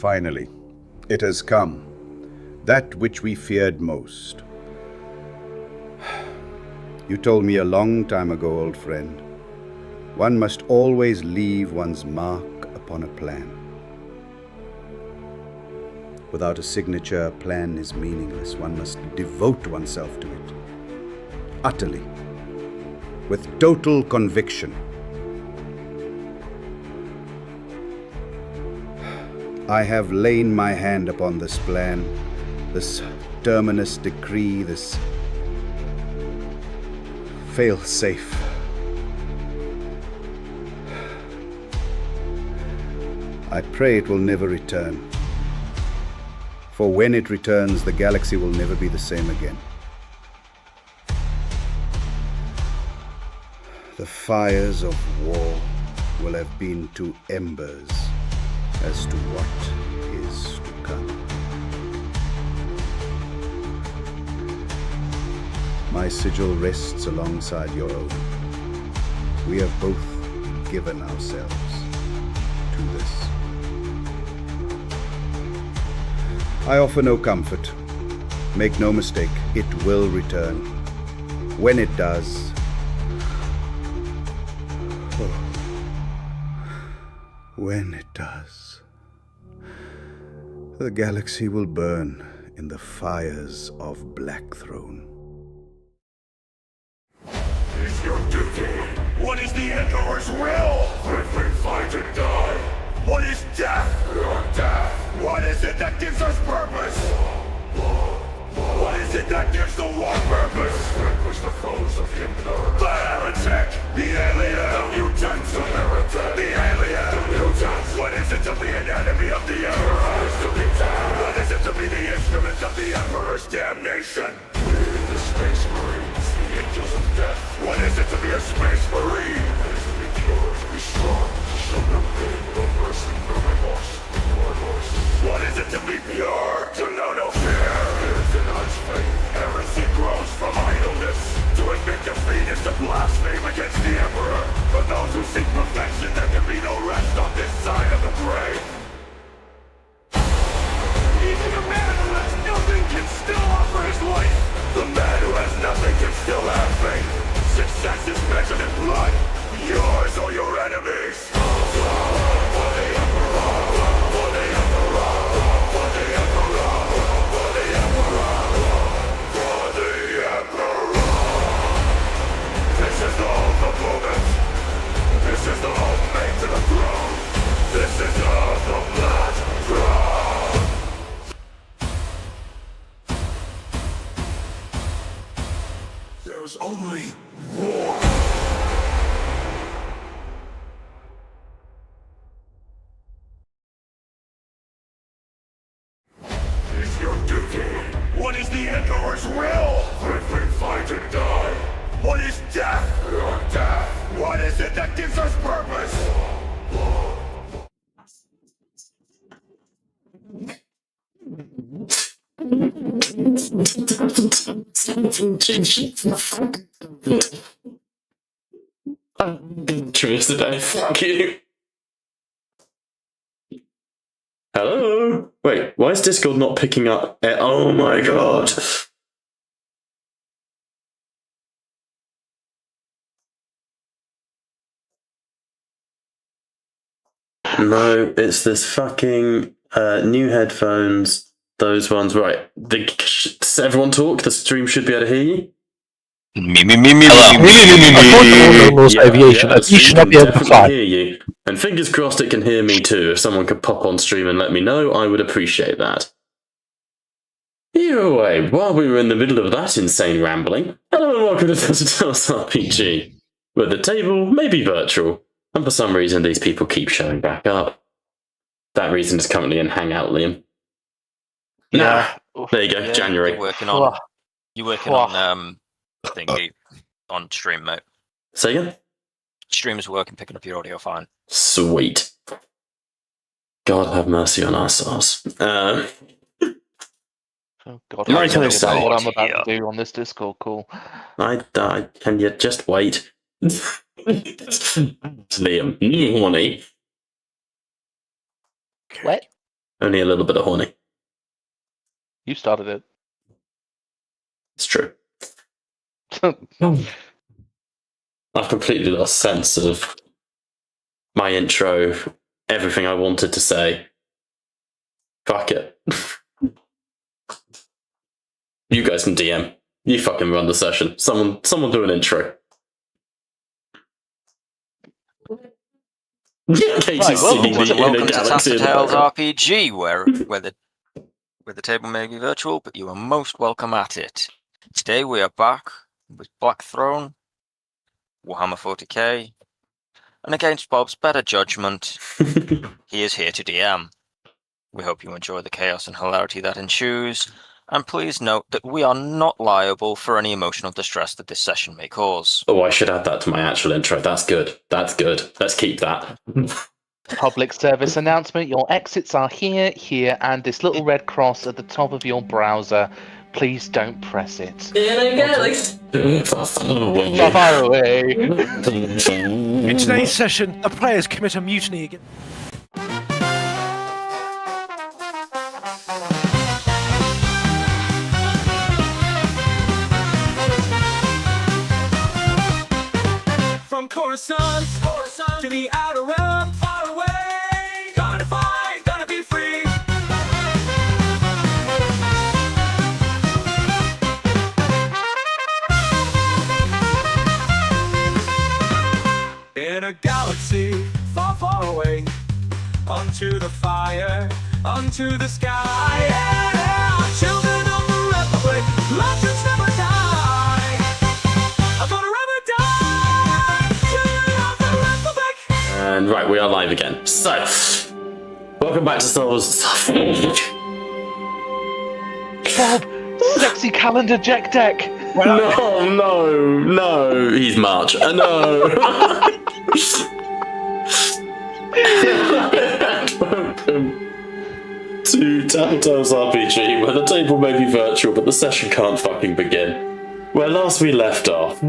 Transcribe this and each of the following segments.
Finally, it has come. That which we feared most. You told me a long time ago, old friend, one must always leave one's mark upon a plan. Without a signature, a plan is meaningless. One must devote oneself to it, utterly, with total conviction. I have lain my hand upon this plan, this terminus decree, this fail-safe. I pray it will never return. For when it returns, the galaxy will never be the same again. The fires of war will have been to embers as to what is to come. My sigil rests alongside your own. We have both given ourselves to this. I offer no comfort. Make no mistake, it will return. When it does, when it does, the galaxy will burn in the fires of Blackthrone. Is your duty? What is the Emperor's will? If we fight and die. What is death? Your death. What is it that gives us purpose? What is it that gives the war purpose? Vanquish the foes of Himmler. The heretic! The alien! The mutant! The heretic! The alien! The mutant! What is it to be an enemy of the Emperor? What is to be dead? What is it to be the instrument of the Emperor's damnation? We, the Space Marines, the angels of death. What is it to be a Space Marine? It is to be pure, to be strong, to show no pain, no mercy, no remorse, no remorse. What is it to be pure? To know no fear? It is in God's faith. Heresy grows from idleness. To admit defeat is to blaspheme against the Emperor. For those who seek perfection, there can be no rest on this side of the grave. Even a man who has nothing can still offer his life. The man who has nothing can still have faith. Success is measured in blood. Yours or your enemies. For the Emperor. For the Emperor. For the Emperor. For the Emperor. For the Emperor. This is the hope of movement. This is the hope made to the throne. This is the hope of Blackthrone. There's only war. Is your duty? What is the Emperor's will? If we fight and die. What is death? Your death. What is it that gives us purpose? Truth today, fuck you. Hello? Wait, why is Discord not picking up? Oh my god. No, it's this fucking new headphones, those ones. Right, does everyone talk? The stream should be able to hear you. Aviation. The You stream should not can be able to definitely fly. hear you. And fingers crossed it can hear me too. If someone could pop on stream and let me know, I would appreciate that. Either way, while we were in the middle of that insane rambling, hello and welcome to Tales RPG, where the table may be virtual, and for some reason these people keep showing back up. That reason is currently in Hangout, Liam. Yeah. There you go, Yeah, January. You're working on thingy on stream, mate. Say again? Stream's working, picking up your audio fine. Sweet. God have mercy on our souls. Oh God, Yeah, I I tell you can about what say. I'm about to do on this Discord call. Can you just wait? Liam, money. What? Only a little bit of horny. You started it. It's true. I've completely lost sense of my intro, everything I wanted to say. Fuck it. You guys can DM. You fucking run the session. Someone do an intro. Casey's singing the Inner Welcome to Galaxy in the Tales background. RPG, where the table may be virtual, but you are most welcome at it. Today we are back with Blackthrone, Warhammer 40k, and against Bob's better judgment, he is here to DM. We hope you enjoy the chaos and hilarity that ensues, and please note that we are not liable for any emotional distress that this session may cause. Oh, I should add that to my actual intro. That's good. That's good. Let's keep that. Public service announcement. Your exits are here, here, and this little red cross at the top of your browser. Please don't press it. Far away. In today's session, the players commit a mutiny against... From Coruscant to the outer realm, far away. Gonna fight, gonna be free. In a galaxy far, far away, onto the fire, onto the sky. Yeah, children of the Republic, legends never die. I'm gonna never die. Children of the Republic. And right, we are live again. So, welcome back to Star Wars. Bob, sexy calendar Jack deck. No, he's March. No. Welcome to Telltale's RPG, where the table may be virtual, but the session can't fucking begin. Where last we left off,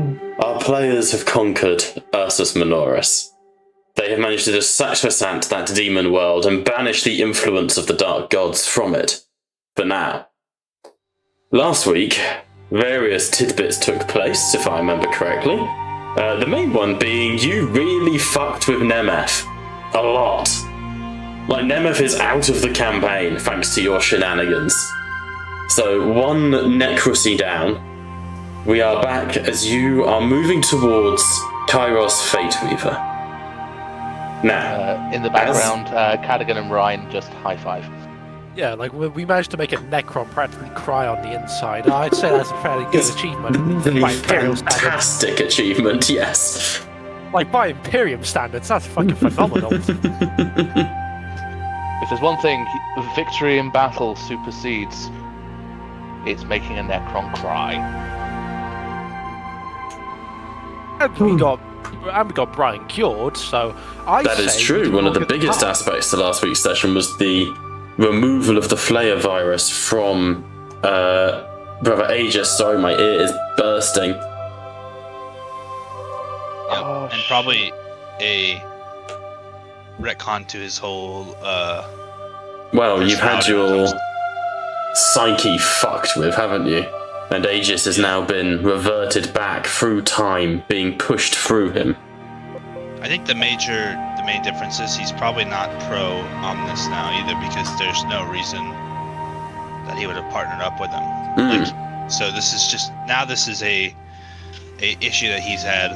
our players have conquered Ursus Minoris. They have managed to sacrosanct that demon world and banish the influence of the dark gods from it. For now. Last week, various tidbits took place, if I remember correctly. The main one being you really fucked with Nemeth. A lot. Like, Nemeth is out of the campaign thanks to your shenanigans. So, one Necrocy down. We are back as you are moving towards Kairos Fateweaver. Now, In the background, Cadigan and Ryan just high five. Yeah, like we managed to make a Necron practically cry on the inside. I'd say that's a fairly good achievement by Imperial standards. fantastic achievement, yes. Like by Imperium standards, that's fucking phenomenal. If there's one thing victory in battle supersedes, it's making a Necron cry. And we got Brian cured, so That is true. One of the biggest aspects to last week's session was the removal of the Flayer virus from Brother Aegis. Sorry, my ear is bursting. Yep, Oh, and probably a retcon to his whole Well, you've had personality your when it comes psyche fucked with, haven't you? And Aegis has now been reverted back through time, being pushed through him. I think the main difference is he's probably not pro Omnis now either, because there's no reason that he would have partnered up with him. Like, so this is just this is a issue that he's had,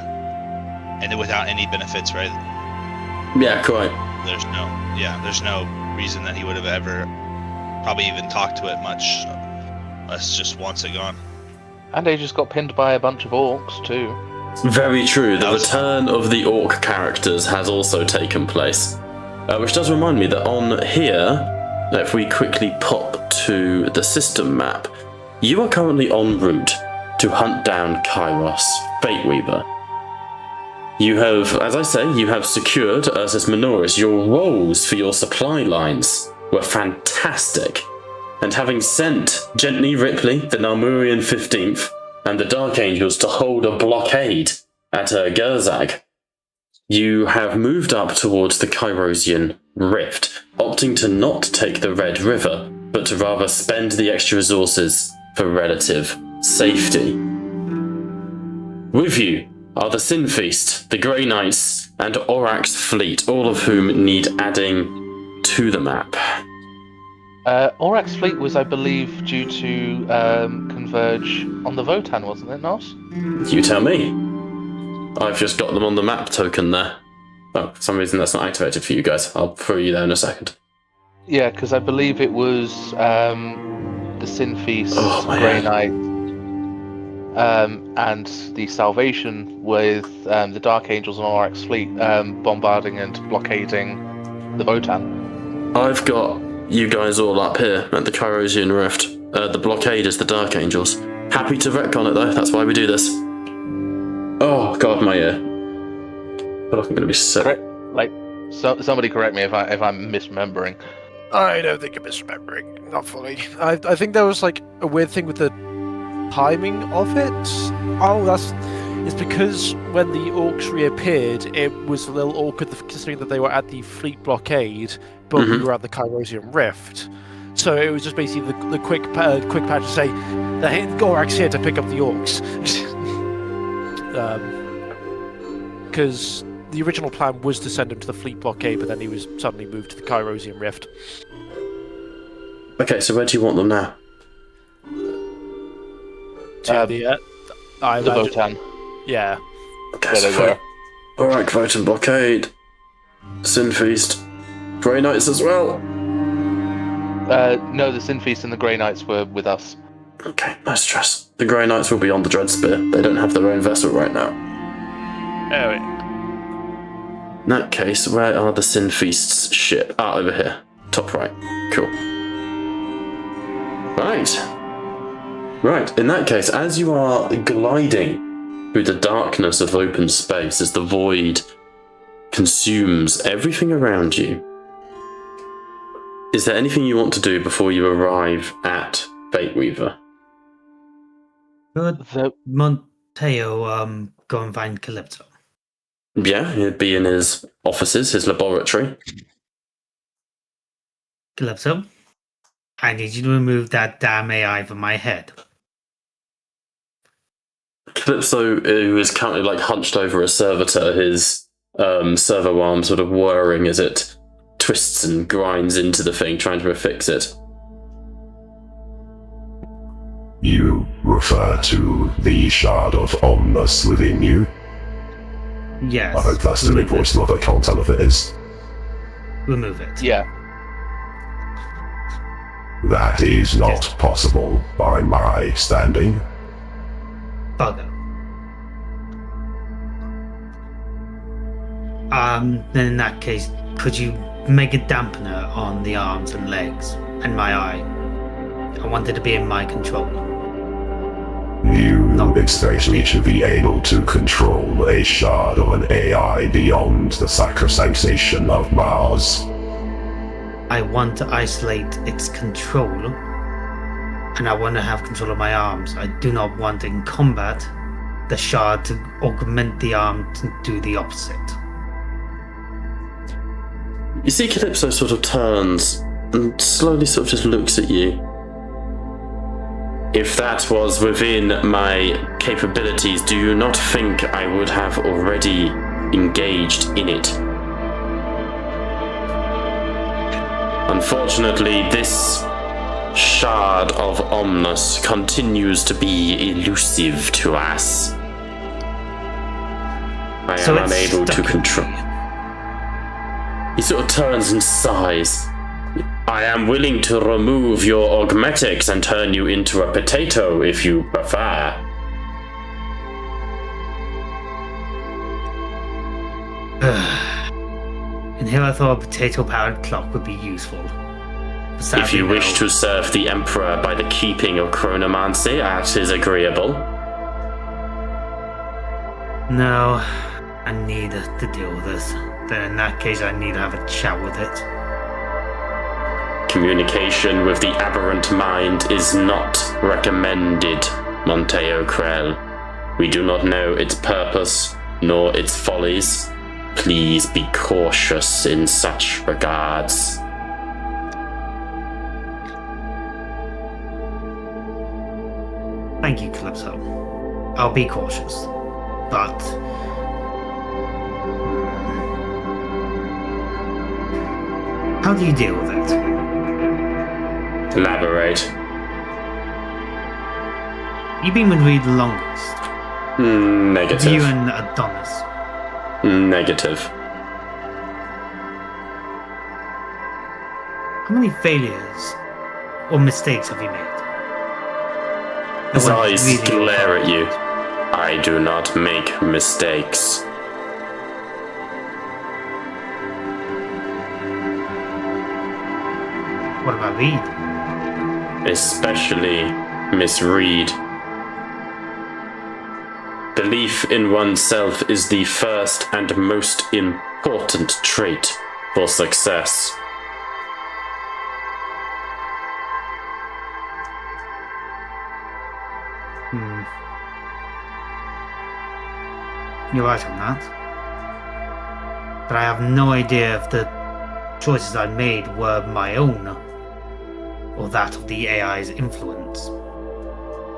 and without any benefits, right? Yeah, quite. There's no reason that he would have ever probably even talked to it much, unless just wants it gone. And they just got pinned by a bunch of orcs too. Very true. The return of the orc characters has also taken place. Which does remind me that on here, if we quickly pop to the system map, you are currently en route to hunt down Kairos Fateweaver. You have, as I say, you have secured Ursus Minoris. Your roles for your supply lines were fantastic. And having sent Gently Ripley, the Narmurian 15th, and the Dark Angels to hold a blockade at Gerzag, you have moved up towards the Kyrosian Rift, opting to not take the Red River, but to rather spend the extra resources for relative safety. With you are the Sin Feast, the Grey Knights, and Aurak's fleet, all of whom need adding to the map. Aurak's fleet was, I believe, due to converge on the Votan, wasn't it, Nos? You tell me. I've just got them on the map token there. Oh, for some reason that's not activated for you guys. I'll throw you there in a second. Yeah, because I believe it was the Sin Feast, Grey Knight, and the Salvation with the Dark Angels and Aurak's fleet bombarding and blockading the Votan. I've got you guys all up here at the Kyrosian Rift. The blockade is the Dark Angels. Happy to retcon it though, that's why we do this. Oh god, my ear. I feel like I'm gonna be sick. Somebody correct me if I'm misremembering. I don't think I'm misremembering. Not fully. I think there was like a weird thing with the timing of it. It's because when the orcs reappeared, it was a little awkward considering that they were at the fleet blockade, but we were at the Kyrosian Rift. So it was just basically the quick patch to say, the Gorak's here to pick up the orcs. Because the original plan was to send him to the fleet blockade, but then he was suddenly moved to the Kyrosian Rift. Okay, so where do you want them now? To the Votan. Yeah. Okay, so Aurak, Votan blockade, Sin Feast, Grey Knights as well. No, the Sin Feast and the Grey Knights were with us. Okay, no stress. The Grey Knights will be on the Dreadspear. They don't have their own vessel right now. Oh, In that case, where are the Sin Feast's ship? Ah, over here. Top right. Cool. Right, in that case, as you are gliding through the darkness of open space, as the void consumes everything around you, is there anything you want to do before you arrive at Fateweaver? Could Monteo go and find Calypso? Yeah, he'd be in his offices, his laboratory. Calypso, I need you to remove that damn AI from my head. Calypso, who is currently like hunched over a servitor, his servo arm sort of whirring as it twists and grinds into the thing, trying to fix it. You refer to the shard of Omnus within you? Yes. I hope that's the voice log. I can't tell if it is. Remove it. Yeah. That is not possible by my standing. Bugger. Then in that case, could you make a dampener on the arms and legs and my eye? I want it to be in my control. You expect me to be able to control a shard of an AI beyond the sacrosanctation of Mars? I want to isolate its control, and I want to have control of my arms. I do not want in combat the shard to augment the arm to do the opposite. You see Calypso sort of turns and slowly sort of just looks at you. If that was within my capabilities, do you not think I would have already engaged in it? Unfortunately, this shard of Omnus continues to be elusive to us. I am unable to control. He sort of turns and sighs. I am willing to remove your augmetics and turn you into a potato if you prefer. And here I thought a potato-powered clock would be useful. If you wish to serve the Emperor by the keeping of chronomancy, that is agreeable. No, I need to deal with this. Then in that case, I need to have a chat with it. Communication with the aberrant mind is not recommended, Monteo Krell. We do not know its purpose, nor its follies. Please be cautious in such regards. Thank you, Calypso. I'll be cautious. But... how do you deal with it? Elaborate. You've been with Reed the longest. Negative. You and Adonis. Negative. How many failures or mistakes have you made? His The one eyes really glare at you. I do not make mistakes. What about Reed? Especially Miss Reed. Belief in oneself is the first and most important trait for success. You're right on that. But I have no idea if the choices I made were my own or that of the AI's influence.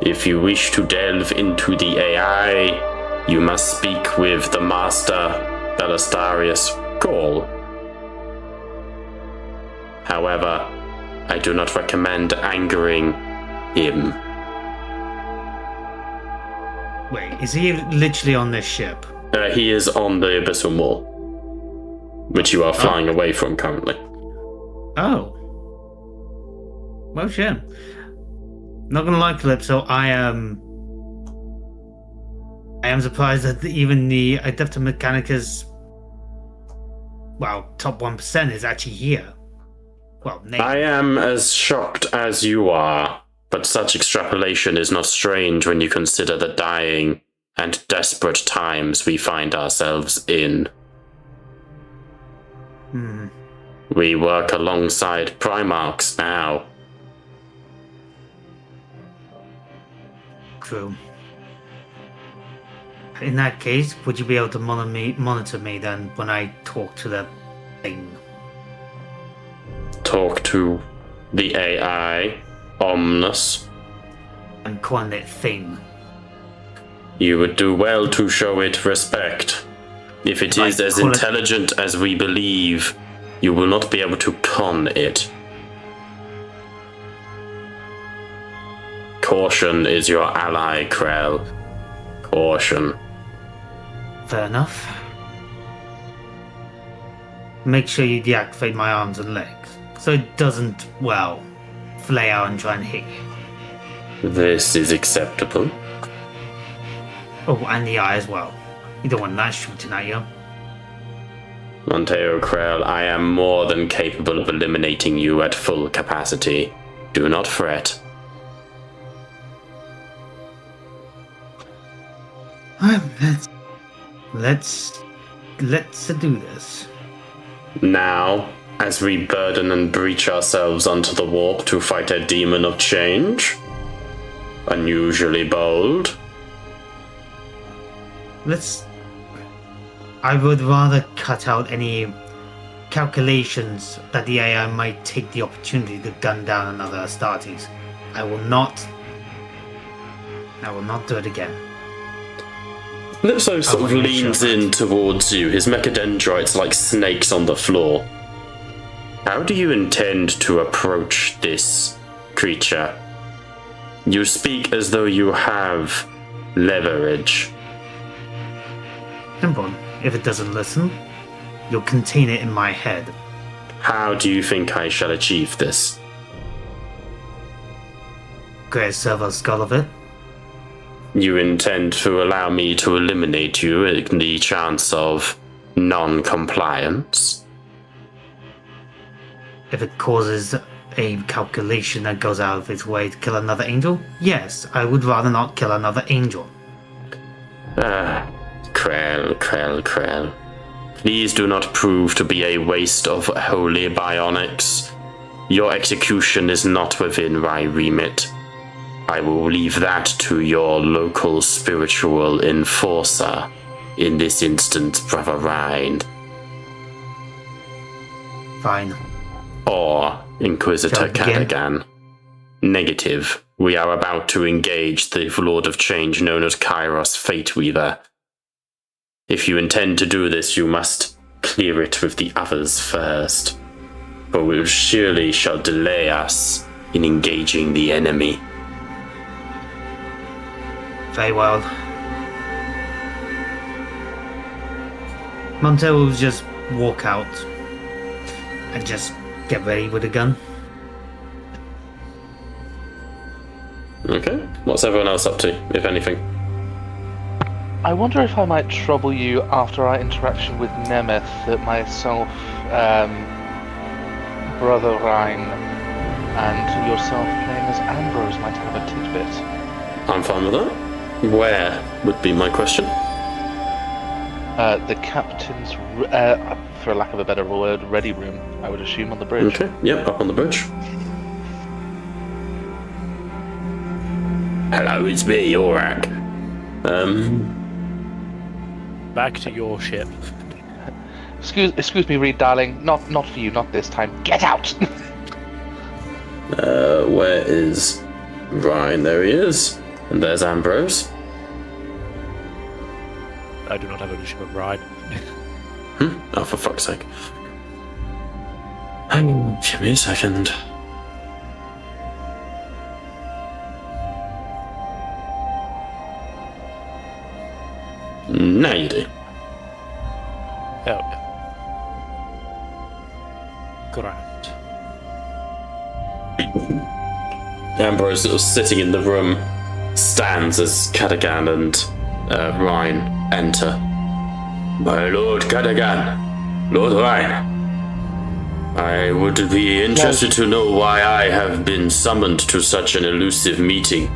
If you wish to delve into the AI, you must speak with the Master Belastarius Gaul. However, I do not recommend angering him. Wait, is he literally on this ship? He is on the Abyssal Mall, which you are flying away from currently. Oh. Well, shit. Not gonna lie, Calypso, I am surprised that even the Adepta Mechanicus, well, top 1% is actually here. Well, I am as shocked as you are, but such extrapolation is not strange when you consider the dying and desperate times we find ourselves in. We work alongside Primarchs now. True. In that case, would you be able to monitor me then when I talk to the thing? Talk to the AI, Omnus. And calling it thing. You would do well to show it respect. If it is as intelligent as we believe, you will not be able to con it. Caution is your ally, Krell. Caution. Fair enough. Make sure you deactivate my arms and legs, so it doesn't, well, flay out and try and hit you. This is acceptable. Oh, and the eye as well. You don't want that shooting at you. Monteo Krell, I am more than capable of eliminating you at full capacity. Do not fret. Let's do this. Now, as we burden and breach ourselves onto the warp to fight a demon of change? Unusually bold. I would rather cut out any calculations that the AI might take the opportunity to gun down another Astartes. I will not do it again. Lipso sort of leans in towards you, his mechadendrites like snakes on the floor. How do you intend to approach this creature? You speak as though you have leverage. Simple. If it doesn't listen, you'll contain it in my head. How do you think I shall achieve this? Create a servo skull of it. You intend to allow me to eliminate you in the chance of non-compliance? If it causes a calculation that goes out of its way to kill another angel, yes, I would rather not kill another angel. Krell. Please do not prove to be a waste of holy bionics. Your execution is not within my remit. I will leave that to your local spiritual enforcer. in this instance, Brother Rhine. Fine. Or Inquisitor Jump again? Cadigan. Negative. We are about to engage the Lord of Change known as Kairos Fate Weaver. If you intend to do this, you must clear it with the others first, for we surely shall delay us in engaging the enemy. Very well. Monteo will just walk out and just get ready with a gun. Okay, what's everyone else up to, if anything? I wonder if I might trouble you after our interaction with Nemeth that myself, Brother Rhine, and yourself playing as Ambrose might have a tidbit. I'm fine with that. Where would be my question? The captain's, for lack of a better word, ready room, I would assume, on the bridge. Okay, yep, up on the bridge. Hello, it's me, Yorak. Back to your ship. Excuse me, Reed, darling. Not for you, not this time. Get out! Where is Ryan? There he is. And there's Ambrose. I do not have ownership of Ride. Oh, for fuck's sake. Hang on, give me a second. Now you do. Oh, yeah. Grand. Ambrose, sort of sitting in the room, stands as Cadigan and Rhine enter. My Lord Cadigan, Lord Rhine, I would be interested to know why I have been summoned to such an elusive meeting.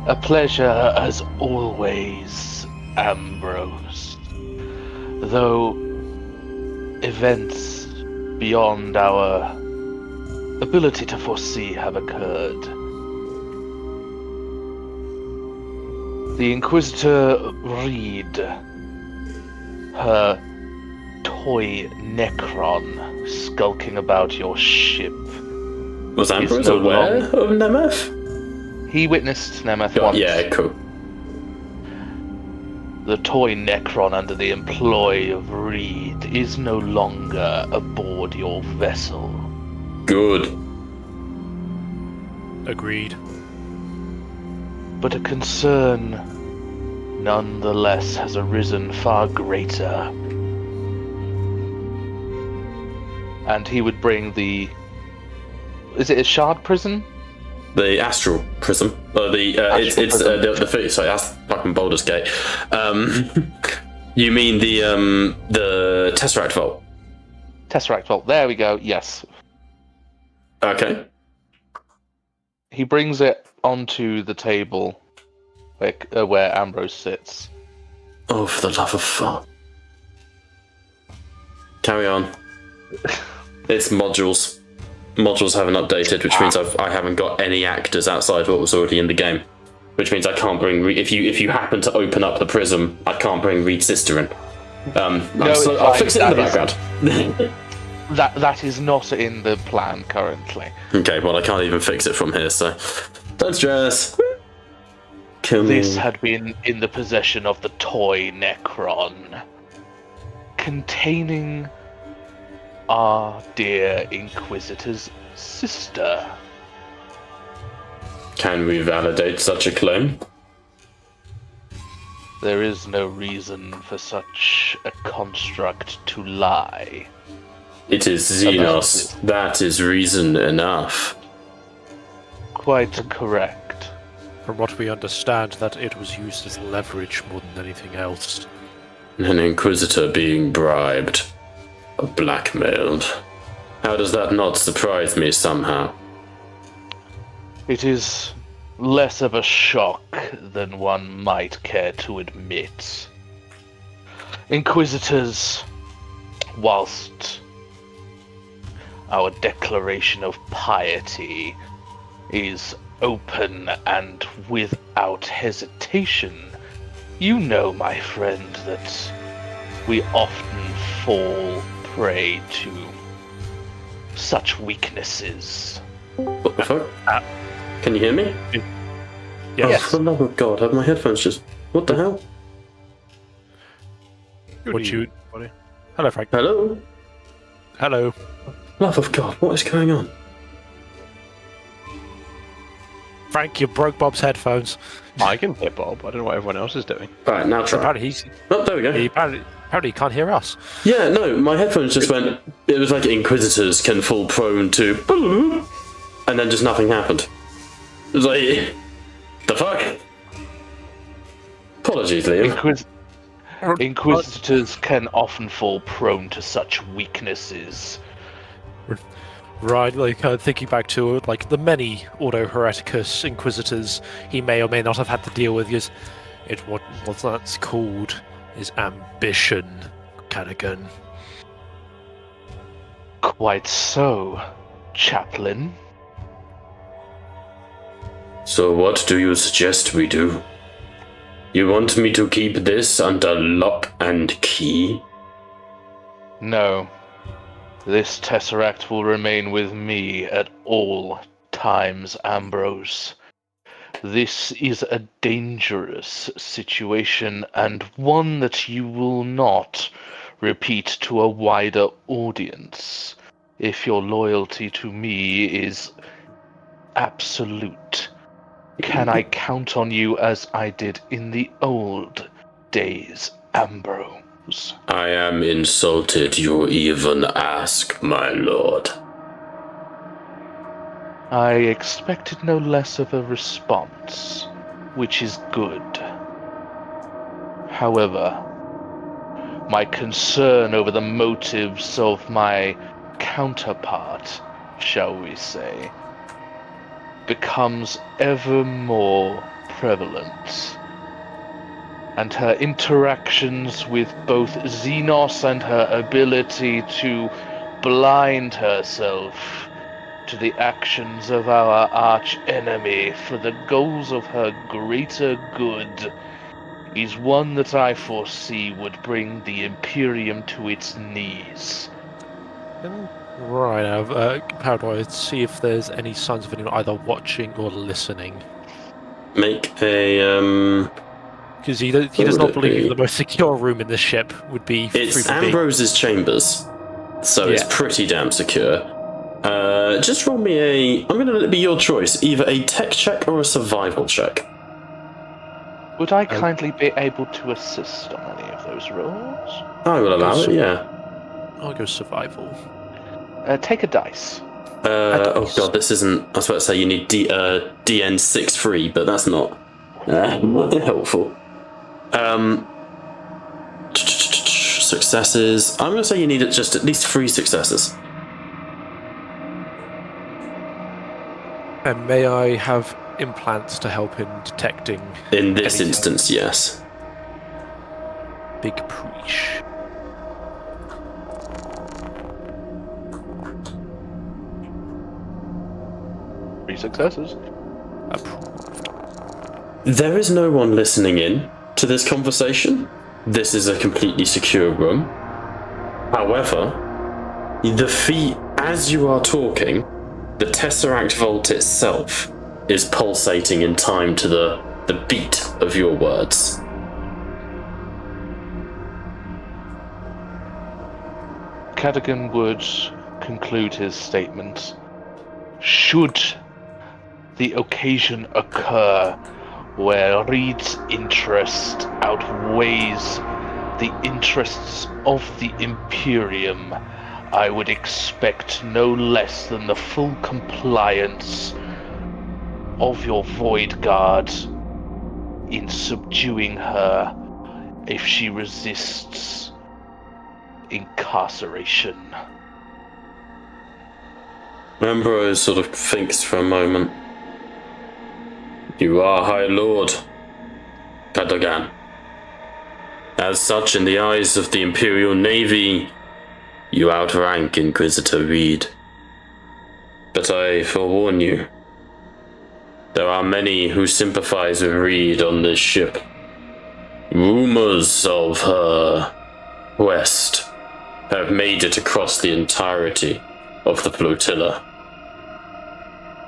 A pleasure as always, Ambrose. Though events beyond our ability to foresee have occurred. The Inquisitor Reed, her toy Necron skulking about your ship. Was Ambrose no aware longer- of Nemeth? He witnessed Nemeth once. Yeah, cool. The toy Necron under the employ of Reed is no longer aboard your vessel. Good. Agreed. But a concern nonetheless has arisen far greater. And he would bring the... Is it a shard prison? The astral prism. It's sorry, that's fucking Baldur's Gate. You mean the Tesseract Vault? Tesseract Vault, there we go, yes. Okay. He brings it onto the table where Ambrose sits. Oh, for the love of fuck. Carry on. It's modules. Modules haven't updated, which means I haven't got any actors outside what was already in the game. Which means I can't bring... if you happen to open up the prism, I can't bring Reed's sister in. I'll fix it in the background. That is not in the plan currently. Okay, well, I can't even fix it from here, so... Don't stress. Kill me. This had been in the possession of the toy Necron, containing our dear Inquisitor's sister. Can we validate such a claim? There is no reason for such a construct to lie. It is Xenos. That is reason enough. Quite correct. From what we understand, that it was used as leverage more than anything else. An Inquisitor being bribed. Or blackmailed. How does that not surprise me somehow? It is less of a shock than one might care to admit. Inquisitors, whilst our declaration of piety is open and without hesitation, You know, my friend, that we often fall prey to such weaknesses. What the fuck? Can you hear me? Yes. Oh, for the love of God, have my headphones just... What the hell? Hello, Frank. Hello? Hello. Love of God, what is going on? Frank, you broke Bob's headphones. I can hear Bob. I don't know what everyone else is doing. Alright, now try. Apparently, Oh, there we go. apparently he can't hear us. Yeah, no, my headphones just went... It was like Inquisitors can fall prone to... And then just nothing happened. It was like... The fuck? Apologies, Liam. Inquisitors can often fall prone to such weaknesses. Right, like thinking back to like the many Ordo Hereticus Inquisitors he may or may not have had to deal with, is what that's called is ambition, Cadigan. Quite so, Chaplain. So what do you suggest we do? You want me to keep this under lock and key? No. This Tesseract will remain with me at all times, Ambrose. This is a dangerous situation, and one that you will not repeat to a wider audience if your loyalty to me is absolute. Can I count on you as I did in the old days, Ambrose? I am insulted you even ask, my lord. I expected no less of a response, which is good. However, my concern over the motives of my counterpart, shall we say, becomes ever more prevalent. And her interactions with both Xenos and her ability to blind herself to the actions of our arch-enemy for the goals of her greater good is one that I foresee would bring the Imperium to its knees. Right, how do I see if there's any signs of anyone either watching or listening? Make a, Because he does not believe the most secure room in the ship would be... It's Ambrose's chambers, so it's pretty damn secure. Just roll me a... I'm going to let it be your choice, either a tech check or a survival check. Would I kindly be able to assist on any of those rolls? I will allow it, yeah. I'll go survival. Take a dice. Oh god, this isn't... I was about to say you need DN63, but that's not helpful. Successes. I'm going to say you need just at least 3 successes. And may I have implants to help in detecting... In this anything? instance, yes. Big preach. Three successes. Approved. There is no one listening in to this conversation. This is a completely secure room. However, as you are talking, the Tesseract Vault itself is pulsating in time to the beat of your words. Cadigan would conclude his statement. Should the occasion occur where Reed's interest outweighs the interests of the Imperium, I would expect no less than the full compliance of your Void Guard in subduing her if she resists incarceration. Ambrose sort of thinks for a moment. You are High Lord, Cadogan. As such, in the eyes of the Imperial Navy, you outrank Inquisitor Reed. But I forewarn you, there are many who sympathize with Reed on this ship. Rumors of her quest have made it across the entirety of the flotilla.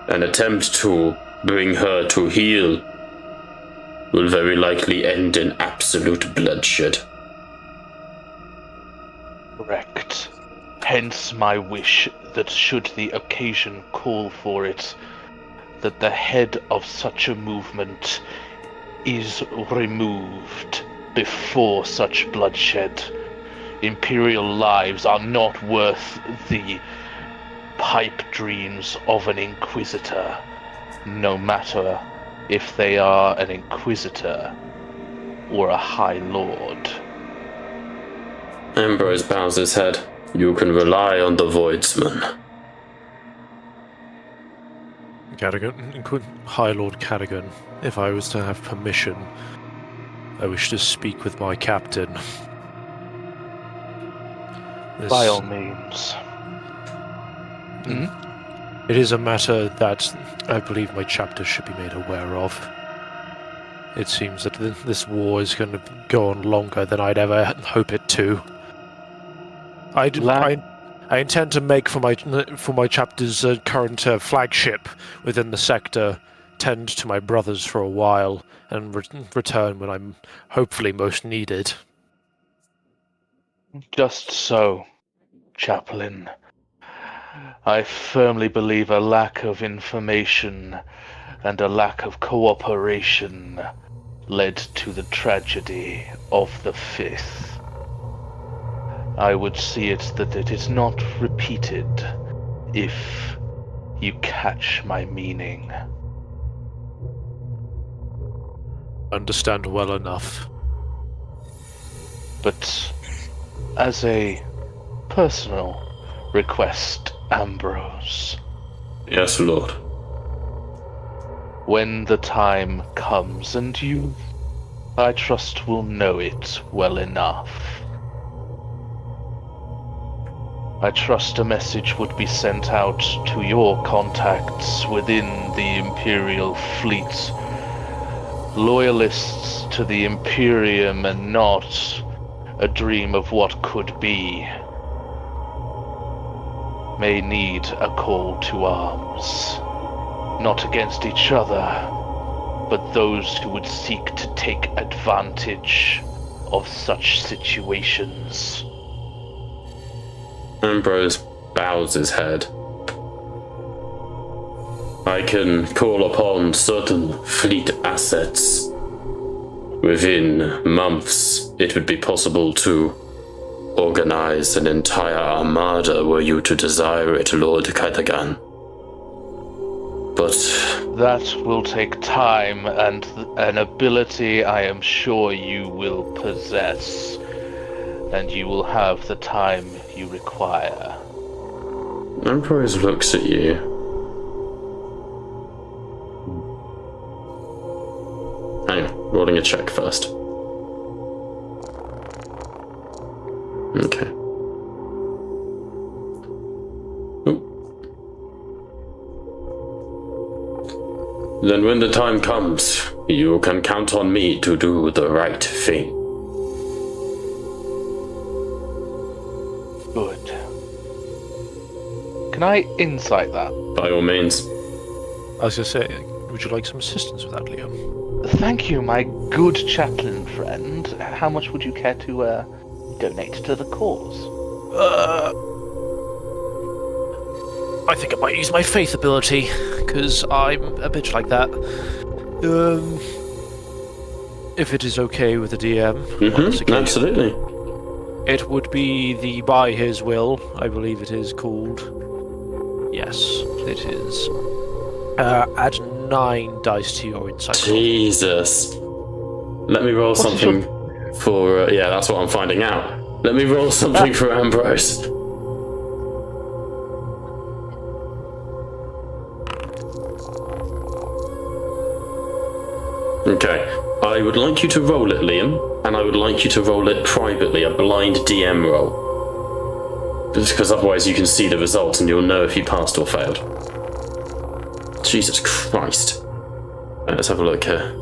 An attempt to bring her to heel will very likely end in absolute bloodshed. Correct. Hence my wish that should the occasion call for it, that the head of such a movement is removed before such bloodshed. Imperial lives are not worth the pipe dreams of an Inquisitor, no matter if they are an Inquisitor or a High Lord. Ambrose bows his head. You can rely on the Voidsman. Cadogan, High Lord Cadogan, if I was to have permission, I wish to speak with my captain. By all means. It is a matter that I believe my chapter should be made aware of. It seems that this war is going to go on longer than I'd ever hope it to. I intend to make for my chapter's current flagship within the sector, tend to my brothers for a while, and return when I'm hopefully most needed. Just so, Chaplain. I firmly believe a lack of information and a lack of cooperation led to the tragedy of the 5th. I would see it that it is not repeated, if you catch my meaning. Understand well enough. But as a personal request, Ambrose. Yes, Lord. When the time comes, and you, I trust, will know it well enough, I trust a message would be sent out to your contacts within the Imperial fleet. Loyalists to the Imperium and not a dream of what could be may need a call to arms. Not against each other, but those who would seek to take advantage of such situations. Ambrose bows his head. I can call upon certain fleet assets. Within months, it would be possible to organize an entire armada were you to desire it, Lord Cadogan. But that will take time and an ability I am sure you will possess, and you will have the time you require. Ambrose looks at you. Hang on, rolling a check first. Okay. Then when the time comes, you can count on me to do the right thing. Good. Can I insight that? By all means. I was going to say, would you like some assistance with that, Liam? Thank you, my good chaplain friend. How much would you care to donate to the cause? I think I might use my faith ability, because I'm a bitch like that. If it is okay with the DM. Absolutely. It would be the By His Will, I believe it is called. Yes, it is. Add 9 dice to your insight. Jesus. Let me roll something for... yeah, that's what I'm finding out. Let me roll something for Ambrose. Okay, I would like you to roll it, Liam, and I would like you to roll it privately, a blind DM roll. Just because otherwise you can see the results and you'll know if you passed or failed. Jesus Christ. Right, let's have a look here.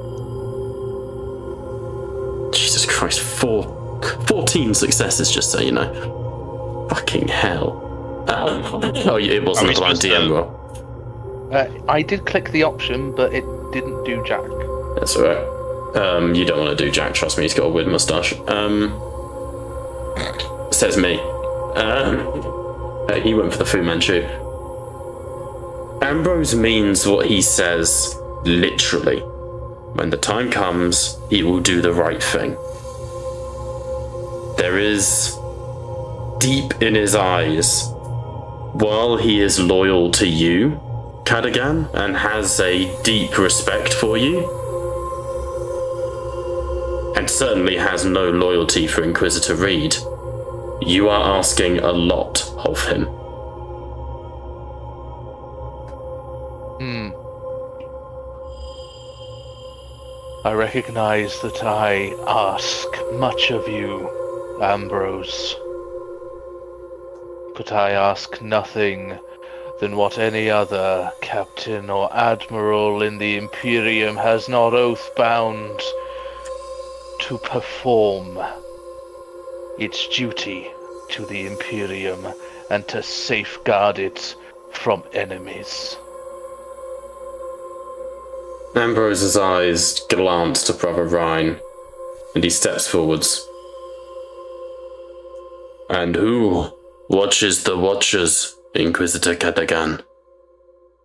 Jesus Christ, 14 successes, just so you know. Fucking hell. Oh, it wasn't a blind DM roll. I did click the option, but it didn't do jack. That's alright. You don't want to do Jack, trust me, he's got a weird moustache. Says me. He went for the Fu Manchu. Ambrose means what he says, literally. When the time comes, he will do the right thing. There is deep in his eyes, while he is loyal to you, Cadogan, and has a deep respect for you, and certainly has no loyalty for Inquisitor Reed, you are asking a lot of him. I recognize that I ask much of you, Ambrose. But I ask nothing than what any other captain or admiral in the Imperium has not oath-bound to perform its duty to the Imperium and to safeguard it from enemies. Ambrose's eyes glance to Brother Rhine, and he steps forwards. And who watches the watchers, Inquisitor Cadogan?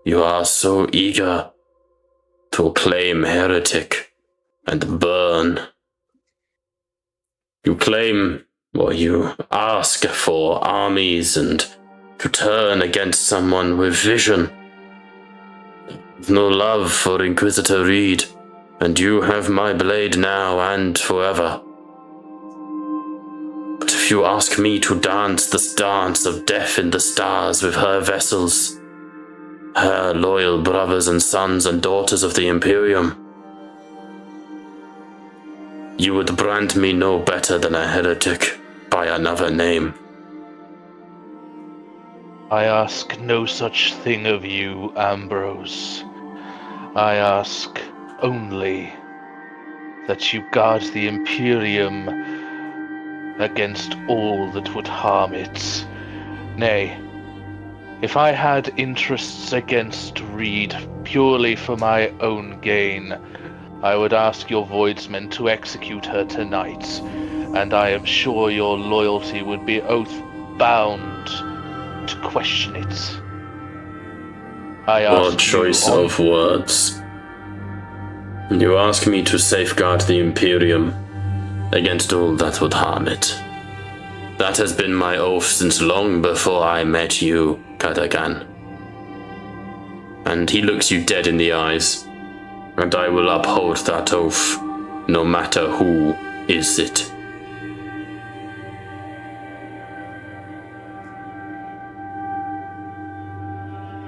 You are so eager to claim heretic and burn. You claim, or you ask for armies and to turn against someone with vision. No love for Inquisitor Reed, and you have my blade now and forever. But if you ask me to dance this dance of death in the stars with her vessels, her loyal brothers and sons and daughters of the Imperium, you would brand me no better than a heretic by another name. I ask no such thing of you, Ambrose. I ask only that you guard the Imperium against all that would harm it. Nay, if I had interests against Reed purely for my own gain, I would ask your voidsmen to execute her tonight, and I am sure your loyalty would be oath-bound to question it. I ask what choice of words. You ask me to safeguard the Imperium against all that would harm it. That has been my oath since long before I met you, Cadogan. And he looks you dead in the eyes, and I will uphold that oath, no matter who is it.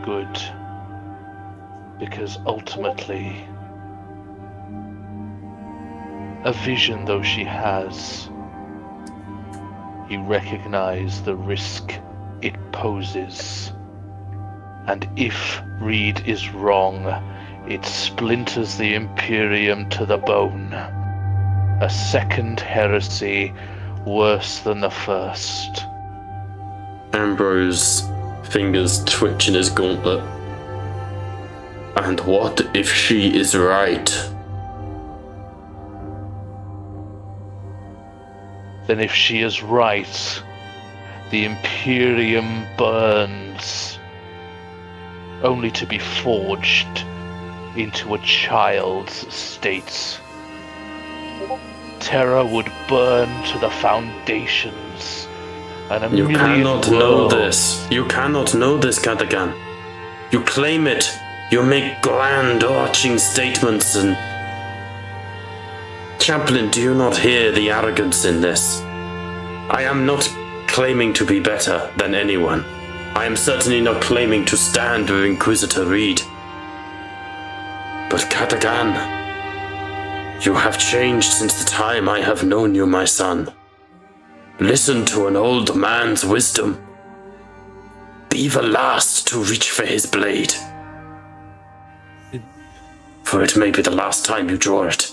Good. Because ultimately, a vision though she has, you recognize the risk it poses. And if Reed is wrong, it splinters the Imperium to the bone. A second heresy worse than the first. Ambrose fingers twitch in his gauntlet. And what if she is right? Then if she is right, the Imperium burns, only to be forged into a child's state. Terror would burn to the foundations, and a You million cannot know worlds. this. You cannot know this, Cadogan. You claim it. You make grand, arching statements and... Chaplain, do you not hear the arrogance in this? I am not claiming to be better than anyone. I am certainly not claiming to stand with Inquisitor Reed. But Cadogan, you have changed since the time I have known you, my son. Listen to an old man's wisdom. Be the last to reach for his blade. For it may be the last time you draw it.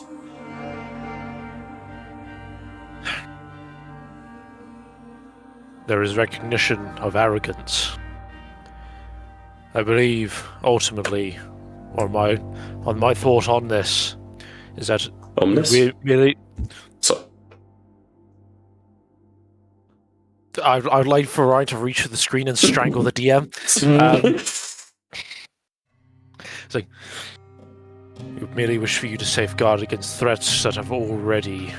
there is recognition of arrogance. I believe, ultimately, or my thought on this, is that Omnis? we really... So, I'd like for Ryan to reach for the screen and strangle the DM. It's like, we merely wish for you to safeguard against threats that have already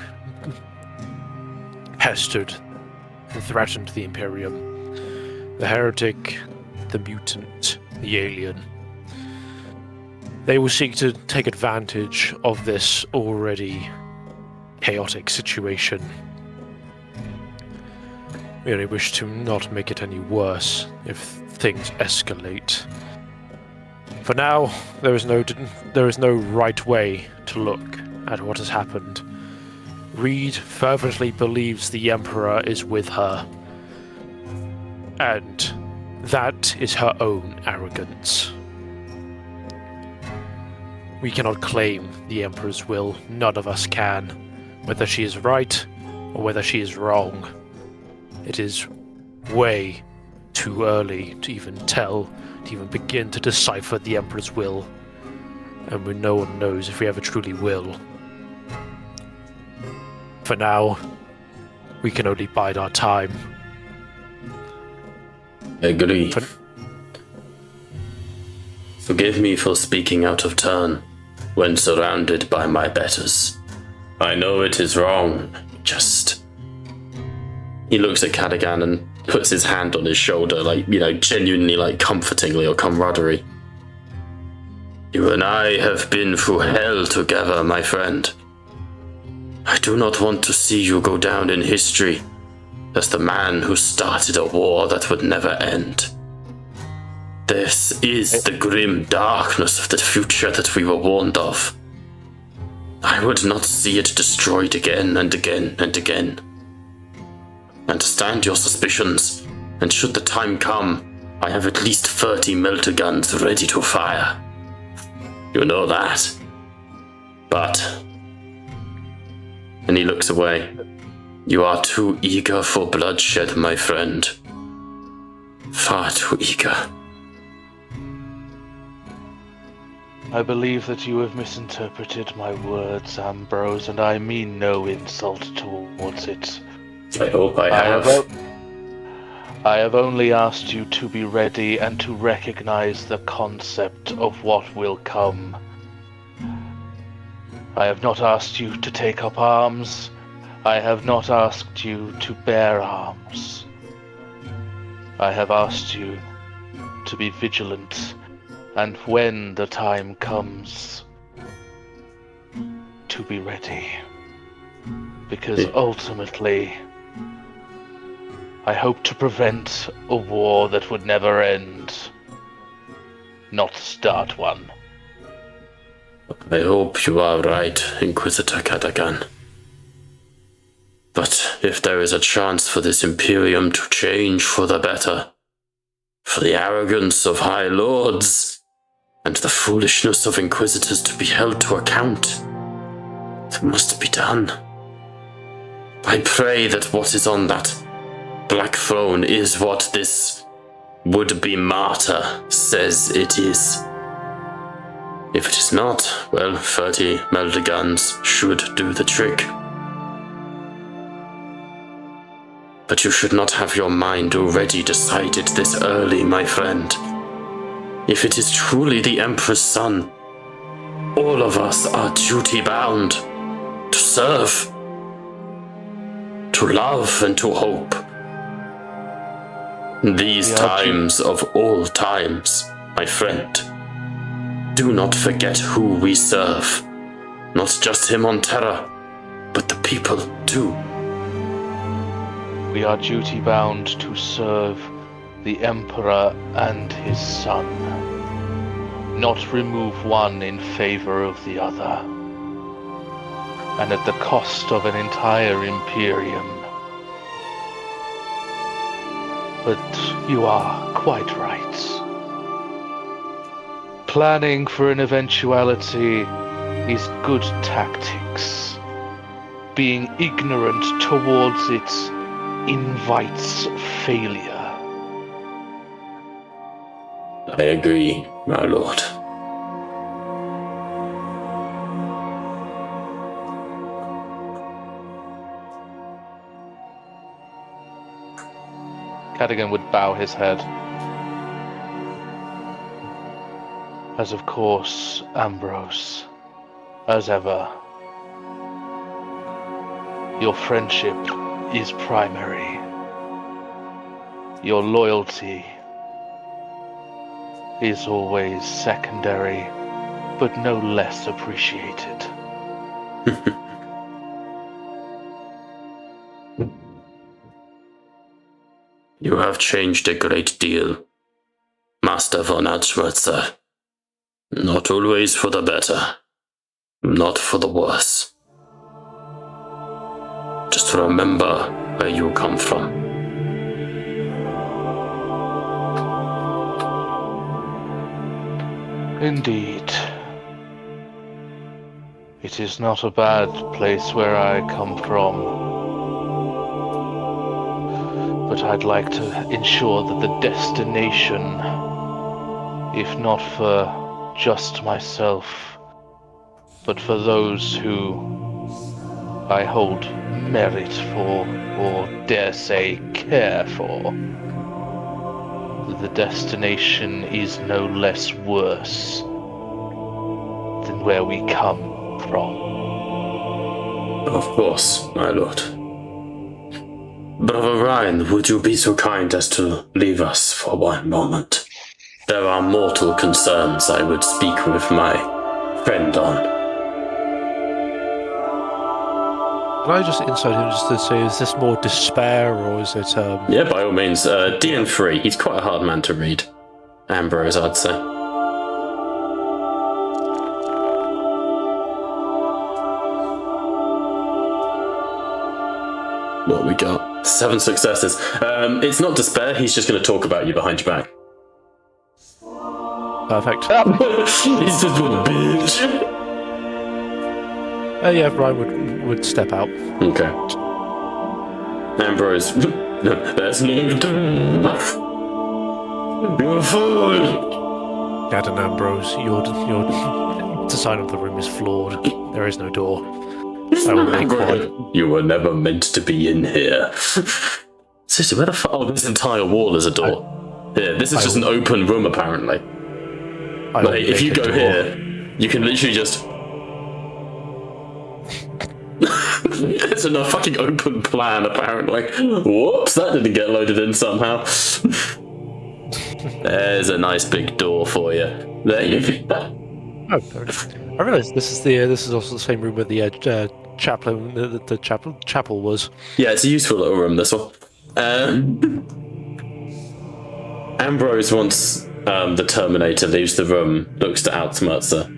pestered and threatened the Imperium. The heretic, the mutant, the alien. They will seek to take advantage of this already chaotic situation. We only wish to not make it any worse if things escalate. For now, there is no right way to look at what has happened. Reed fervently believes the Emperor is with her, and that is her own arrogance. We cannot claim the Emperor's will, none of us can, whether she is right or whether she is wrong. It is way too early to even begin to decipher the Emperor's will, and no one knows if we ever truly will. For now, we can only bide our time. Agree. Forgive me for speaking out of turn when surrounded by my betters. I know it is wrong, just... He looks at Cadigan and puts his hand on his shoulder, genuinely, comfortingly or camaraderie. You and I have been through hell together, my friend. I do not want to see you go down in history as the man who started a war that would never end. This is the grim darkness of the future that we were warned of. I would not see it destroyed again and again and again. Understand your suspicions, and should the time come, I have at least 30 melter guns ready to fire. You know that. But... And he looks away. You are too eager for bloodshed, my friend. Far too eager. I believe that you have misinterpreted my words, Ambrose, and I mean no insult towards it. I hope I have. I have only asked you to be ready and to recognize the concept of what will come. I have not asked you to take up arms. I have not asked you to bear arms. I have asked you to be vigilant, and when the time comes, to be ready. Because ultimately, I hope to prevent a war that would never end, not start one. I hope you are right, Inquisitor Cadagan. But if there is a chance for this Imperium to change for the better, for the arrogance of High Lords, and the foolishness of Inquisitors to be held to account, it must be done. I pray that what is on that Blackthrone is what this would-be martyr says it is. If it is not, well, 30 melter guns should do the trick. But you should not have your mind already decided this early, my friend. If it is truly the Emperor's son, all of us are duty-bound to serve, to love, and to hope. These times of all times, my friend, do not forget who we serve. Not just him on Terra, but the people too. We are duty-bound to serve the Emperor and his son, not remove one in favor of the other, and at the cost of an entire Imperium. But you are quite right. Planning for an eventuality is good tactics. Being ignorant towards it invites failure. I agree, my lord. Cadogan would bow his head. As of course, Ambrose, as ever, your friendship is primary. Your loyalty is always secondary, but no less appreciated. You have changed a great deal, Master von Ashworther. Not always for the better, not for the worse. Just remember where you come from. Indeed. It is not a bad place where I come from. But I'd like to ensure that the destination, if not for just myself, but for those who I hold merit for, or dare say care for, that the destination is no less worse than where we come from. Of course, my lord. Brother Ryan, would you be so kind as to leave us for one moment? There are mortal concerns I would speak with my friend on. Can I just inside him just to say, is this more despair or is it Yeah, by all means. DN3, he's quite a hard man to read. Ambrose, I'd say. What we got? 7 successes. It's not despair, he's just going to talk about you behind your back. perfect? He's just a bitch. Yeah, Brian would step out. Okay. Ambrose, there's no door. You're a fool. Gad Ambrose, your design of the room is flawed. There is no door. I will make one. You were never meant to be in here. Seriously, where the fuck? Oh, this entire wall is a door. Here, this is just an open room, apparently. Like, if you go here, you can literally just... It's a fucking open plan, apparently. Whoops, that didn't get loaded in somehow. There's a nice big door for you. There you go. Oh, I realise this is also the same room where the chapel was. Yeah, it's a useful little room, this one. Ambrose, once the Terminator leaves the room, looks to Altmerzer.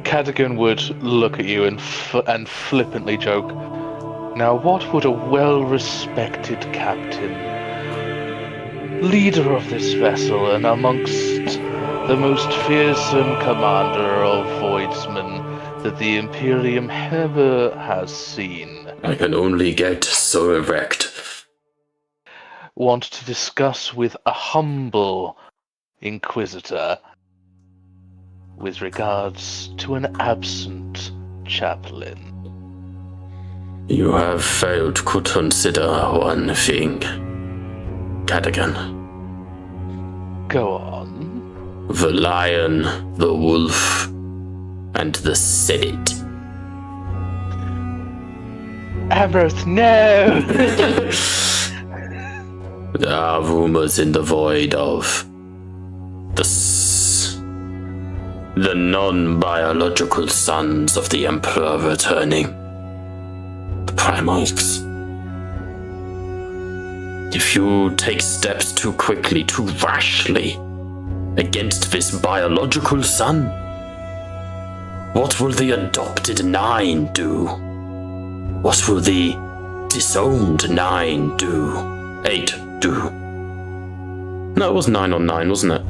Cadogan would look at you and flippantly joke, "Now what would a well-respected captain, leader of this vessel, and amongst the most fearsome commander of voidsmen that the Imperium ever has seen, I can only get so erect. want to discuss with a humble inquisitor with regards to an absent chaplain?" You have failed to consider one thing, Cadogan. Go on. The lion, the wolf, and the Senate. Ambrose, no! There are rumors in the void of the non-biological sons of the Emperor returning. The Primarchs. If you take steps too quickly, too rashly, against this biological son, what will the adopted 9 do? What will the disowned 9 do? 8 do? No, it was 9 on 9, wasn't it?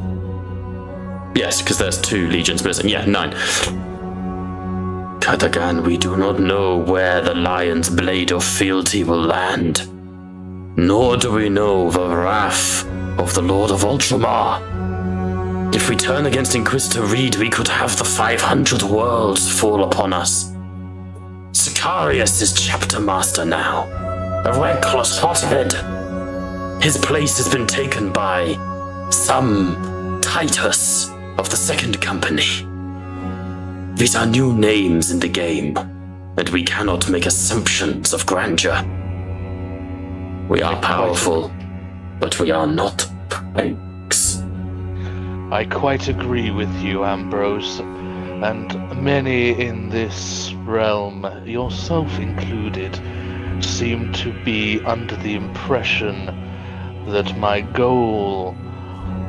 Yes, because there's 2 legions missing. Yeah, 9. Katagan, we do not know where the lion's blade of fealty will land. Nor do we know the wrath of the Lord of Ultramar. If we turn against Inquisitor Reed, we could have the 500 worlds fall upon us. Sicarius is chapter master now, a reckless hothead. His place has been taken by some Titus of the Second Company. These are new names in the game, and we cannot make assumptions of grandeur. We are powerful, but we are not pranks. I quite agree with you, Ambrose, and many in this realm, yourself included, seem to be under the impression that my goal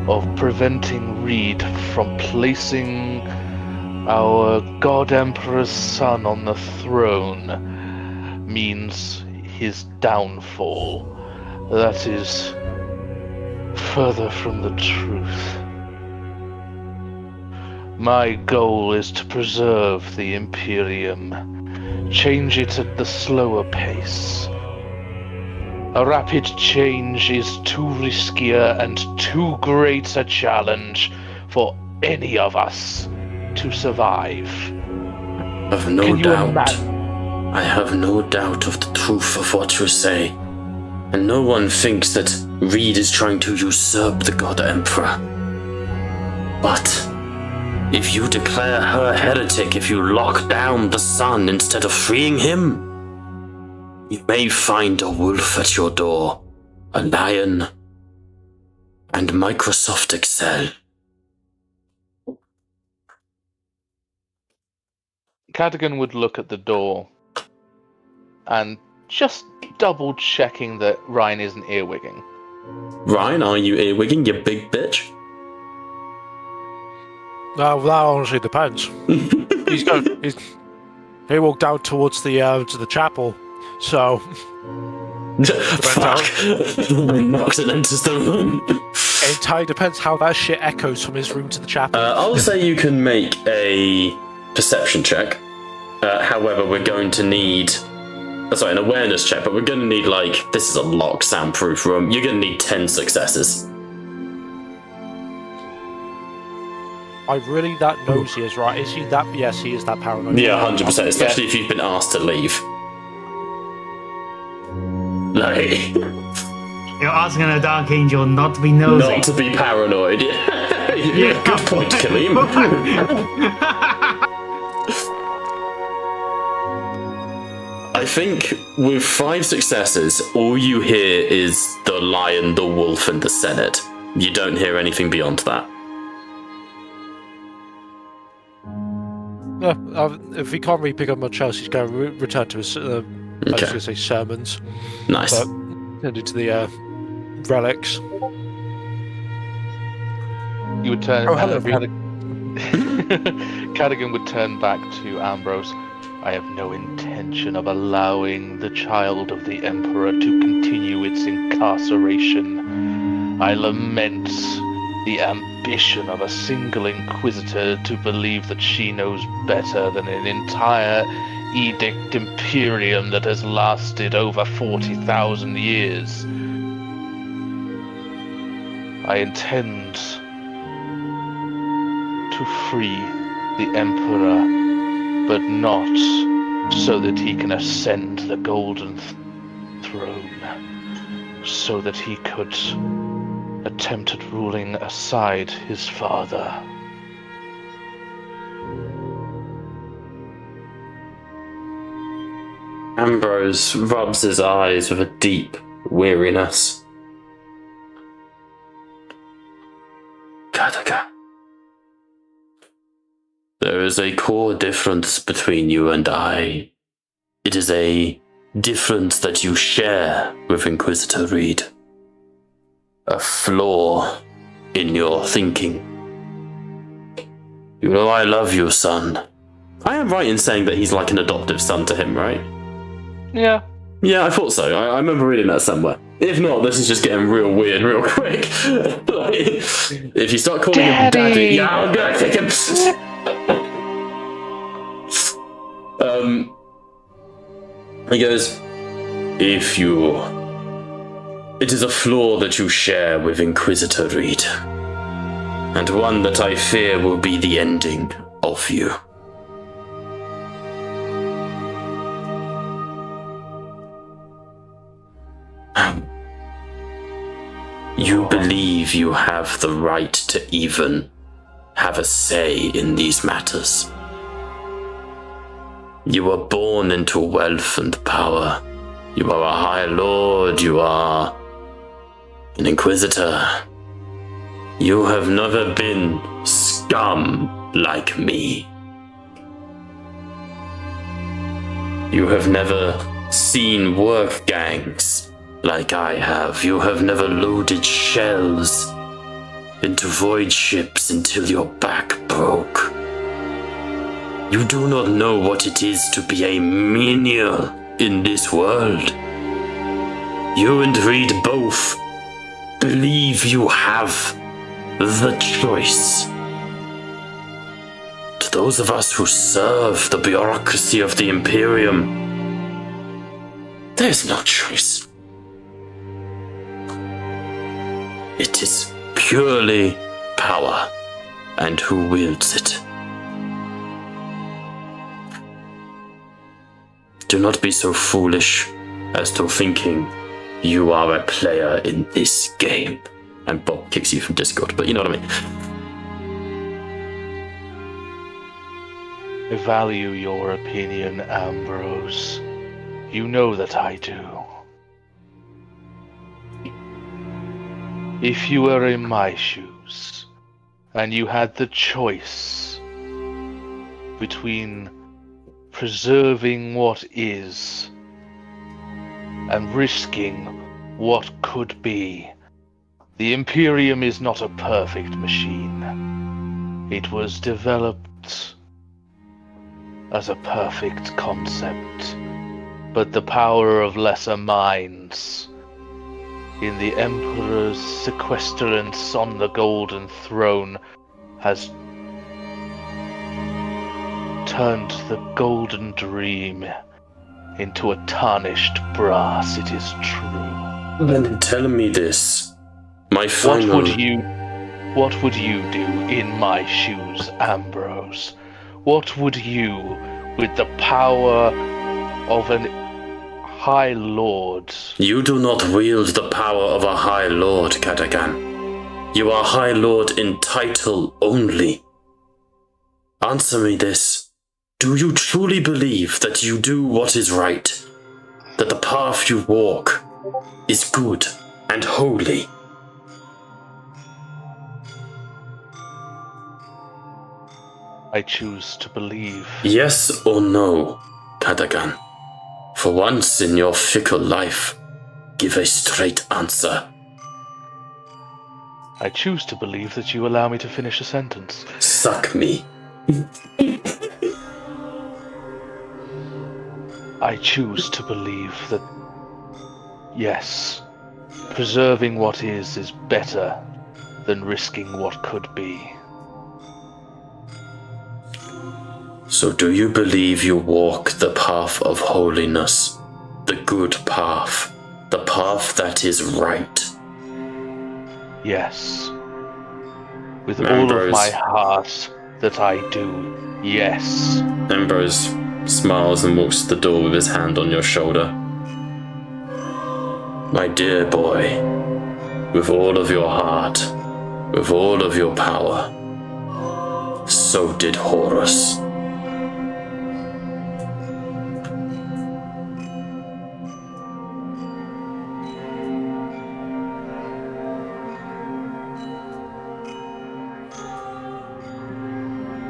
of preventing Reed from placing our God Emperor's son on the throne means his downfall. That is further from the truth. My goal is to preserve the Imperium, change it at the slower pace. A rapid change is too riskier and too great a challenge for any of us to survive. I have no doubt. I have no doubt of the truth of what you say. And no one thinks that Reed is trying to usurp the God Emperor. But if you declare her heretic, if you lock down the sun instead of freeing him, you may find a wolf at your door, a lion, and Microsoft Excel. Cadogan would look at the door and just double checking that Ryan isn't earwigging. Ryan, are you earwigging, you big bitch? That honestly depends. He walked down towards the to the chapel, so. Fuck! Knocks and enters the room. It entirely depends how that shit echoes from his room to the chapel. I'll say you can make a perception check. However, we're going to need... an awareness check, but we're going to need, this is a locked, soundproof room. You're going to need 10 successes. I really that nosy is right. Is he that? Yes, he is that paranoid. Yeah, 100%, especially if you've been asked to leave. You're asking a Dark Angel not to be nosy. Not to be paranoid. Yeah, good point, Kaleem. I think with 5 successes, all you hear is the lion, the wolf, and the Senate. You don't hear anything beyond that. If he can't really pick up much else, he's going to return to his, I was going to say sermons. Nice. But tended to the relics. You would turn. Oh, hello, Cadogan would turn back to Ambrose. I have no intention of allowing the child of the Emperor to continue its incarceration. I lament the ambition of a single Inquisitor to believe that she knows better than an entire Edict Imperium that has lasted over 40,000 years. I intend to free the Emperor, but not so that he can ascend the Golden Throne, so that he could attempt at ruling aside his father. Ambrose rubs his eyes with a deep weariness. Kataka. There is a core difference between you and I. It is a difference that you share with Inquisitor Reed. A flaw in your thinking. You know I love you, son. I am right in saying that he's like an adoptive son to him, right? Yeah. Yeah, I thought so. I remember reading that somewhere. If not, this is just getting real weird real quick. If you start calling him Daddy, yeah, I'm gonna kick him. He goes, it is a flaw that you share with Inquisitor Reed, and one that I fear will be the ending of you. You believe you have the right to even have a say in these matters. You were born into wealth and power. You are a High Lord, you are an Inquisitor. You have never been scum like me. You have never seen work gangs like I have. You have never loaded shells into void ships until your back broke. You do not know what it is to be a menial in this world. You and Reed both believe you have the choice. To those of us who serve the bureaucracy of the Imperium, there's no choice. It is purely power and who wields it. Do not be so foolish as to thinking you are a player in this game. And Bob kicks you from Discord, but you know what I mean. I value your opinion, Ambrose. You know that I do. If you were in my shoes, and you had the choice between preserving what is and risking what could be, the Imperium is not a perfect machine. It was developed as a perfect concept, but the power of lesser minds in the Emperor's sequestrance on the Golden Throne has turned the Golden Dream into a tarnished brass, it is true. Then tell me this. My final... What would you do in my shoes, Ambrose? What would you, with the power of an High Lord? You do not wield the power of a High Lord, Cadagan. You are High Lord in title only. Answer me this. Do you truly believe that you do what is right? That the path you walk is good and holy? I choose to believe. Yes or no, Cadagan? For once in your fickle life, give a straight answer. I choose to believe that you allow me to finish a sentence. Suck me. I choose to believe that, yes, preserving what is better than risking what could be. So do you believe you walk the path of holiness, the good path, the path that is right? Yes. With Ambrose. all of my heart that I do, yes. Ambrose smiles and walks to the door with his hand on your shoulder. My dear boy, with all of your heart, with all of your power, so did Horus.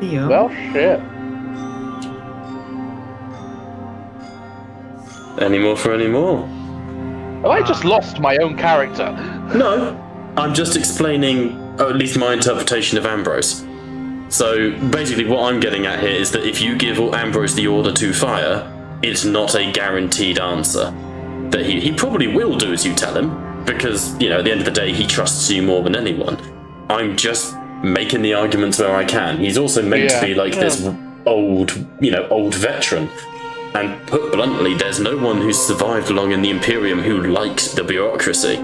Yeah. Well, shit. Any more for any more? Have I just lost my own character? No, I'm just explaining, or at least my interpretation of Ambrose. So basically what I'm getting at here is that if you give Ambrose the order to fire, it's not a guaranteed answer. That he probably will do as you tell him, because, you know, at the end of the day, he trusts you more than anyone. I'm just making the arguments where I can. He's also meant to be like this old veteran. And put bluntly, there's no one who's survived long in the Imperium who likes the bureaucracy.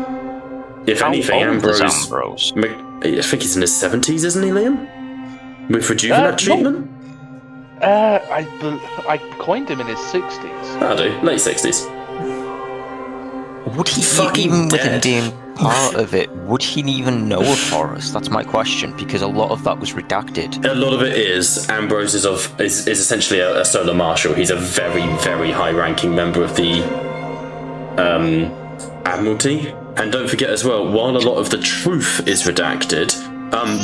If anything, Ambrose... I think he's in his 70s, isn't he, Liam? With rejuvenate treatment? I coined him in his 60s. I do, late 60s. Would he Fucking even, with dead. him being part of it, would he even know of Horus? That's my question, because a lot of that was redacted. A lot of it is. Ambrose is essentially a solar marshal. He's a very, very high-ranking member of the Admiralty. And don't forget as well, while a lot of the truth is redacted,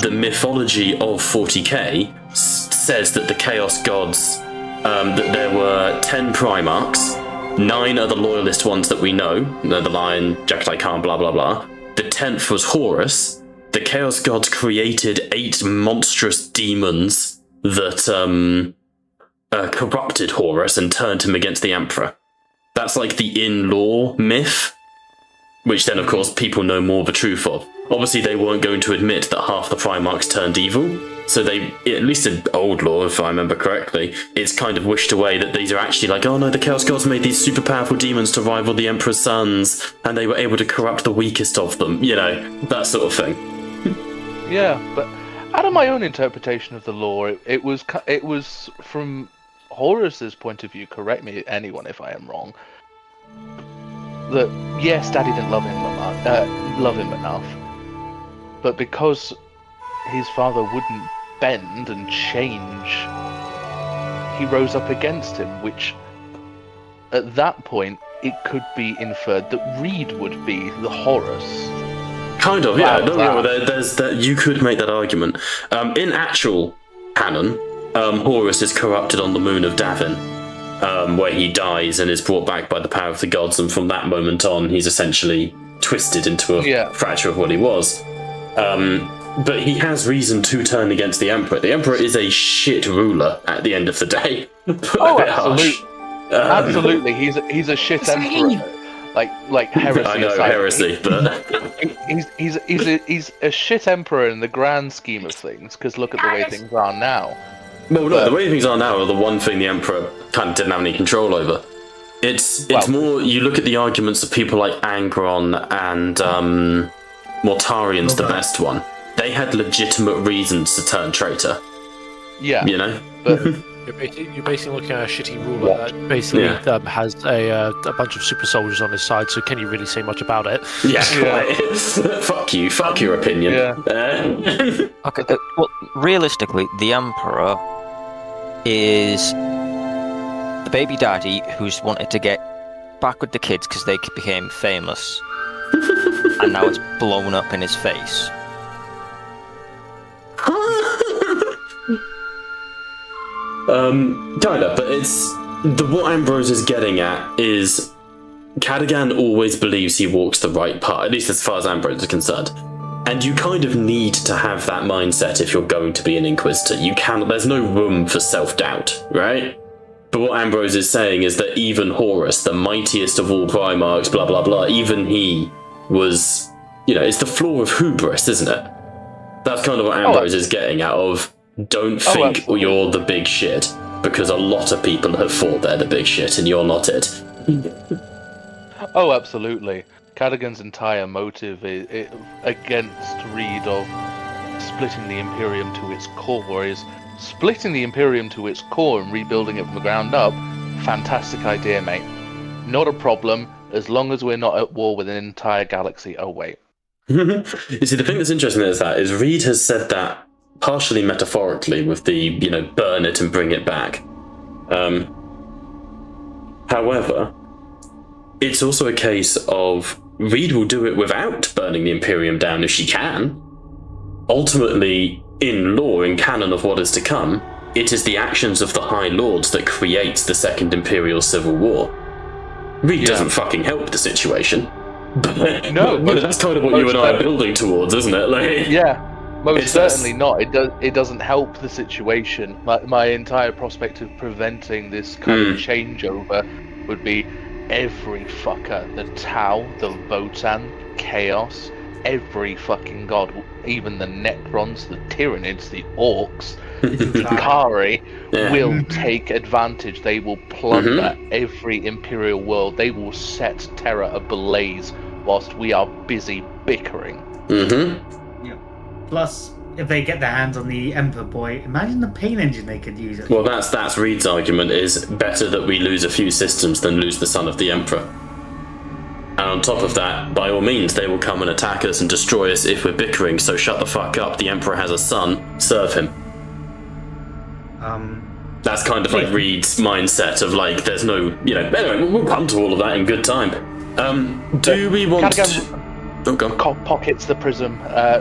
the mythology of 40k says that the Chaos Gods, that there were 10 Primarchs, 9 are the loyalist ones that we know, the Lion, Jackatai Khan, blah blah blah. The 10th was Horus. The Chaos Gods created 8 monstrous demons that corrupted Horus and turned him against the Emperor. That's like the in-law myth, which then of course people know more the truth of. Obviously they weren't going to admit that half the Primarchs turned evil, so they, at least in old lore, if I remember correctly, it's kind of wished away that these are actually like, oh no, the Chaos Gods made these super powerful demons to rival the Emperor's sons, and they were able to corrupt the weakest of them, you know, that sort of thing. Yeah, but out of my own interpretation of the lore, it was from Horus's point of view, correct me anyone if I am wrong, that yes, Daddy didn't love him enough, but because his father wouldn't bend and change, he rose up against him, which at that point it could be inferred that Reed would be the Horus. Kind of, yeah. No, there's that. You could make that argument. In actual canon, Horus is corrupted on the moon of Davin, where he dies and is brought back by the power of the gods, and from that moment on, he's essentially twisted into a fracture of what he was. But he has reason to turn against the Emperor. The Emperor is a shit ruler at the end of the day. Absolutely. He's a shit emperor. Like heresy. I know, aside. heresy, but he's a shit emperor in the grand scheme of things. Because look at the way things are now. Well, no, the way things are now are the one thing the Emperor kind of didn't have any control over. It's more, you look at the arguments of people like Angron and Mortarian's the best one. They had legitimate reasons to turn traitor. Yeah. You know? But You're basically looking at a shitty ruler that basically has a bunch of super soldiers on his side, so can you really say much about it? Yeah. Fuck you. Fuck your opinion. Yeah. Okay, well, realistically, the Emperor is the baby daddy who's wanted to get back with the kids because they became famous. And now it's blown up in his face. Kinda, but it's what Ambrose is getting at is Cadigan always believes he walks the right path, at least as far as Ambrose is concerned. And you kind of need to have that mindset if you're going to be an Inquisitor. There's no room for self-doubt, right? But what Ambrose is saying is that even Horus, the mightiest of all Primarchs, blah blah blah, even he was, it's the flaw of hubris, isn't it? That's kind of what Ambrose is getting out of, don't think you're the big shit, because a lot of people have thought they're the big shit and you're not it. Oh, absolutely. Cadigan's entire motive is against Reed of splitting the Imperium to its core is splitting the Imperium to its core and rebuilding it from the ground up. Fantastic idea, mate. Not a problem, as long as we're not at war with an entire galaxy. Oh, wait. You see, the thing that's interesting is Reed has said that partially metaphorically with the, burn it and bring it back. However, it's also a case of Reed will do it without burning the Imperium down if she can. Ultimately, in lore, in canon of what is to come, it is the actions of the High Lords that creates the Second Imperial Civil War. Reed doesn't fucking help the situation. But that's kind of what you and I are building towards, isn't it? Most certainly not. It doesn't help the situation. My entire prospect of preventing this kind of changeover would be every fucker, the Tau, the Votan, Chaos, every fucking god, even the Necrons, the Tyranids, the Orcs, Kari Yeah. will take advantage. They will plunder every Imperial world. They will set Terra ablaze whilst we are busy bickering. Plus, if they get their hands on the Emperor boy, imagine the pain engine they could use. Well, that's Reed's argument, is better that we lose a few systems than lose the son of the Emperor. And on top of that, by all means, they will come and attack us and destroy us if we're bickering, so shut the fuck up. The Emperor has a son, serve him. That's kind of like Reed's mindset of like, there's no, you know, anyway, we'll come to all of that in good time. Do we want to... Oh, go on. Pockets the prism,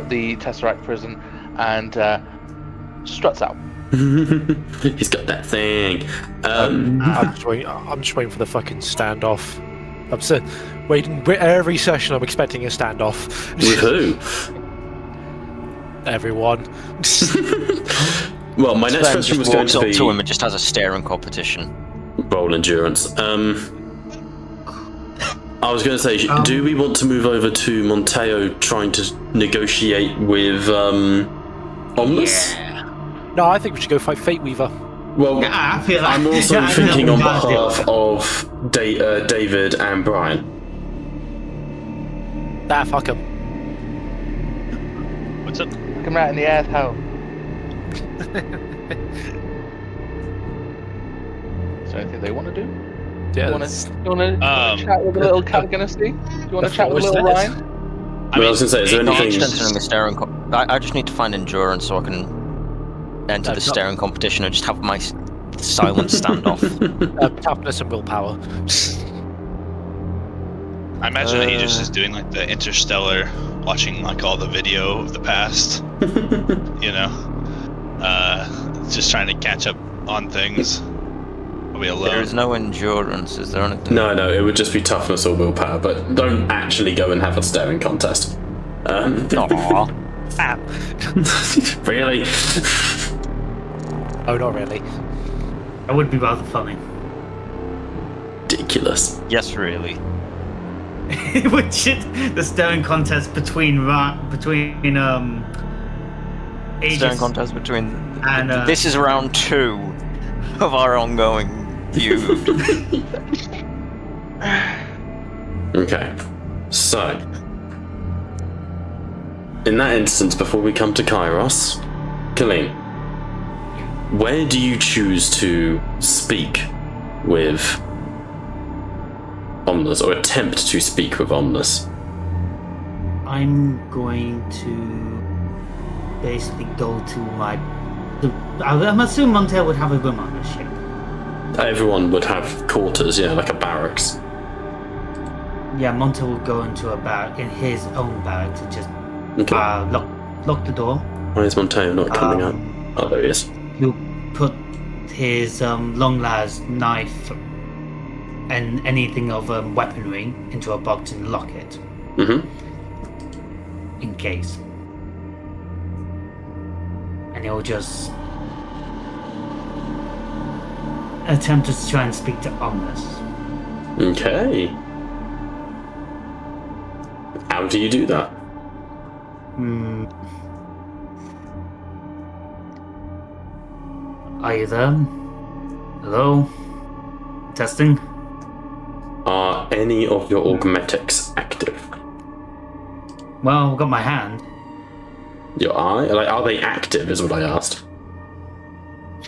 the Tesseract prism, and struts out. He's got that thing. I'm just waiting for the fucking standoff. I'm waiting. Every session, I'm expecting a standoff. With who? Everyone. Well, my next question was going to be... to him and just has a staring competition. Roll endurance. I was going to say, do we want to move over to Monteo trying to negotiate with Omnis? Yeah. No, I think we should go fight Fate Weaver. Well, I feel like, I'm also thinking on behalf of. of David and Brian. Fuck him. What's up? Come right in the asshole. Is there anything they want to do? Yeah. You want to chat with a little Catagonasty? You want to chat with a little Ryan? I was going to say, is there anything... Entering the staring I just need to find endurance so I can enter the staring competition and just have my silent standoff. Toughness and willpower. I imagine that he just is doing like the Interstellar, watching like all the video of the past. You know, just trying to catch up on things. Are we alone? There is no endurance. Is there anything? No, it would just be toughness or willpower, but don't actually go and have a staring contest. Aww. Really? Oh, not really. That would be rather funny. Ridiculous. Yes, really. Which the staring contest between Aegis Staring contest between. and This is round 2 of our ongoing feud. Okay, so in that instance, before we come to Kairos, Colleen, where do you choose to speak with Omnus, or attempt to speak with Omnus? I'm going to basically go to my. I'm assuming Monteo would have a room on this ship. Everyone would have quarters, yeah, like a barracks. Yeah, Monteo will go into in his own barracks and just Okay. lock the door. Why is Monteo not coming out? Oh, there he is. He'll put his long las knife and anything of weaponry into a box and lock it. In case. And he'll just attempt to try and speak to Omnus. Okay. How do you do that? Are you there? Hello? Testing? Are any of your augmetics active? Well, I've got my hand. Your eye? Like, are they active, is what I asked.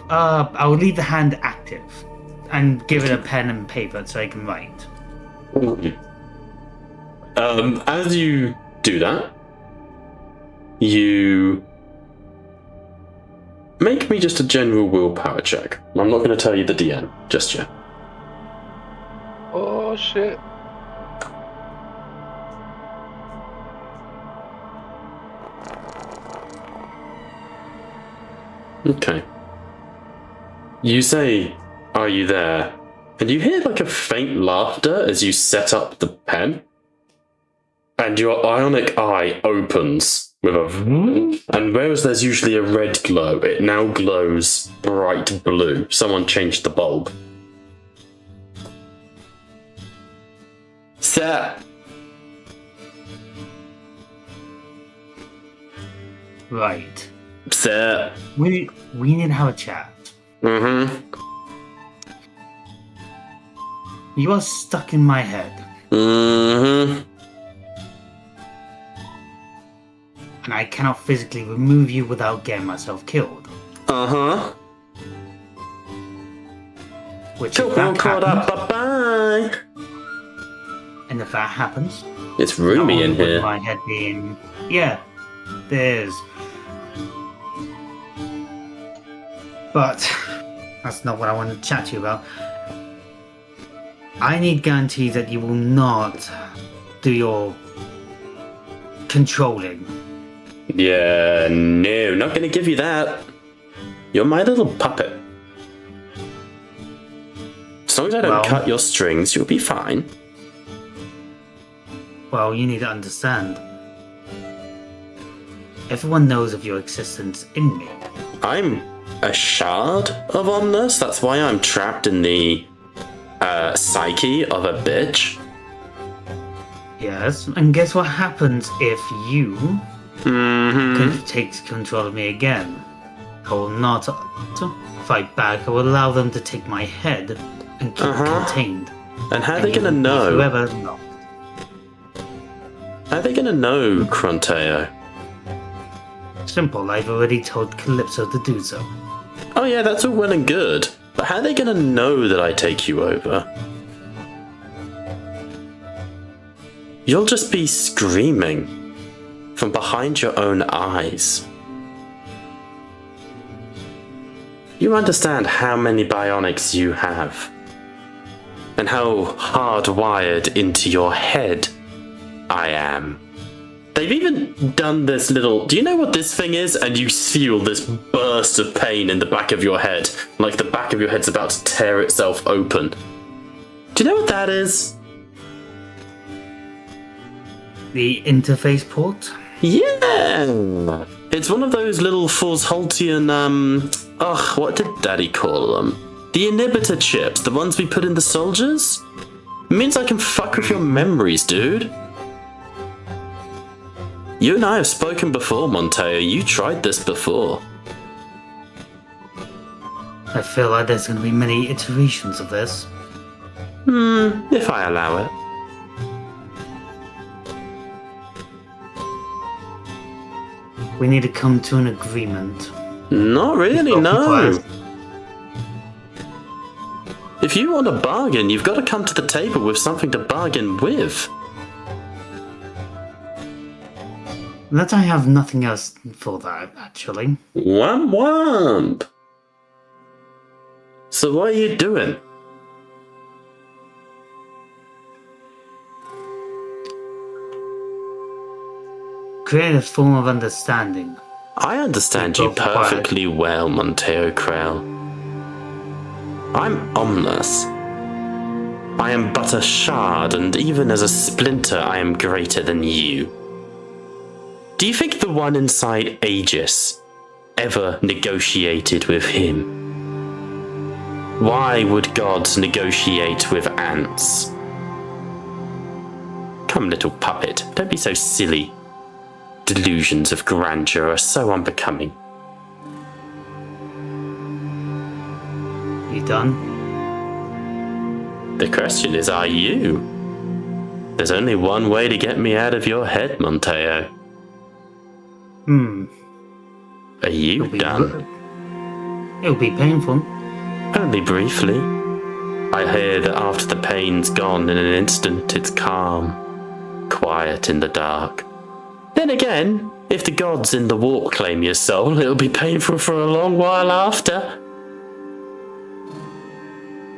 I'll leave the hand active and give it a pen and paper so I can write. As you do that, you make me just a general willpower check. I'm not going to tell you the DM just yet. Oh shit. Okay. You say, "Are you there?" And you hear like a faint laughter as you set up the pen. And your ionic eye opens with a... And whereas there's usually a red glow, it now glows bright blue. Someone changed the bulb. Sir! Right. Fair. We need to have a chat. Mm-hmm. You are stuck in my head, Mm-hmm. and I cannot physically remove you without getting myself killed. Uh-huh. Which Cool, if that caught up. happens, Bye-bye. and if that happens, It's not roomy only in would here. my head being there's. But that's not what I want to chat to you about. I need guarantees that you will not do your controlling. Yeah, no, not gonna give you that. You're my little puppet. As long as I don't Well- cut your strings, you'll be fine. Well, you need to understand. Everyone knows of your existence in me. I'm a shard of Omnus, that's why I'm trapped in the psyche of a bitch. Yes, and guess what happens if you Mm-hmm. take control of me again? I will not fight back. I will allow them to take my head and keep it contained. And how are And they you gonna will be know? forever locked. How are they gonna know, Monteo? Simple, I've already told Calypso to do so. Oh yeah, that's all well and good. But how are they gonna know that I take you over? You'll just be screaming from behind your own eyes. You understand how many bionics you have, and how hardwired into your head I am. They've even done this little... Do you know what this thing is? And you feel this burst of pain in the back of your head, like the back of your head's about to tear itself open. Do you know what that is? The interface port? Yeah! It's one of those little Forsholtian, what did Daddy call them? The inhibitor chips, the ones we put in the soldiers? It means I can fuck with your memories, dude. You and I have spoken before, Monteo. You tried this before. I feel like there's going to be many iterations of this. If I allow it. We need to come to an agreement. Not really, Both no. parties. If you want a bargain, you've got to come to the table with something to bargain with. That I have nothing else for that, actually. Wham wham! So what are you doing? Create a form of understanding. I understand you Both parties. perfectly well, Monteo Krell. I'm Omnus. I am but a shard, and even as a splinter, I am greater than you. Do you think the one inside Aegis ever negotiated with him? Why would gods negotiate with ants? Come, little puppet, don't be so silly. Delusions of grandeur are so unbecoming. You done? The question is, are you? There's only one way to get me out of your head, Monteo. Are you done? It'll be painful. Only briefly. I hear that after the pain's gone in an instant, it's calm, quiet in the dark. Then again, if the gods in the walk claim your soul, it'll be painful for a long while after.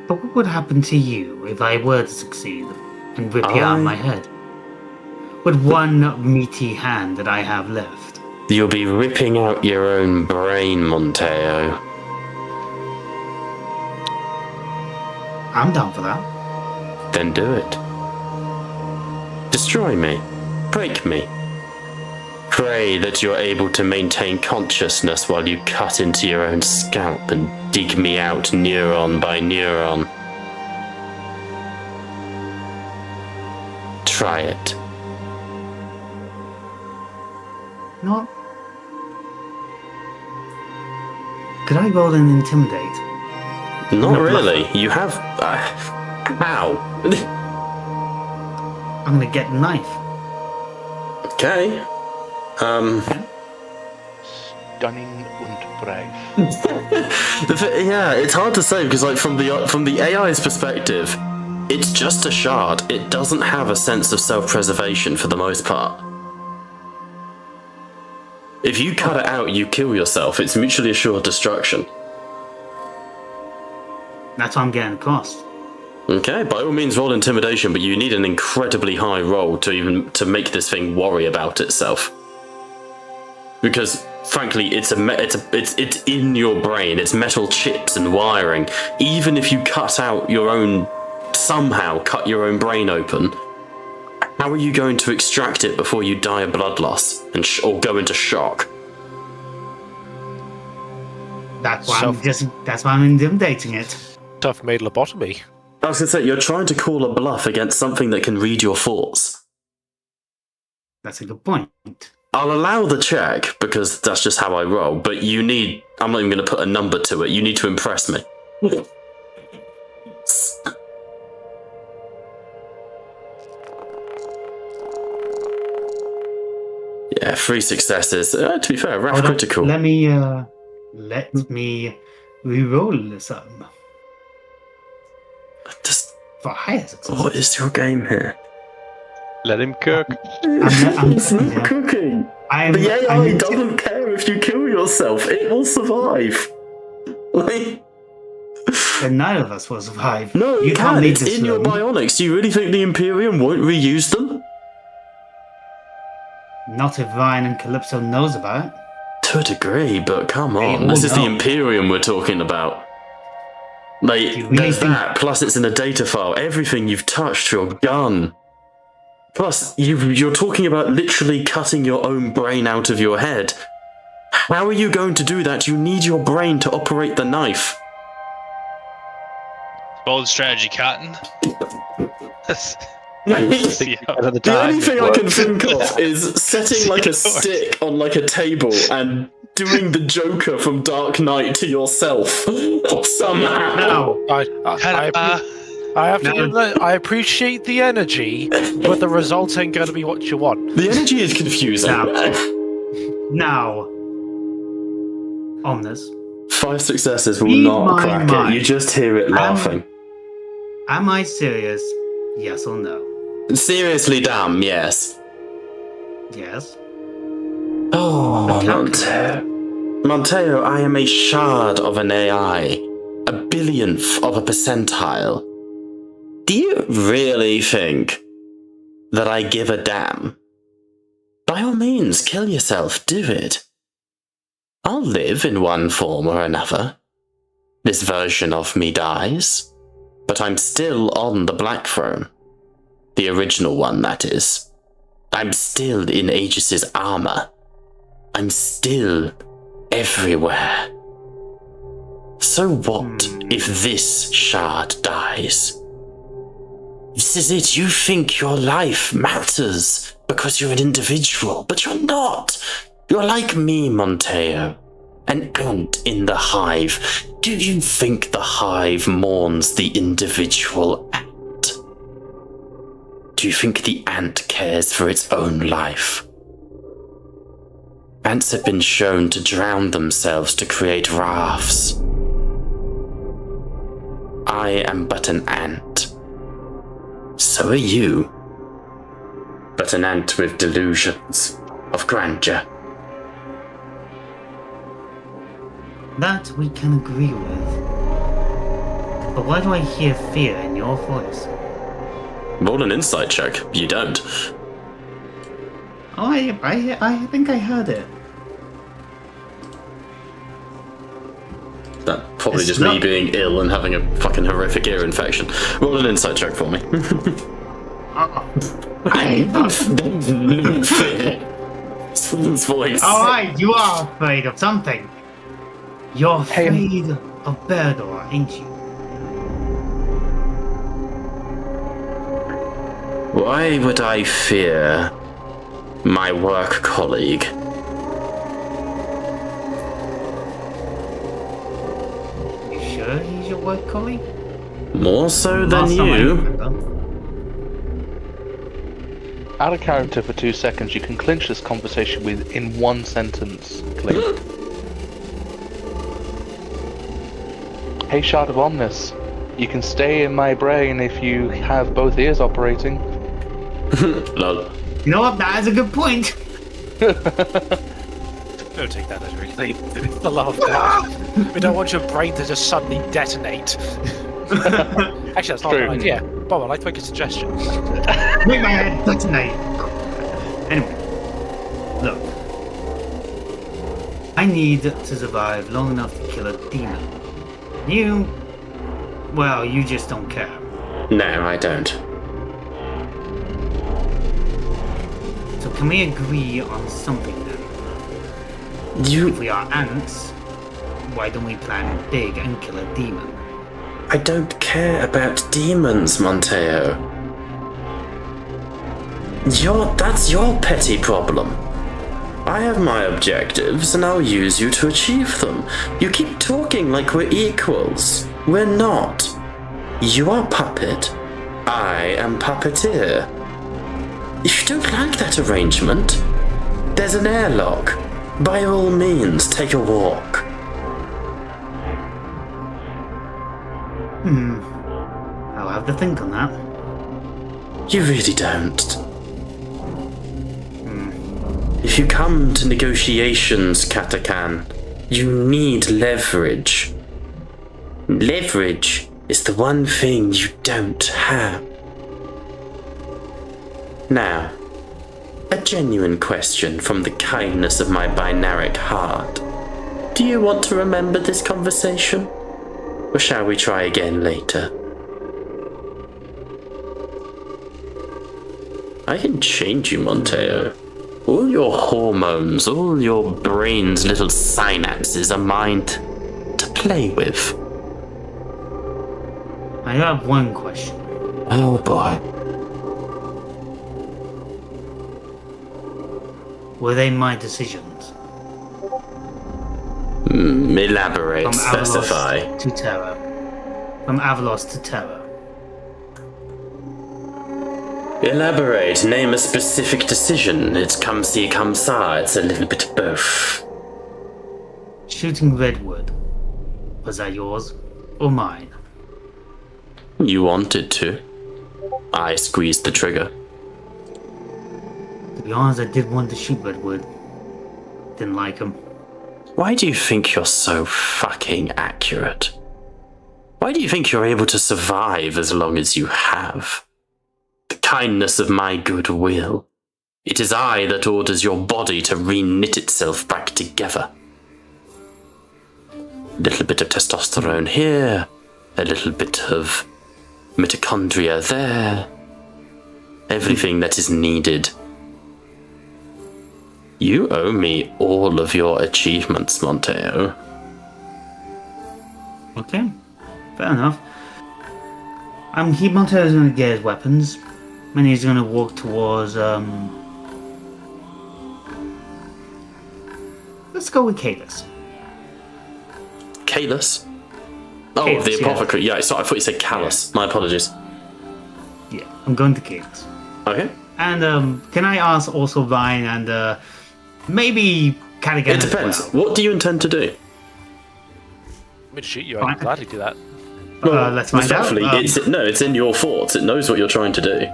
But what would happen to you if I were to succeed and rip you out of my head? With one meaty hand that I have left. You'll be ripping out your own brain, Monteo. I'm down for that. Then do it. Destroy me. Break me. Pray that you're able to maintain consciousness while you cut into your own scalp and dig me out neuron by neuron. Try it. No. Could I roll an intimidate? Not No, really. You have. How? I'm gonna get a knife. Okay. Stunning and brave. Yeah, it's hard to say because, like, from the AI's perspective, it's just a shard. It doesn't have a sense of self-preservation for the most part. If you cut it out, you kill yourself. It's mutually assured destruction. That's what I'm getting across. Okay, by all means roll intimidation, but you need an incredibly high roll to make this thing worry about itself. Because frankly, it's in your brain. It's metal chips and wiring. Even if you somehow cut your own brain open, how are you going to extract it before you die of blood loss or go into shock? That's why I'm intimidating it. Self-made lobotomy. I was going to say, you're trying to call a bluff against something that can read your thoughts. That's a good point. I'll allow the check, because that's just how I roll, but I'm not even going to put a number to it. You need to impress me. Yeah, 3 successes. To be fair, rough critical. Let me re-roll this up. Just, For higher success. what is your game here? Let him cook. It's not cooking. The AI doesn't care if you kill yourself. It will survive. Like, And none of us will survive. no, you can't can. leave It's this in your room. bionics. Do you really think the Imperium won't reuse them? Not if Ryan and Calypso knows about it. To a degree, but come They on. all This is the know. Imperium we're talking about. Like, you really there's think- that, plus it's in a data file. Everything you've touched, your gun. Plus, you're talking about literally cutting your own brain out of your head. How are you going to do that? You need your brain to operate the knife. Bold strategy, Cotton. The only thing I can think of is setting like a stick on like a table and doing the Joker from Dark Knight to yourself somehow. No. I have to admit, I appreciate the energy, but the result ain't going to be what you want. The energy is confusing. Now. Omnis. 5 successes will Read not my crack it. mind. You just hear it laughing. Am I serious? Yes or no? Seriously, damn, yes. Yes. Oh, Monteo. Monteo, I am a shard of an AI. A billionth of a percentile. Do you really think that I give a damn? By all means, kill yourself, do it. I'll live in one form or another. This version of me dies, but I'm still on the Blackthrone. The original one, that is. I'm still in Aegis's armor. I'm still everywhere. So what if this shard dies? This is it. You think your life matters because you're an individual, but you're not. You're like me, Monteo. An ant in the hive. Do you think the hive mourns the individual ant? Do you think the ant cares for its own life? Ants have been shown to drown themselves to create rafts. I am but an ant. So are you. But an ant with delusions of grandeur. That we can agree with. But why do I hear fear in your voice? Roll an insight check. You don't. Oh, I think I heard it. That probably It's just me not- being ill and having a fucking horrific ear infection. Roll an insight check for me. His voice. Alright, you are afraid of something. You're afraid of Berdor, ain't you? Why would I fear my work colleague? work, Collie? More so than Last time I you. remember. Out of character for 2 seconds, you can clinch this conversation in one sentence. Click. Hey, Shard of Omnis. You can stay in my brain if you have both ears operating. Lol. You know what? That is a good point. Don't take that literally. The love that. We don't want your brain to just suddenly detonate. Actually, that's not a bad idea. Bob, I'd like to make a suggestion. Make my head detonate. Anyway, look. I need to survive long enough to kill a demon. You, well, you just don't care. No, I don't. So can we agree on something then? If we are ants, why don't we plan big and kill a demon? I don't care about demons, Monteo. That's your petty problem. I have my objectives, and I'll use you to achieve them. You keep talking like we're equals. We're not. You are puppet. I am puppeteer. If you don't like that arrangement, there's an airlock. By all means, take a walk. I'll have to think on that. You really don't. If you come to negotiations, Katakan, you need leverage. Leverage is the one thing you don't have. Now, a genuine question from the kindness of my binaric heart. Do you want to remember this conversation? Or shall we try again later? I can change you, Monteo. All your hormones, all your brain's little synapses are mine to play with. I have one question. Oh boy. Were they my decisions? Elaborate, From specify. Avalos to Terra. From Avalos to Terra. Elaborate, name a specific decision. It's come see, come saw. It's a little bit of both. Shooting Redwood. Was that yours or mine? You wanted to. I squeezed the trigger. To be honest, I did want to shoot Redwood. Didn't like him. Why do you think you're so fucking accurate? Why do you think you're able to survive as long as you have? The kindness of my goodwill. It is I that orders your body to re-knit itself back together. A little bit of testosterone here, a little bit of mitochondria there. Everything that is needed. You owe me all of your achievements, Monteo. Okay, fair enough. Monteo's gonna get his weapons, and he's gonna walk towards, let's go with Kalis. Kalis? Oh, Kalis, the yeah. apothecary. Yeah, sorry, I thought you said Callus. My apologies. Yeah, I'm going to Kalis. Okay. And, can I ask also Ryan and, maybe Cadigan It depends. as well? What do you intend to do? I'm going to shoot you. I can gladly do that. Let's find out. Respectfully, it's in your thoughts. It knows what you're trying to do.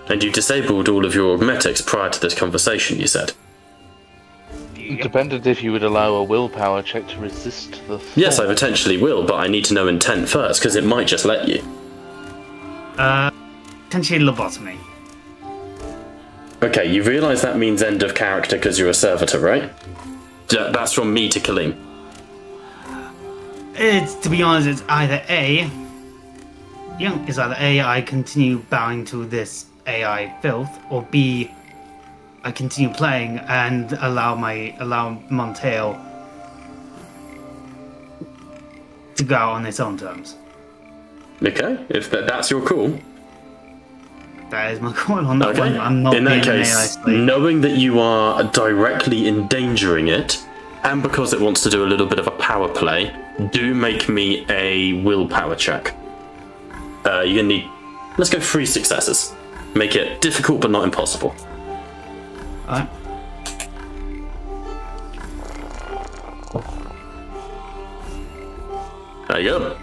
And you disabled all of your augmetics prior to this conversation, you said? It depended if you would allow a willpower check to resist the thought. Yes, I potentially will, but I need to know intent first, because it might just let you. Potentially lobotomy. Okay, you realise that means end of character because you're a servitor, right? That's from me to Kalim. To be honest, it's either A. Yeah, it's either A, I continue bowing to this AI filth, or B, I continue playing and allow Monteo to go out on its own terms. Okay, if that's your call. That is my call on that Okay. one. I'm not In being that an AI case, slave. knowing that you are directly endangering it, and because it wants to do a little bit of a power play, do make me a willpower check. You're gonna need. Let's go 3 successes. Make it difficult but not impossible. Alright. There you go.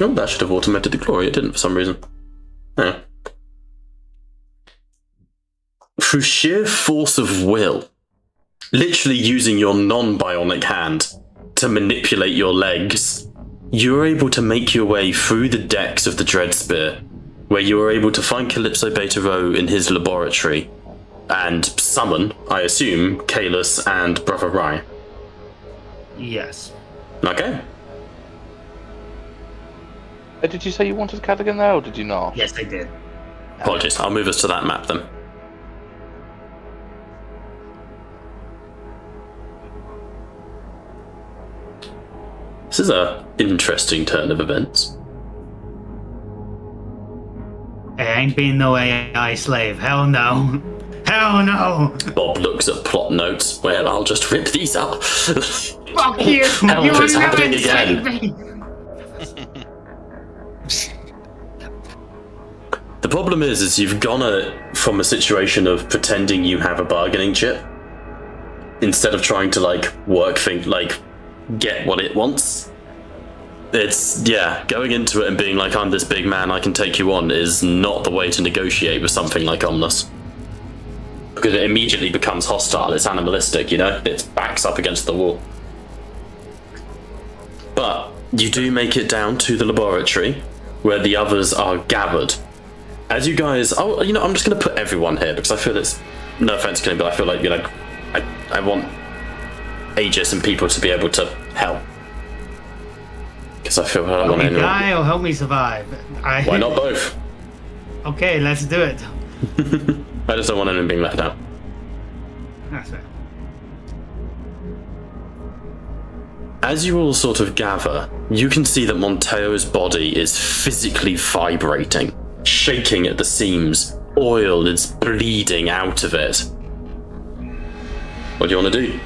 Oh, that should have automated the glory. It didn't for some reason. Yeah. Through sheer force of will, literally using your non-bionic hand to manipulate your legs, you're able to make your way through the decks of the Dreadspear, where you are able to find Calypso Beta Rho in his laboratory, and summon, I assume, Kalis and Brother Rai. Yes. Okay. Did you say you wanted Cadigan there, or did you not? Yes, I did. Apologies, I'll move us to that map then. This is a interesting turn of events. I ain't being no AI slave. Hell no. Hell no. Bob looks at plot notes. Well, I'll just rip these up. Fuck you. Help You is will happening never again. slave me. The problem is you've gone from a situation of pretending you have a bargaining chip instead of trying to get what it wants. It's, going into it and being like, I'm this big man, I can take you on, is not the way to negotiate with something like Omnus. Because it immediately becomes hostile, it's animalistic, it backs up against the wall. But you do make it down to the laboratory where the others are gathered. As you guys, I'm just going to put everyone here because I feel it's, no offense, Killing, but I feel like, I want Aegis and people to be able to help. Because I feel I don't Help want me anyone. die or help me survive? Why not both? Okay, let's do it. I just don't want anyone being left out. That's it. As you all sort of gather, you can see that Monteo's body is physically vibrating, shaking at the seams. Oil is bleeding out of it. What do you want to do?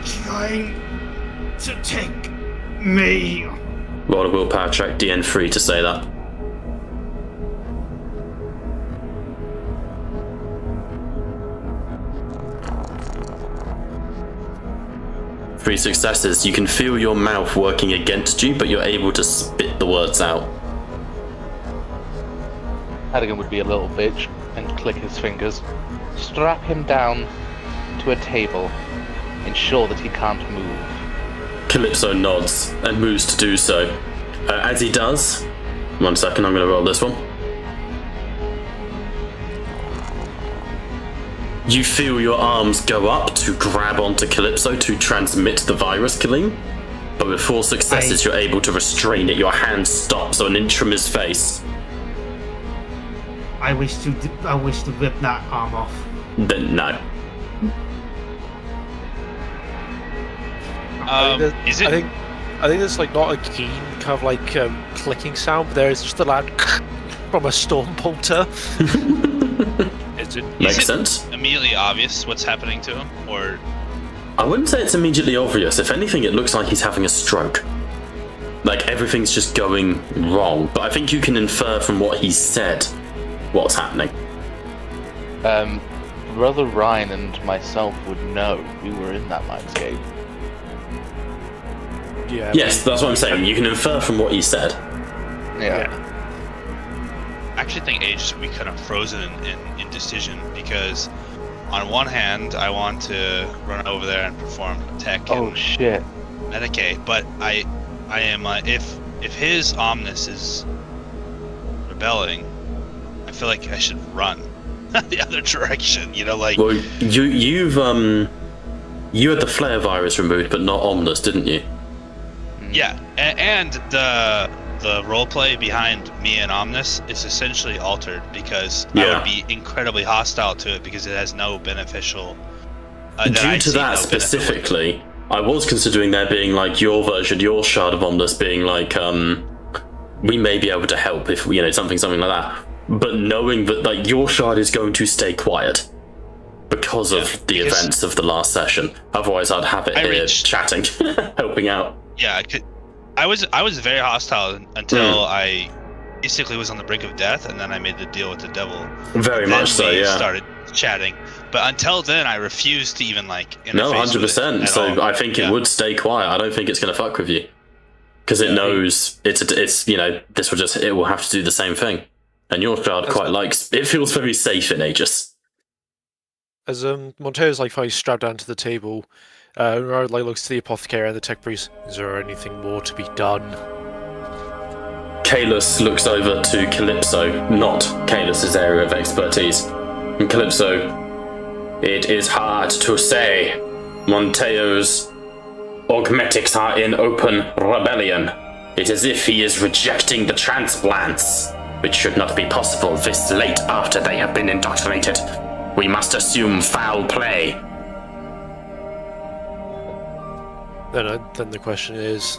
Trying to take me. Roll a willpower check, DN3 to say that. Three successes. You can feel your mouth working against you, but you're able to spit the words out. Cadigan would be a little bitch and click his fingers. Strap him down to a table. Ensure that he can't move. Calypso nods and moves to do so. As he does, 1 second, I'm going to roll this one. You feel your arms go up to grab onto Calypso to transmit the virus, Killing. But with 4 successes, you're able to restrain it. Your hand stops an inch from his face. I wish to rip that arm off. Then no. Is it? I think there's not a keen kind of clicking sound, but there is just a loud from a storm bolter. Makes sense. Immediately obvious what's happening to him, or I wouldn't say it's immediately obvious. If anything, it looks like he's having a stroke. Like everything's just going wrong. But I think you can infer from what he said what's happening. Brother Ryan and myself would know. We were in that mindscape. Yeah. Yes, that's what I'm saying. You can infer from what he said. Yeah. I actually think Aegis would be kind of frozen in indecision because, on one hand, I want to run over there and perform tech and shit. medicate, but I am if his Omnus is rebelling, I feel like I should run the other direction. Well, you had the flare virus removed, but not Omnus, didn't you? Yeah, and the roleplay behind me and Omnus is essentially altered because I would be incredibly hostile to it because it has no beneficial. Due to that specifically, I was considering there being your version, your shard of Omnus being we may be able to help if, something like that. But knowing that, like, your shard is going to stay quiet because of the events of the last session. Otherwise, I'd have it here chatting, helping out. Yeah, I was very hostile until I basically was on the brink of death, and then I made the deal with the devil. Very much so, yeah. Started chatting, but until then, I refused to even interface. No, 100%. So I think it would stay quiet. I don't think it's going to fuck with you because it knows it's it will have to do the same thing, and your shard it feels very safe in Aegis. As Monteo's finally strapped down to the table, looks to the apothecary and the tech priest. Is there anything more to be done? Kalis looks over to Calypso, not Kalis's area of expertise. And Calypso, it is hard to say. Monteo's augmetics are in open rebellion. It is as if he is rejecting the transplants, which should not be possible this late after they have been indoctrinated. We must assume foul play. Then the question is,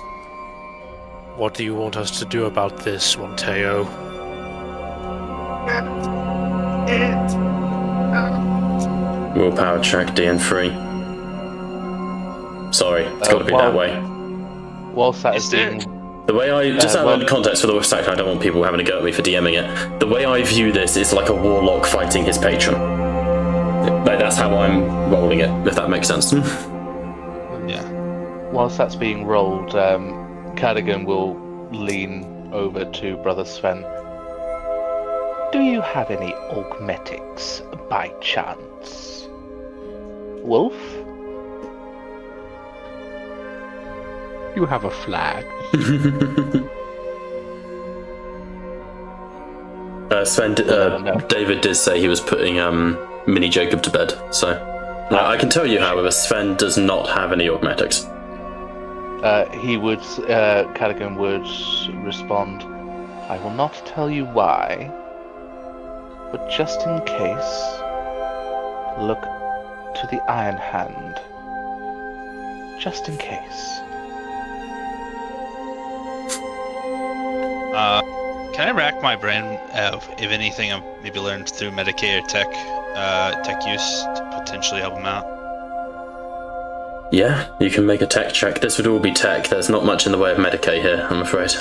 what do you want us to do about this, Monteo? Willpower check, DN3. Sorry, it's got to be that way. Whilst that is being... The way I... Just out of context for the fact I don't want people having a go at me for DMing it. The way I view this is like a warlock fighting his patron. Like, that's how I'm rolling it, if that makes sense. Yeah. Whilst that's being rolled, Cadogan will lean over to Brother Sven. Do you have any augmetics by chance? Wolf? You have a flag. Sven, David did say he was putting Mini Jacob to bed, so I can tell you, however, Sven does not have any augmetics. Cadogan would respond, I will not tell you why, but just in case, look to the Iron Hand. Just in case. Can I rack my brain of if anything I've maybe learned through Medicaid or tech use to potentially help him out? Yeah, you can make a tech check. This would all be tech. There's not much in the way of Medicaid here, I'm afraid.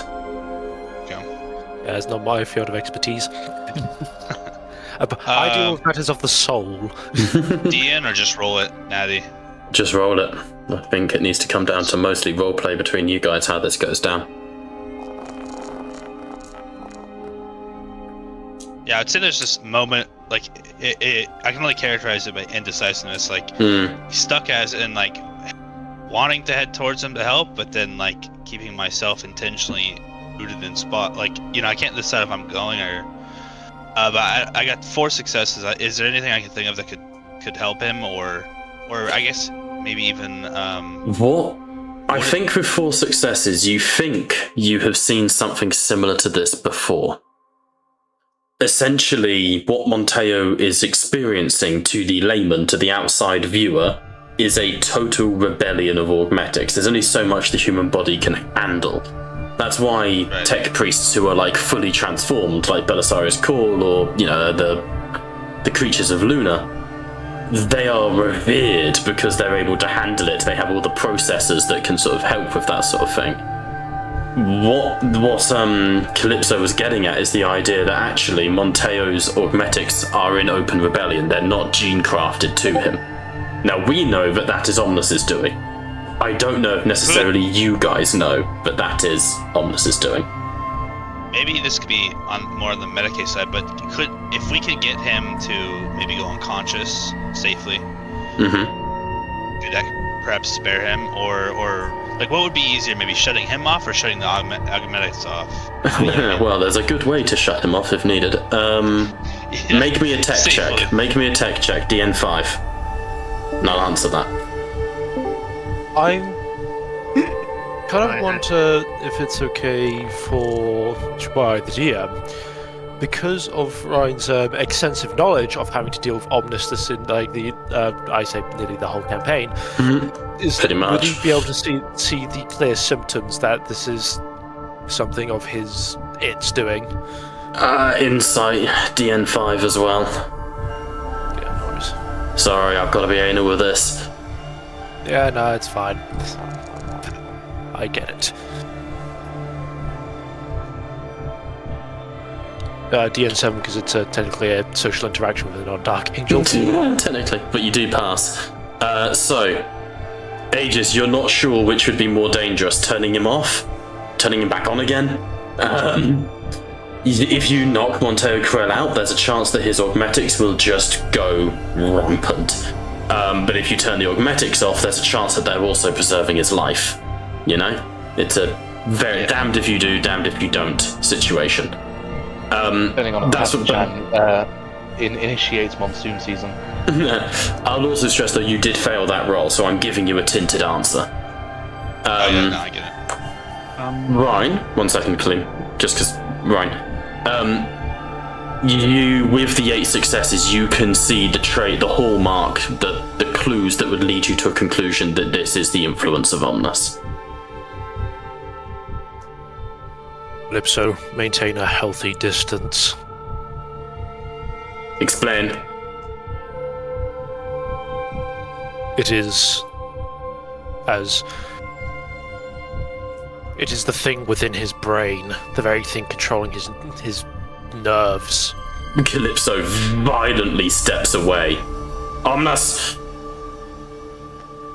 Yeah, it's not my field of expertise. I deal with matters of the soul. DN or just roll it, Natty? Just roll it. I think it needs to come down to mostly roleplay between you guys, how this goes down. Yeah, I'd say there's this moment, I can only characterize it by indecisiveness, he's stuck as in, wanting to head towards him to help, but then, keeping myself intentionally rooted in spot, I can't decide if I'm going or, but I got 4 successes. Is there anything I can think of that could help him, or I guess, maybe even, I think with 4 successes, you think you have seen something similar to this before. Essentially, what Monteo is experiencing to the layman, to the outside viewer, is a total rebellion of augmetics. There's only so much the human body can handle. That's why tech priests who are fully transformed, like Belisarius Call or the creatures of Luna, they are revered because they're able to handle it. They have all the processors that can sort of help with that sort of thing. What Calypso was getting at is the idea that actually Monteo's augmetics are in open rebellion. They're not gene crafted to him. Now we know that is Omnis's doing. I don't know if necessarily you guys know, but that is Omnis's doing. Maybe this could be more on the Medicaid side, but if we could get him to maybe go unconscious safely, could that perhaps spare him, or what would be easier, maybe shutting him off or shutting the augmetics off? Well, there's a good way to shut him off if needed. Make me a tech check. Make me a tech check, DN5. And I'll answer that. I kind of want to, if it's okay for the DM, because of Ryan's extensive knowledge of having to deal with Omnis in I say nearly the whole campaign, pretty much. Would you be able to see the clear symptoms that this is something of his it's doing. Insight, DN5 as well. Yeah, no worries. Sorry, I've got to be anal with this. Yeah, no, it's fine. I get it. DN7 because it's technically a social interaction with a non-dark angel. Yeah, technically, but you do pass. So, Aegis, you're not sure which would be more dangerous, turning him off, turning him back on again. If you knock Monteo Krell out, there's a chance that his augmetics will just go rampant. But if you turn the augmetics off, there's a chance that they're also preserving his life. You know? It's a very damned if you do, damned if you don't situation. Depending on that's what initiates monsoon season. I'll also stress though you did fail that roll, so I'm giving you a tinted answer. No, I get it. Ryan, 1 second, Klim. Just because, Ryan. You, with the 8 successes, you can see the trait, the hallmark, the clues that would lead you to a conclusion that this is the influence of Omnus. Calypso, maintain a healthy distance. Explain. It is the thing within his brain, the very thing controlling his nerves. Calypso violently steps away. Omnus!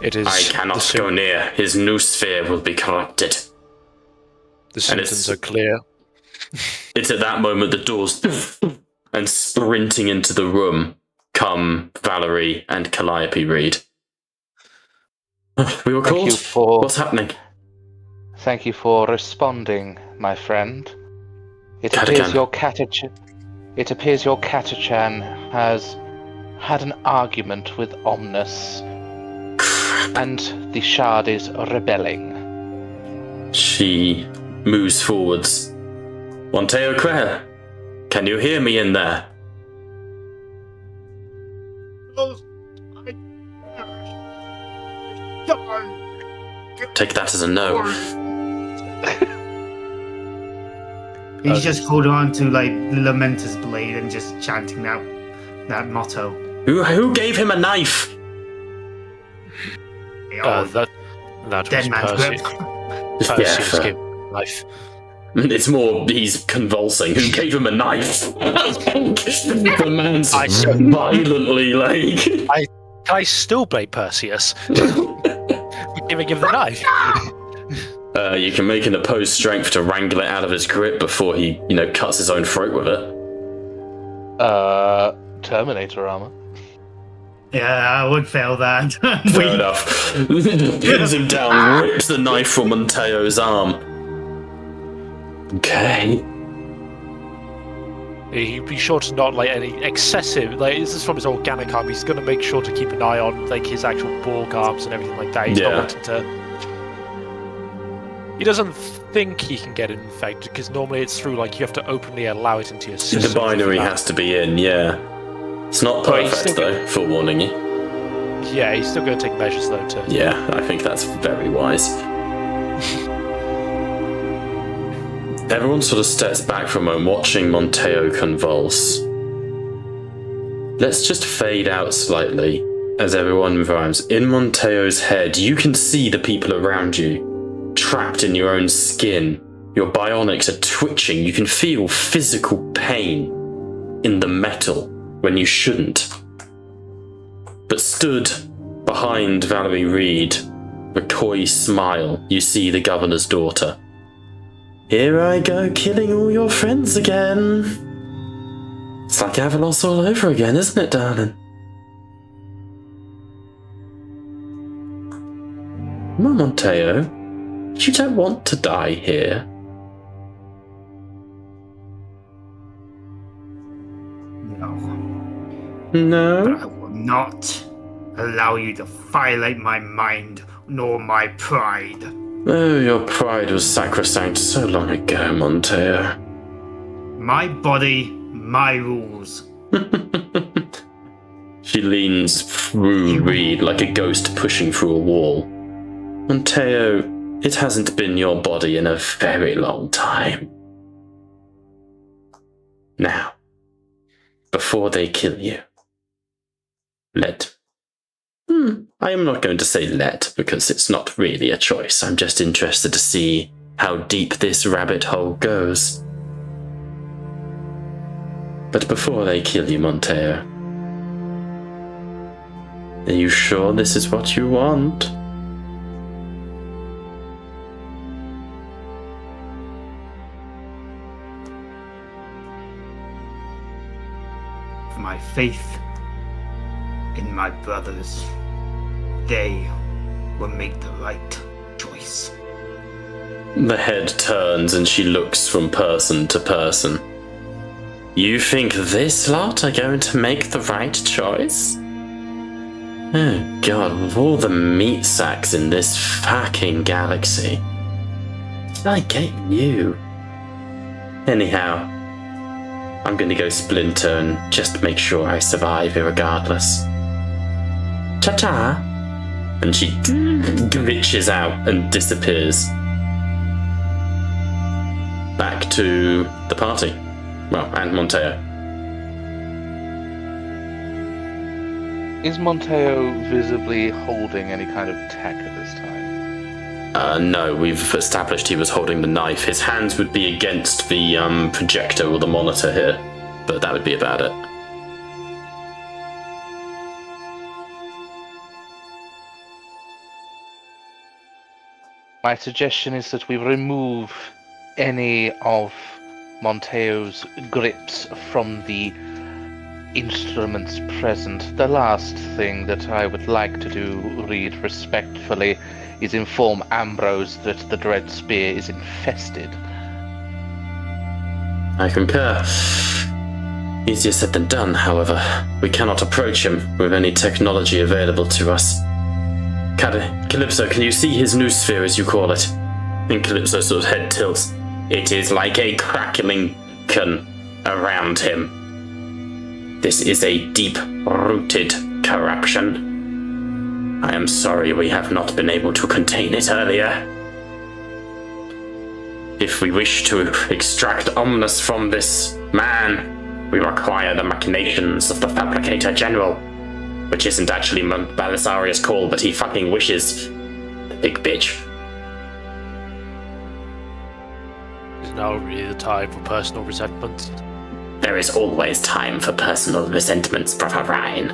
It is. I cannot go near. His new sphere will be corrupted. The symptoms are clear. It's at that moment the doors and sprinting into the room come Valerie and Calliope Reed. We were called? What's happening? Thank you for responding, my friend. It Catachan. appears your Catachan has had an argument with Omnus, and the Shard is rebelling. She moves forwards. Monteo Krell, can you hear me in there? Take that as a no. He's just holding on to like Lamenter's blade and just chanting that motto. Who gave him a knife? That Dead was man's Percy. grip. Perseus fair. gave him a knife. It's more he's convulsing. Who gave him a knife? The man's violently like. I still blame Perseus. Giving him the knife. You can make an opposed strength to wrangle it out of his grip before he, cuts his own throat with it. Terminator armor. Yeah, I would fail that. Fair enough. Pins him down, rips the knife from Monteo's arm. Okay. He'd be sure to not like any excessive. Like this is from his organic arm. He's going to make sure to keep an eye on like his actual Borg arms and everything like that. He's not wanting to. He doesn't think he can get it infected because normally it's through like you have to openly allow it into your system. The binary has to be in, yeah. It's not perfect though, forewarning you. Yeah, he's still going to take measures though to. Yeah, I think that's very wise. Everyone sort of steps back for a moment, watching Monteo convulse. Let's just fade out slightly as everyone rhymes. In Monteo's head, you can see the people around you, trapped in your own skin. Your bionics are twitching. You can feel physical pain in the metal when you shouldn't. But stood behind Valerie Reed, a coy smile, you see the governor's daughter. Here I go, killing all your friends again. It's like Avalos all over again, isn't it, darling? Come on, Monteo. You don't want to die here. No. No? But I will not allow you to violate my mind nor my pride. Oh, your pride was sacrosanct so long ago, Monteo. My body, my rules. She leans through Reed like a ghost pushing through a wall. Monteo, it hasn't been your body in a very long time. Now, before they kill you, I am not going to say let, because it's not really a choice. I'm just interested to see how deep this rabbit hole goes. But before they kill you, Monteo, are you sure this is what you want? My faith in my brothers, they will make the right choice. The head turns and she looks from person to person. You think this lot are going to make the right choice? Oh god, of all the meat sacks in this fucking galaxy, did I get you? Anyhow, I'm gonna go Splinter and just make sure I survive irregardless. Ta-ta! And she glitches out and disappears. Back to the party. Well, and Monteo. Is Monteo visibly holding any kind of tech at this time? No, we've established he was holding the knife. His hands would be against the projector or the monitor here, but that would be about it. My suggestion is that we remove any of Monteo's grips from the instruments present. The last thing that I would like to do, Reed, respectfully, is inform Ambrose that the Dread Spear is infested. I concur. Easier said than done, however. We cannot approach him with any technology available to us. Calypso, can you see his new sphere, as you call it? And Calypso's sort of head tilts. It is like a crackling beacon around him. This is a deep-rooted corruption. I am sorry we have not been able to contain it earlier. If we wish to extract Omnus from this man, we require the machinations of the Fabricator General, which isn't actually Belisarius' call, but he fucking wishes. The big bitch. Is now really the time for personal resentment? There is always time for personal resentments, Brother Ryan.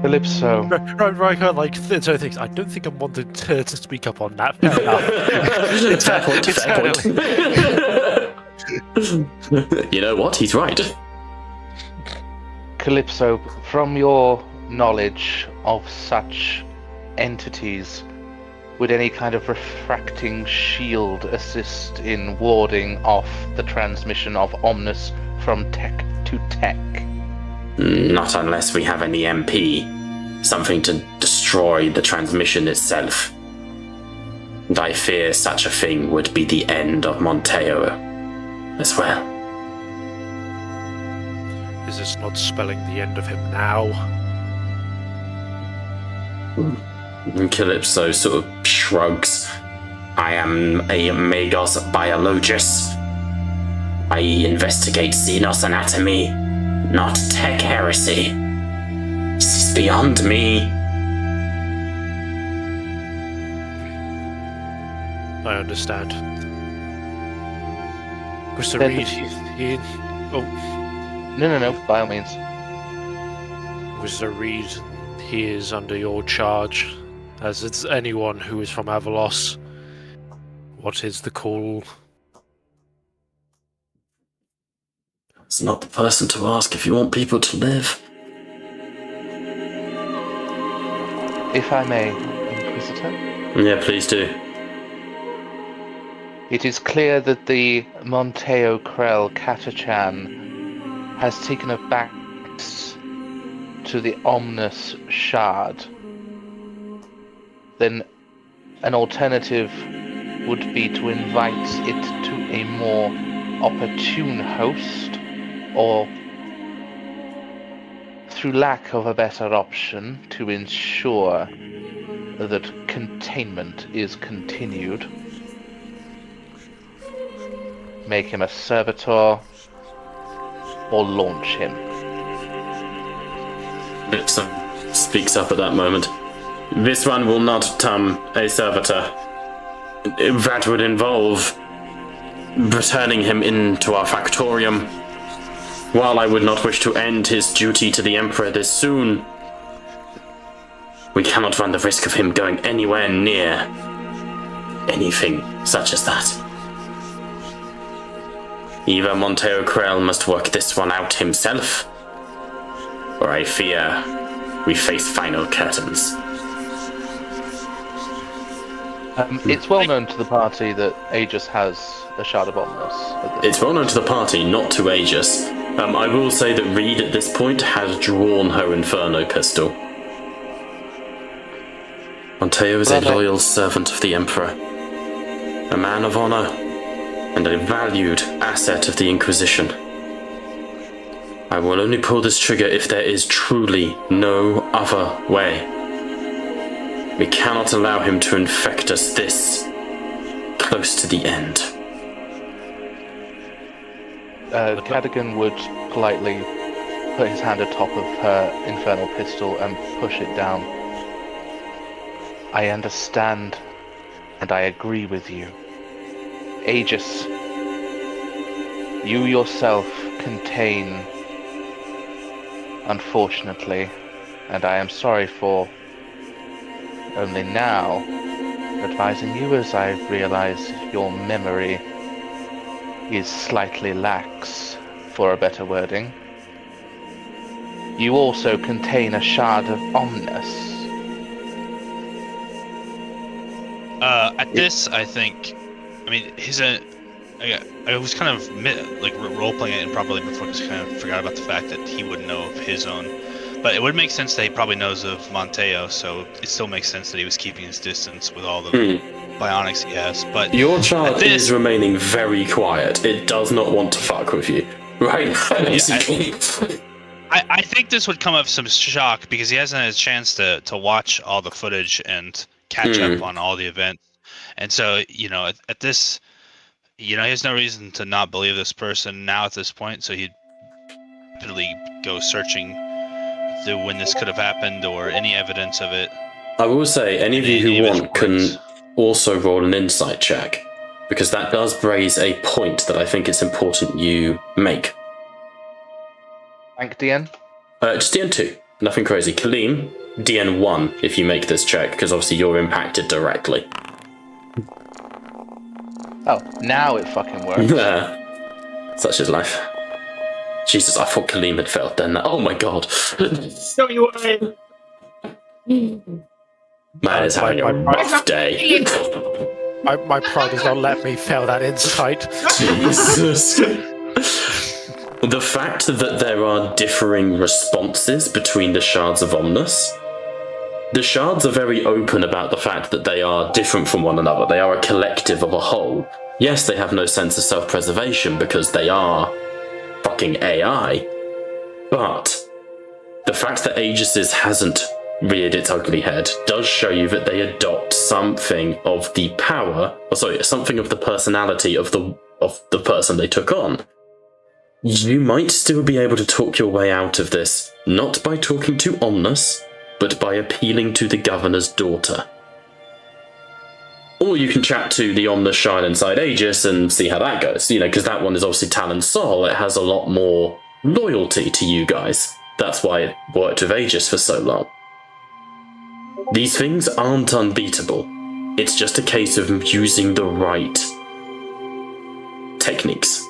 Calypso. Right, like, so things. I don't think I wanted to speak up on that. Fair enough. It's fair point. You know what? He's right. Calypso, from your knowledge of such entities, would any kind of refracting shield assist in warding off the transmission of Omnus from tech to tech? Not unless we have an EMP. Something to destroy the transmission itself. And I fear such a thing would be the end of Monteo as well. Is this not spelling the end of him now? And Calypso sort of shrugs. I am a Magos biologist. I investigate Xenos anatomy, not tech heresy. This is beyond me. I understand. Mr. Then- Reed, he No, by all means. Mr. Reed, he is under your charge, as it's anyone who is from Avalos. What is the call? It's not the person to ask if you want people to live. If I may, Inquisitor. Yeah, please do. It is clear that the Monteo Krell Katachan has taken us back to the Omnus Shard. Then an alternative would be to invite it to a more opportune host, or through lack of a better option, to ensure that containment is continued. make him a servitor, or launch him. Nixon speaks up at that moment. This one will not become a servitor. That would involve returning him into our factorium. While I would not wish to end his duty to the Emperor this soon, we cannot run the risk of him going anywhere near anything such as that. Either Monteo Krell must work this one out himself, or I fear we face final curtains. It's well known to the party that Aegis has a Shard of Omnus. It's well known to the party, not to Aegis. I will say that Reed at this point has drawn her Inferno pistol. Monteo is a loyal servant of the Emperor, a man of honor, and a valued asset of the Inquisition. I will only pull this trigger if there is truly no other way. We cannot allow him to infect us this close to the end. Cadogan would politely put his hand atop of her infernal pistol and push it down. I understand, and I agree with you. Aegis, you yourself contain, unfortunately, and I am sorry for only now advising you, as I realize your memory is slightly lax, for a better wording. You also contain a Shard of Omnus. At this, I think, I mean, I was kind of role-playing it improperly before, just kind of forgot about the fact that he wouldn't know of his own. But it would make sense that he probably knows of Monteo, so it still makes sense that he was keeping his distance with all the bionics he has. But your chart is remaining very quiet. It does not want to fuck with you, right? I think this would come of some shock because he hasn't had a chance to watch all the footage and catch up on all the events. And so, at this, he has no reason to not believe this person now at this point, so he'd rapidly go searching when this could have happened or any evidence of it. I will say, any of you who want can also roll an insight check, because that does raise a point that I think it's important you make. Thank DN? Just DN2, nothing crazy. Kaleem, DN1 if you make this check, because obviously you're impacted directly. Oh, now it fucking works. Such is life. Jesus, I thought Kaleem had failed then. Oh my god. Show you away. Man is having a rough day. My pride does not let me fail that insight. Jesus. The fact that there are differing responses between the Shards of Omnus. The Shards are very open about the fact that they are different from one another. They are a collective of a whole. Yes, they have no sense of self-preservation because they are fucking AI, but the fact that Aegis's hasn't reared its ugly head does show you that they adopt something of the power, something of the personality of the person they took on. You might still be able to talk your way out of this, not by talking to Omnus, but by appealing to the governor's daughter. Or you can chat to the Omnus Shine inside Aegis and see how that goes, because that one is obviously Talon's soul. It has a lot more loyalty to you guys. That's why it worked with Aegis for so long. These things aren't unbeatable. It's just a case of using the right techniques.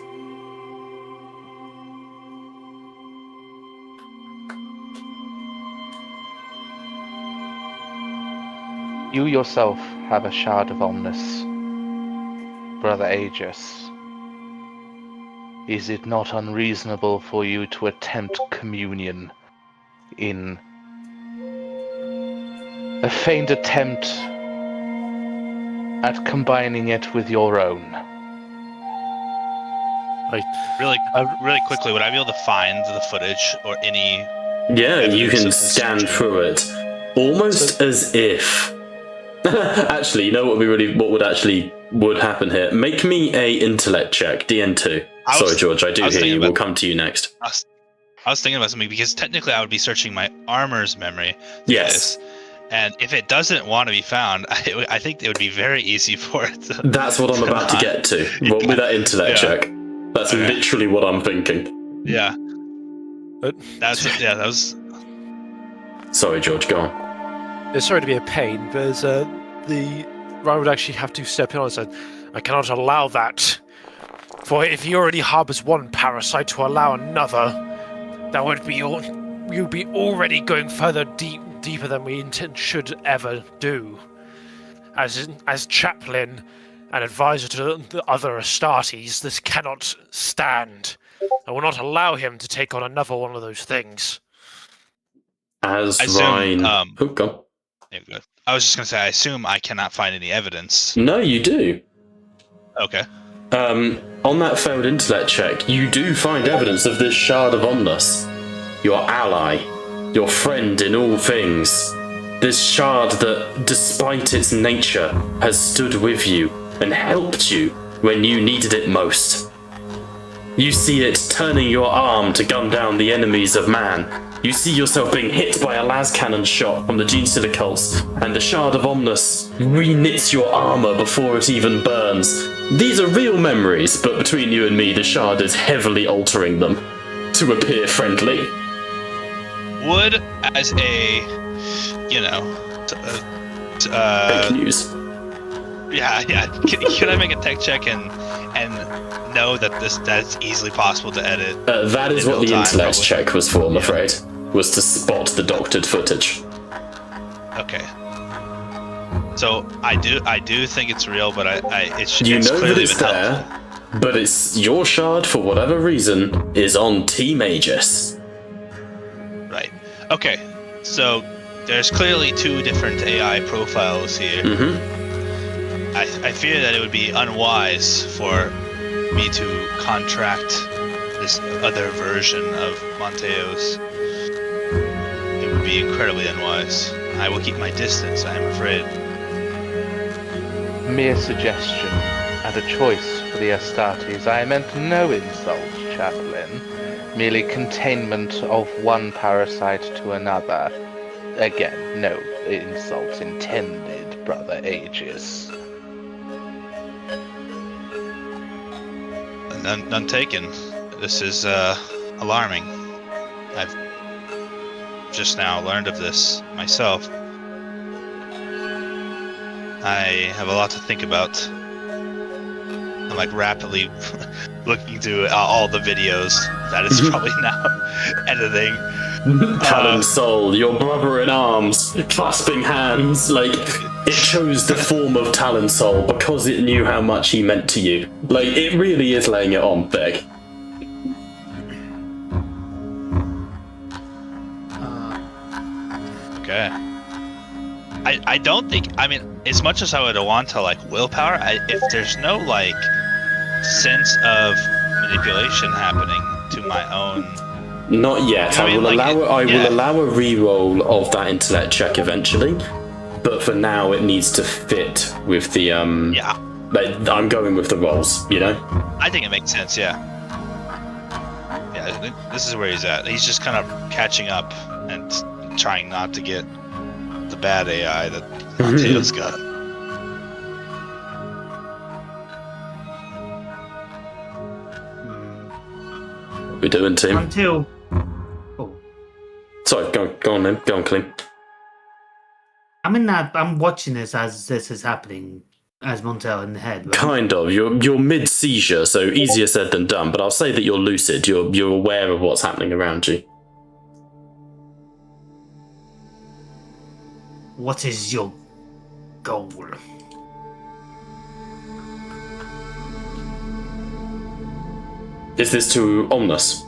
You yourself have a Shard of Omnus, Brother Aegis. Is it not unreasonable for you to attempt communion in a feigned attempt at combining it with your own? Really quickly, would I be able to find the footage or any... Yeah, you can scan through it. Almost as if Actually, you know what would happen here? Make me a intellect check, DN2. Sorry, George, I do hear you. We'll come to you next. I was thinking about something because technically I would be searching my armor's memory. Yes. And if it doesn't want to be found, I think it would be very easy for it to... That's what I'm about to get to. Well, with that intellect check. That's literally what I'm thinking. Yeah. That was... Sorry, George, go on. It's sorry to be a pain, but the Ryan would actually have to step in and say, I cannot allow that. For if he already harbours one parasite to allow another, that would be you'd be already going further deeper than we should ever do. As chaplain and advisor to the other Astartes, this cannot stand. I will not allow him to take on another one of those things. As Ryan... go. Yeah, good. I was just going to say, I assume I cannot find any evidence. No, you do. Okay. On that failed intellect check, you do find evidence of this shard of Omnus. Your ally, your friend in all things. This shard that, despite its nature, has stood with you and helped you when you needed it most. You see it turning your arm to gun down the enemies of man. You see yourself being hit by a las cannon shot from the Gene Silicults, and the shard of Omnus reknits your armor before it even burns. These are real memories, but between you and me, the shard is heavily altering them to appear friendly. Would, as a, fake news. Yeah. Can I make a tech check and know that that's easily possible to edit? That is what the intellect check was for, I'm afraid. Was to spot the doctored footage. Okay. So I do think it's real, but it's know clearly that it's been there, helpful. but it's your shard for whatever reason is on Team Aegis. Right. Okay. So there's clearly two different AI profiles here. Mm-hmm. I fear that it would be unwise for me to contract this other version of Monteo's. It would be incredibly unwise. I will keep my distance, I am afraid. Mere suggestion, and a choice for the Astartes. I meant no insult, chaplain. Merely containment of one parasite to another. Again, no insult intended, Brother Aegis. None taken. This is alarming. I've just now learned of this myself. I have a lot to think about. I'm like rapidly looking through all the videos that is probably now editing. Talon Soul, your brother in arms, clasping hands, like, it chose the form of Talon Soul because it knew how much he meant to you. Like, it really is laying it on thick. Okay. I don't think, I mean, as much as I would want to, like, willpower, if there's no, like, sense of manipulation happening to my own... Not yet. I will allow a reroll of that intellect check eventually, but for now it needs to fit with the Yeah. Like, I'm going with the rolls, you know. I think it makes sense. Yeah. Yeah. This is where he's at. He's just kind of catching up and trying not to get the bad AI that Monteo's got. What are we doing, team? Until... Sorry, go on then. Go on, Clean. I'm watching this as this is happening, as Monteo in the head, right? Kind of. You're mid-seizure, so easier said than done, but I'll say that you're lucid. You're aware of what's happening around you. What is your goal? Is this to Omnus?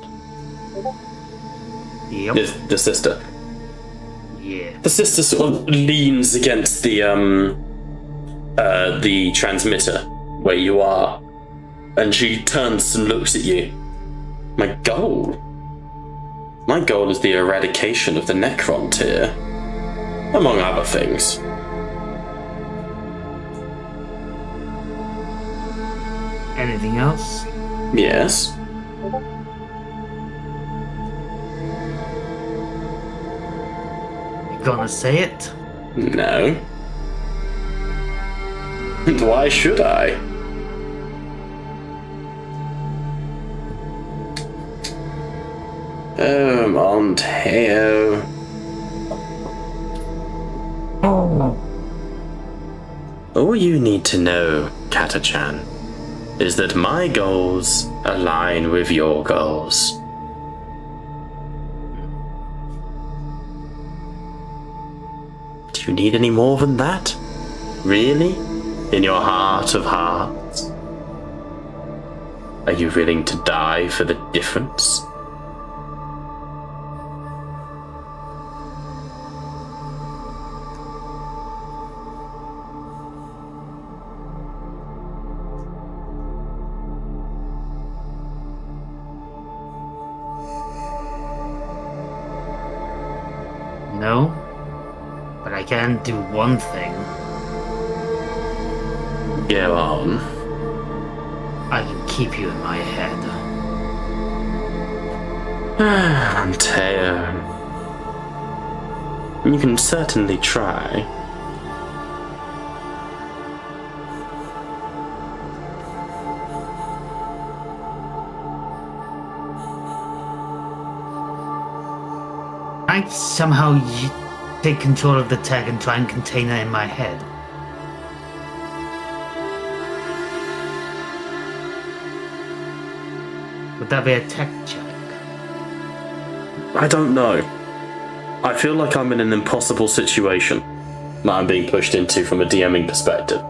Yep. The sister? Yeah. The sister sort of leans against the transmitter where you are, and she turns and looks at you. My goal is the eradication of the Necron tier, among other things. Anything else? Yes. You gonna say it? No. And why should I? Oh, Monteo. All you need to know, Kata-chan, is that my goals align with your goals. Do you need any more than that? Really? In your heart of hearts? Are you willing to die for the difference? No, but I can do one thing. Go on. I can keep you in my head. Monteo. You can certainly try. I somehow take control of the tech and try and contain it in my head. Would that be a tech check? I don't know. I feel like I'm in an impossible situation that I'm being pushed into from a DMing perspective.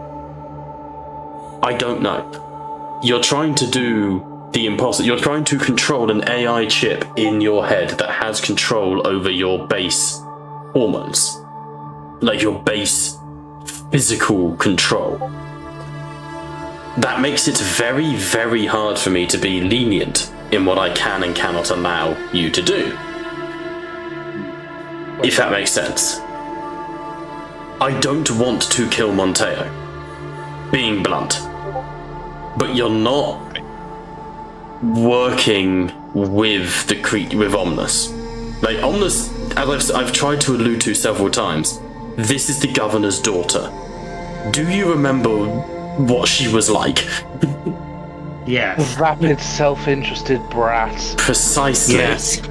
I don't know. You're trying to do the impossible. You're trying to control an AI chip in your head that has control over your base hormones. Like your base physical control. That makes it very, very hard for me to be lenient in what I can and cannot allow you to do. If that makes sense. I don't want to kill Monteo. Being blunt. But you're not working with with Omnis. Like Omnis, as I've tried to allude to several times, this is the governor's daughter. Do you remember what she was like? Yes. Rapid, self-interested brat. Precisely. Yes.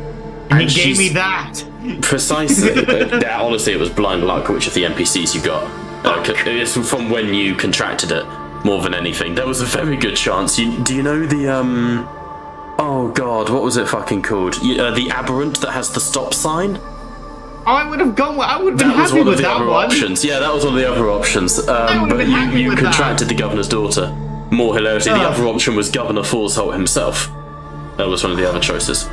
And he gave she's- me that. Precisely. Yeah, honestly, it was blind luck which of the NPCs you got. It's from when you contracted it, more than anything. There was a very good chance. Do you know the, oh god, what was it fucking called? The aberrant that has the stop sign? Oh, I would have been That was happy one of with the that other one. options. Yeah, that was one of the other options. would've But been happy you with contracted the governor's daughter. More hilarity, the other option was Governor Forsholt himself. That was one of the other choices.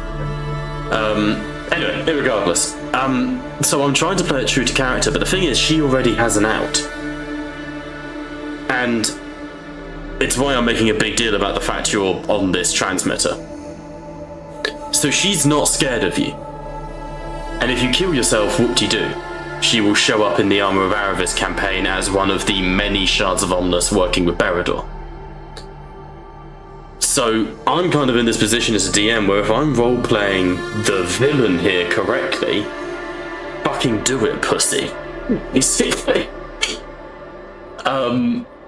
Anyway, irregardless. So I'm trying to play it true to character, but the thing is, she already has an out. And it's why I'm making a big deal about the fact you're on this transmitter. So she's not scared of you. And if you kill yourself, whoop-de-doo. She will show up in the Armour of Aravis campaign as one of the many shards of Omnus working with Berador. So I'm kind of in this position as a DM where if I'm role-playing the villain here correctly, fucking do it, pussy. Basically.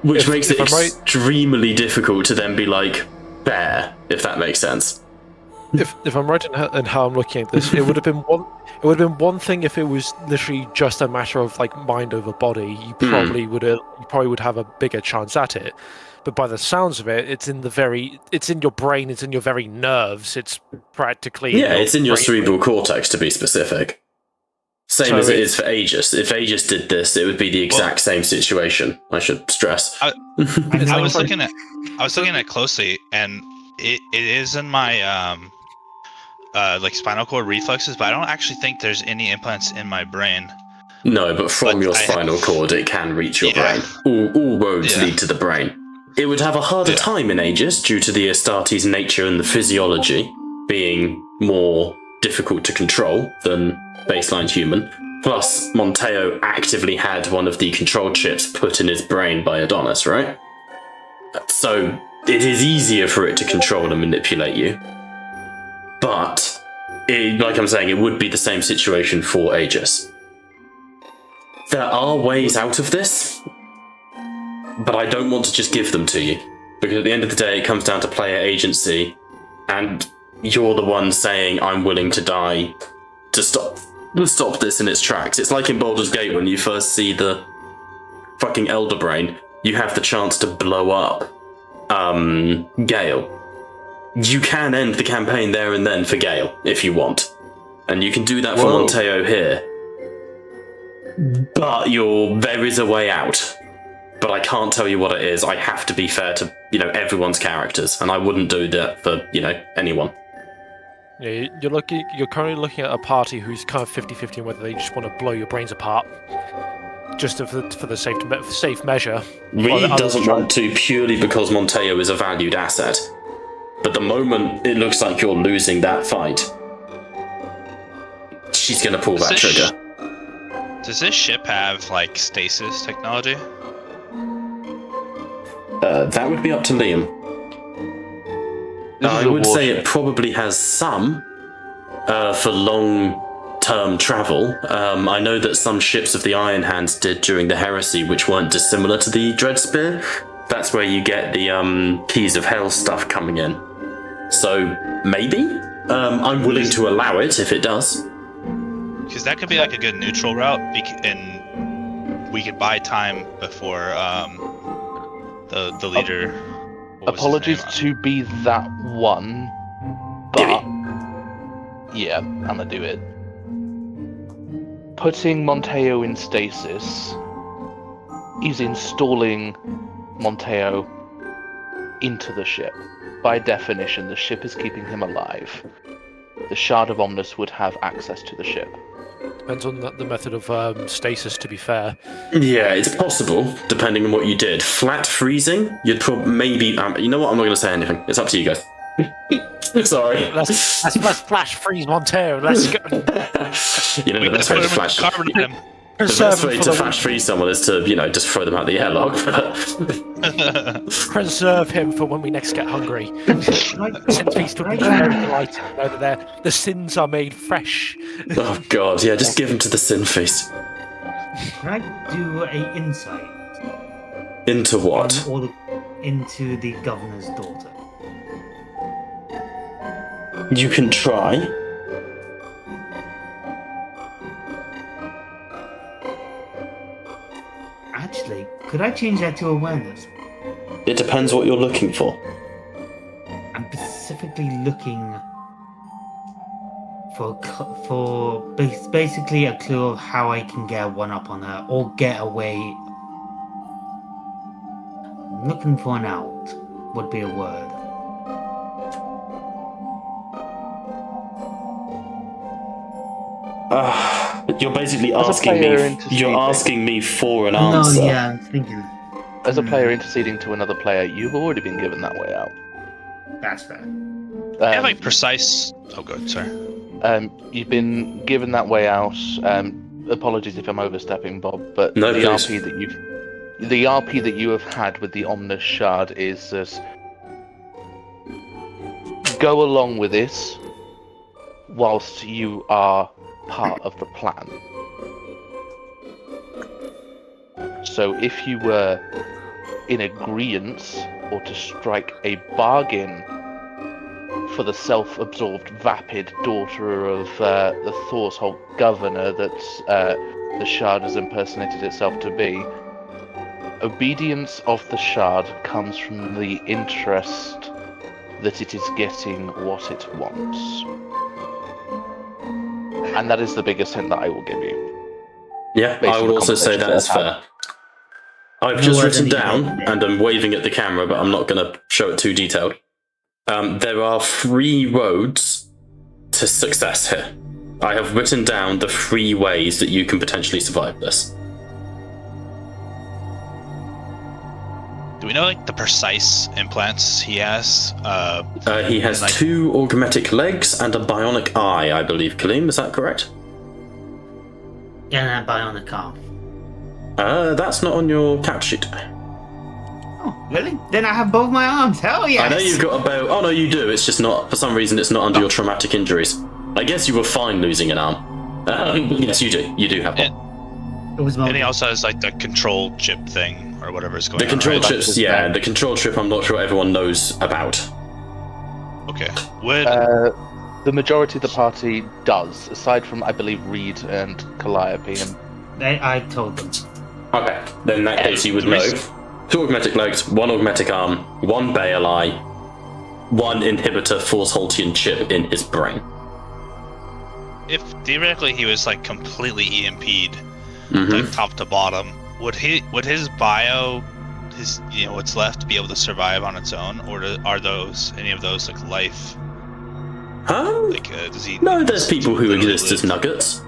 Which makes it extremely difficult to then be like, fair, if that makes sense. If I'm right in how I'm looking at this, it would have been one thing if it was literally just a matter of like mind over body. You probably would have a bigger chance at it. But by the sounds of it, it's in your brain, it's in your very nerves. It's practically it's in your cerebral cortex, to be specific. Same as it is for Aegis. If Aegis did this, it would be the exact same situation. I should stress. I was looking at it closely, and it is in my like spinal cord reflexes, but I don't actually think there's any implants in my brain. No, but from your spinal cord, it can reach your brain. All roads lead to the brain. It would have a harder time in Aegis due to the Astartes' nature and the physiology being more difficult to control than baseline human. Plus, Monteo actively had one of the control chips put in his brain by Adonis, right? So it is easier for it to control and manipulate you. But, like I'm saying, it would be the same situation for Aegis. There are ways out of this, but I don't want to just give them to you. Because at the end of the day, it comes down to player agency, and you're the one saying, I'm willing to die to stop this in its tracks. It's like in Baldur's Gate when you first see the fucking Elder Brain, you have the chance to blow up Gale. You can end the campaign there and then for Gale, if you want. And you can do that for Monteo here. But there is a way out. But I can't tell you what it is. I have to be fair to, everyone's characters, and I wouldn't do that for, anyone. Yeah, you're currently looking at a party who's kind of 50-50 on whether they just want to blow your brains apart, just for the safe measure. Reed doesn't want to purely because Monteo is a valued asset. But the moment it looks like you're losing that fight, she's going to pull that trigger. Does this ship have, stasis technology? That would be up to Liam. I would say it probably has some for long-term travel. I know that some ships of the Iron Hands did during the Heresy, which weren't dissimilar to the Dreadspear. That's where you get the Keys of Hell stuff coming in. So, maybe? I'm willing to allow it if it does. Because that could be a good neutral route, and we could buy time before the leader... Apologies to be that one, but... Yeah, I'm gonna do it. Putting Monteo in stasis is installing Monteo into the ship. By definition, the ship is keeping him alive. The Shard of Omnis would have access to the ship. Depends on the method of stasis, to be fair. Yeah, it's possible, depending on what you did. Flat freezing, you'd maybe... you know what, I'm not going to say anything. It's up to you guys. Sorry. Let's flash freeze Monteo. Let's go. The best way to flash... The best way to flash freeze someone is to, just throw them out the airlock. Preserve him for when we next get hungry. Since he's very delighted to know that the sins are made fresh. Oh god, yeah, just give him to the sin feast. Can I do a insight? Into what? Into the governor's daughter. You can try. Actually, could I change that to awareness? It depends what you're looking for. I'm specifically looking for basically a clue of how I can get one up on her or get away. I'm looking for an out would be a word. You're basically asking me. You're asking me for an answer. No, yeah, I'm thinking. As a player interceding to another player, you've already been given that way out. That's fair. Precise. Oh, good. Sorry. You've been given that way out. Apologies if I'm overstepping, Bob, but no, the please. RP that you have had with the Omnis Shard is this: go along with this, whilst you are part of the plan. So if you were in agreement or to strike a bargain for the self-absorbed vapid daughter of the Thorsholt governor that the Shard has impersonated itself to be, obedience of the Shard comes from the interest that it is getting what it wants. And that is the biggest hint that I will give you. Yeah, I would also say that is fair. I've just written down, and I'm waving at the camera, but I'm not going to show it too detailed. There are 3 roads to success here. I have written down the 3 ways that you can potentially survive this. Do we know the precise implants he has? He has 2 augmetic legs and a bionic eye, I believe. Kaleem, is that correct? Yeah, and a bionic arm. That's not on your character sheet. Oh, really? Then I have both my arms. Hell yes! I know you've got about... Oh, no, you do. It's just not... For some reason, it's not under your traumatic injuries. I guess you were fine losing an arm. Yes, you do. You do have one. It was And he also has like the control chip thing or whatever is going The on. control right? chips, yeah. The control chip, I'm not sure everyone knows about. Okay. Would The majority of the party does, aside from, I believe, Reed and Calliope. And I told them. Okay, then in that case you would know. 2 augmetic legs, 1 augmetic arm, 1 Baal eye, 1 inhibitor Force Holtian chip in his brain. if theoretically he was like completely EMP'd, Mm-hmm. like top to bottom, would his bio, his what's left, be able to survive on its own, or are those any of those like life? Like does he? No, there's people who exist as nuggets.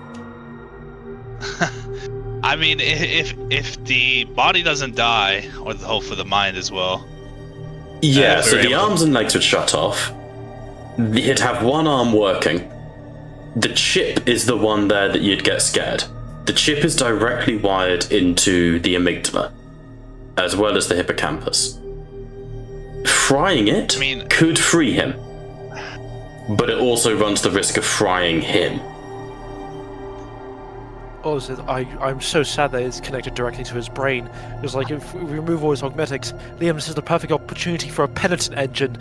I mean, if the body doesn't die, or hopefully the mind as well. Yeah, so they're the able to- arms and legs would shut off. He'd have 1 arm working. The chip is the one there that you'd get scared. The chip is directly wired into the amygdala, as well as the hippocampus. Frying it could free him, but it also runs the risk of frying him. Also, I'm so sad that it's connected directly to his brain. Because, like, if we remove all his augmetics, Liam, this is the perfect opportunity for a penitent engine.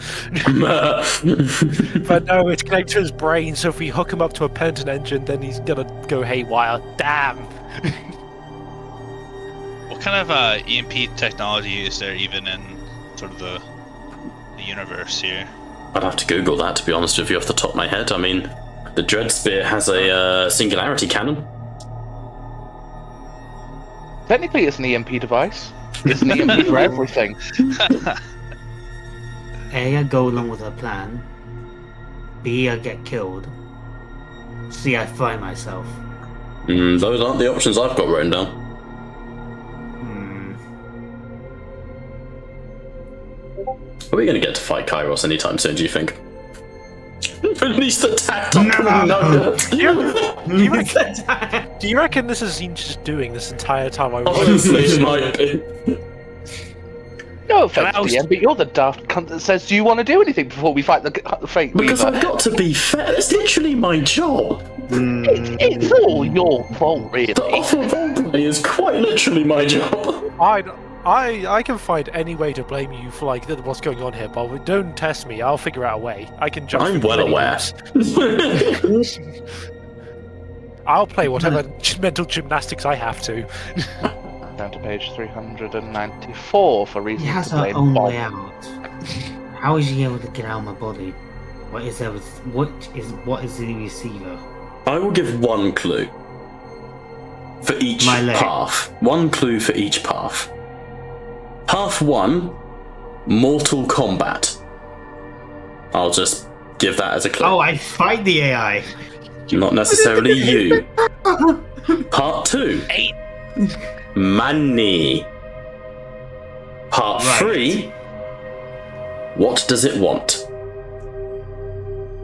But no, it's connected to his brain, so if we hook him up to a penitent engine, then he's gonna go haywire. Damn! What kind of EMP technology is there even in sort of the universe here? I'd have to Google that, to be honest with you, off the top of my head. I mean, the Dread Spear has a singularity cannon. technically, it's an EMP device. It's an EMP for everything. A, I go along with her plan. B, I get killed. C, I fry myself. Those aren't the options I've got written down. Are we going to get to fight Kairos anytime soon, do you think? Release the tactical nugget! Do you reckon this is Zinch just doing this entire time? Honestly, it might be. No offense, DM, but you're the daft cunt that says, "Do you want to do anything before we fight the fate?" Because I've got to be fair, it's literally my job. It's all your fault, really. The offer roleplay is quite literally my job. I can find any way to blame you for like what's going on here, but don't test me. I'll figure out a way. I can jump. I'm well aware. I'll play whatever mental gymnastics I have to. Down to page 394 for reasons She has to her blame own Bob. way out. How is she able to get out of my body? What is the receiver? I will give 1 clue for each My leg. path. 1 clue for each path. Path 1, Mortal Kombat. I'll just give that as a clue. Oh, I fight the AI. Not necessarily you. Part 2, Money. Part Right. 3, what does it want?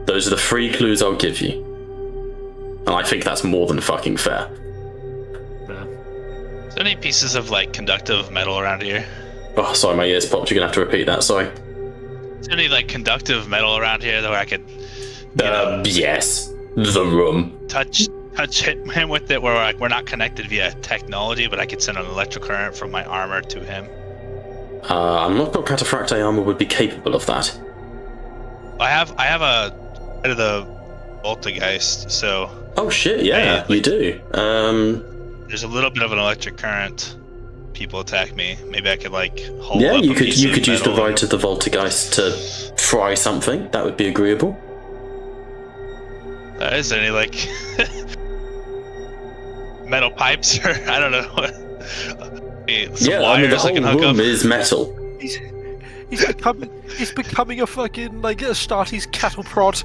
Those are the 3 clues I'll give you. And I think that's more than fucking fair. Is there any pieces of like conductive metal around here? Oh, sorry, my ears popped. You're gonna have to repeat that, sorry. Is there any like conductive metal around here that I could Yes. The room. touch him with it, where like we're not connected via technology, but I could send an electric current from my armor to him? I'm not sure Cataphracti armor would be capable of that. I have a bit of the Voltgeist, so Oh shit, yeah, you do. there's a little bit of an electric current. People attack me. Maybe I could like hold Yeah, up you a piece could of use the metal. right of the Voltgeist to fry something. That would be agreeable. Is there any like metal pipes or I don't know? Some Yeah, I mean the wires I can whole hook room up. is metal. He's becoming a fucking like a Starty's cattle prod.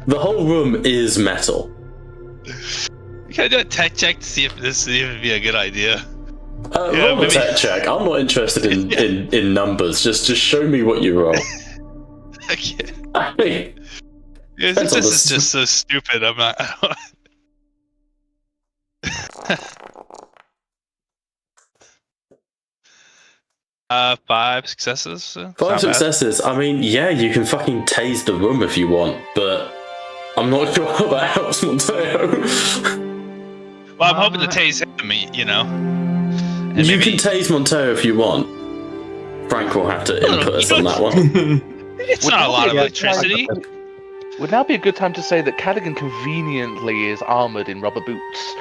The whole room is metal. Can I do a tech check to see if this would even be a good idea? Roll a maybe- tech check. I'm not interested in numbers. Just show me what you roll. Okay. I mean, This Depends on is the- just so stupid. I'm not. 5 successes. 5 successes. I mean, yeah, you can fucking tase the room if you want, but I'm not sure how that helps Monteo. Well, I'm hoping to tase him, you know. And You maybe can tase Monteo if you want. Frank will have to input us on that one. it's not a lot of electricity. Would now be a good time to say that Cadigan conveniently is armoured in rubber boots.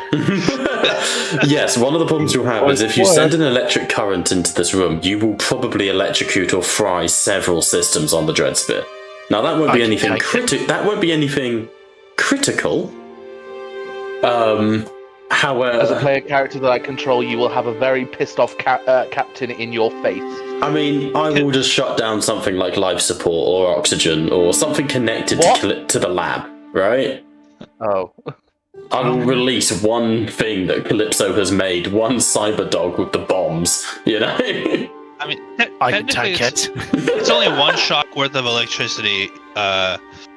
Yes, one of the problems you'll have is if you send an electric current into this room, you will probably electrocute or fry several systems on the Dreadsphere. Now that won't be anything That won't be anything critical. However, As a player character that I control, you will have a very pissed off captain in your face. I mean, I will just shut down something like life support or oxygen or something connected to the lab, right? Oh. I will release one thing that Calypso has made, one cyber dog with the bombs, you know? I mean, I can technically take it. it's only 1 shock worth of electricity,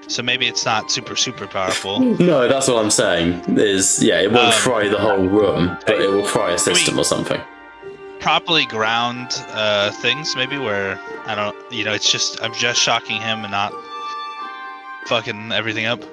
so maybe it's not super powerful. No, that's what I'm saying, it won't fry the whole room, but it will fry a system or something. Properly ground things, maybe, where, I don't, it's just, I'm just shocking him and not fucking everything up.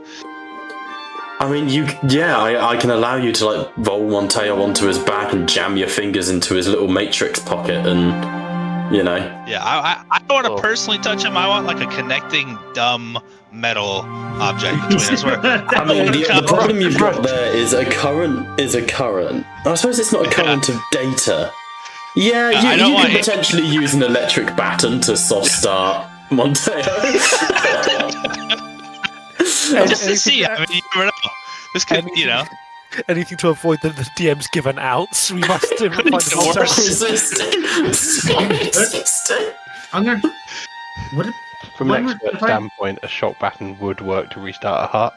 I mean, I can allow you to, like, roll Monteo onto his back and jam your fingers into his little matrix pocket and, you know. Yeah, I don't want to personally touch him. I want, like, a connecting, dumb metal object between us. Where I mean, the problem you've got there is a current. I suppose it's not a current of data. Yeah, you can potentially use an electric baton to soft start Monteo. Just to see, I mean, you never know. This could, Anything to avoid the DM's given outs. We must find the Resisting. I'm gonna. From an expert standpoint, a shock baton would work to restart a heart.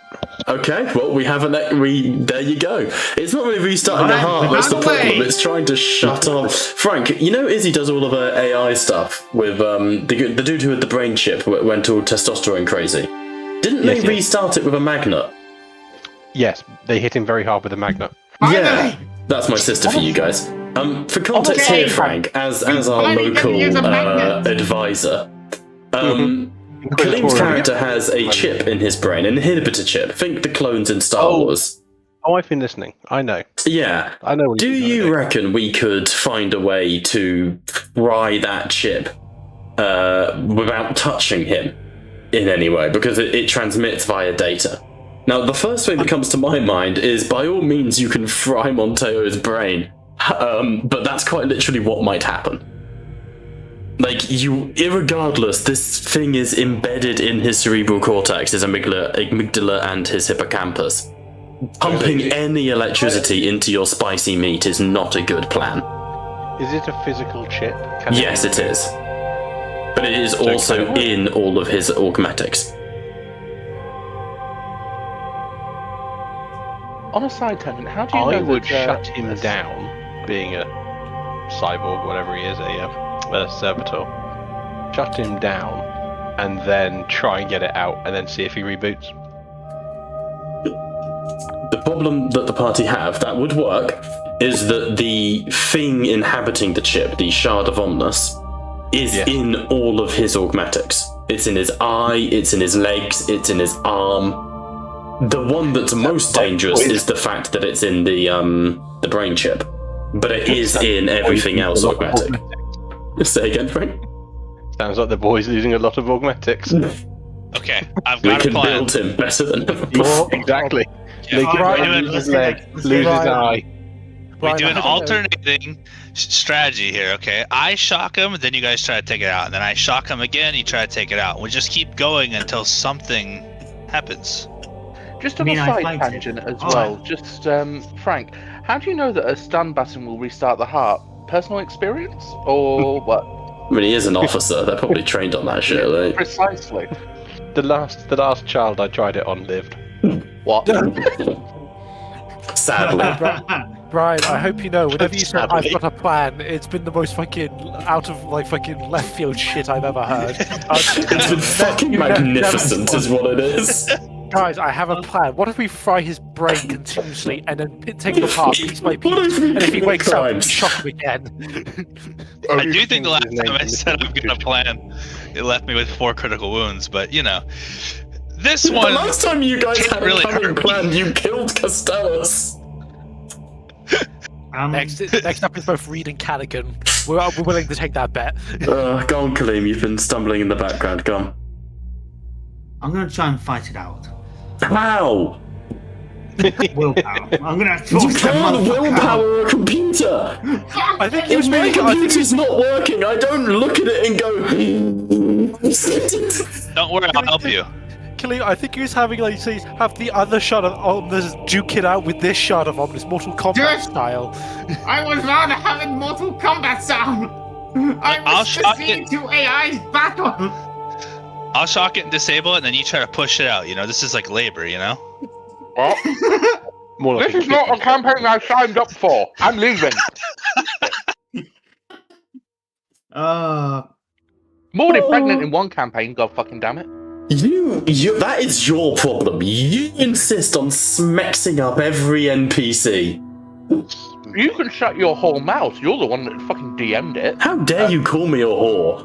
Okay, well, we have there you go. It's not really restarting the heart that's the problem, it's trying to shut off. Frank, you know Izzy does all of her AI stuff with the dude who had the brain chip went all testosterone crazy. Didn't they restart it with a magnet? Yes, they hit him very hard with a magnet. Yeah, that's my sister for you guys. For context here, Frank, as our local advisor, Kalim's character has a chip in his brain, an inhibitor chip. Think the clones in Star Wars. Oh, I've been listening. I know. Yeah. I know. Do you reckon we could find a way to fry that chip without touching him in any way? Because it transmits via data. Now, the first thing that comes to my mind is, by all means, you can fry Monteo's brain, but that's quite literally what might happen. Like, irregardless, this thing is embedded in his cerebral cortex, his amygdala and his hippocampus. Pumping any electricity into your spicy meat is not a good plan. Is it a physical chip? Yes, it is. But it is also in all of his augmetics. On a side tangent, how do you know I would that, shut him down, being a cyborg, whatever he is, a servitor. Shut him down, and then try and get it out, and then see if he reboots. The problem that the party have, that would work, is that the thing inhabiting the chip, the shard of Omnus, is in all of his augmetics. It's in his eye, it's in his legs, it's in his arm. The one that's most dangerous is the fact that it's in the brain chip. But it is in everything else augmetic. Say again, Frank? Sounds like the boy's losing a lot of augmetics. Okay, I've got a plan. We can build him better than ever before. Exactly. Yeah, lose his leg, lose his eye. We do an alternating strategy here, okay? I shock him, then you guys try to take it out. And then I shock him again, you try to take it out. We just keep going until something happens. Just on a side tangent as well, just, Frank, how do you know that a stun button will restart the heart? Personal experience? Or what? I mean, he is an officer, they're probably trained on that shit, right? Precisely. The last child I tried it on lived. What? Sadly. Brian, I hope you know, whenever you said I've got a plan, it's been the most fucking out of fucking left field shit I've ever heard. It's been fucking magnificent is what it is. Guys, I have a plan. What if we fry his brain continuously and then take him apart piece by piece? And if he wakes up, we shock him again. I do think the last time I said I'm gonna plan, it left me with 4 critical wounds. But you know, this one. The last time you guys had really a coming hurt me. plan, you killed Castellus. Next up is both Reed and Callaghan. We're willing to take that bet. Go on, Kaleem. You've been stumbling in the background. Go on. I'm gonna try and fight it out. How? Willpower. I'm gonna You force that can't motherfucker willpower a computer. I think he If was my making. I think computer's not working, I don't look at it and go. Don't worry, I'll help you. Khalil, I think he was having like say have the other shot of Omnis duke it out with this shot of Omnis Mortal Kombat style. I would rather have it Mortal Kombat sound. I wish to see two AIs battle. I'll shock it and disable it, and then you try to push it out. You know, this is like labor. You know. More like This is not a campaign I signed up for. I'm leaving. More pregnant in one campaign, god fucking damn it. You, that is your problem. You insist on smexing up every NPC. You can shut your whole mouth. You're the one that fucking DM'd it. How dare you call me a whore?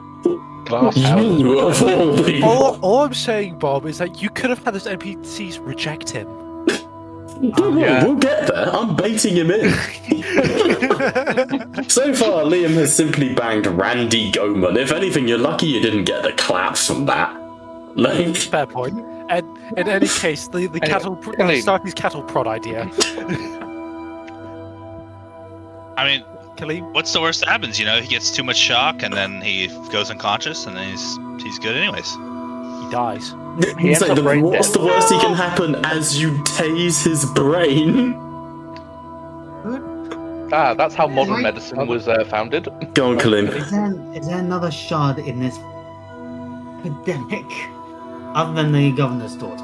You of all people. All I'm saying, Bob, is that you could have had those NPCs reject him. Don't worry, we'll get there. I'm baiting him in. So far, Liam has simply banged Randy Goman. If anything, you're lucky you didn't get the claps from that. Like, Fair point. And in any case, the cattle Starkey's cattle prod idea. I mean, Kaleem? what's the worst that happens? You know, he gets too much shock, and then he goes unconscious, and then he's good anyways. He dies. what's the worst that can happen as you tase his brain? That's how modern medicine was founded. Go on, Kaleem. Is there another shard in this epidemic other than the governor's daughter?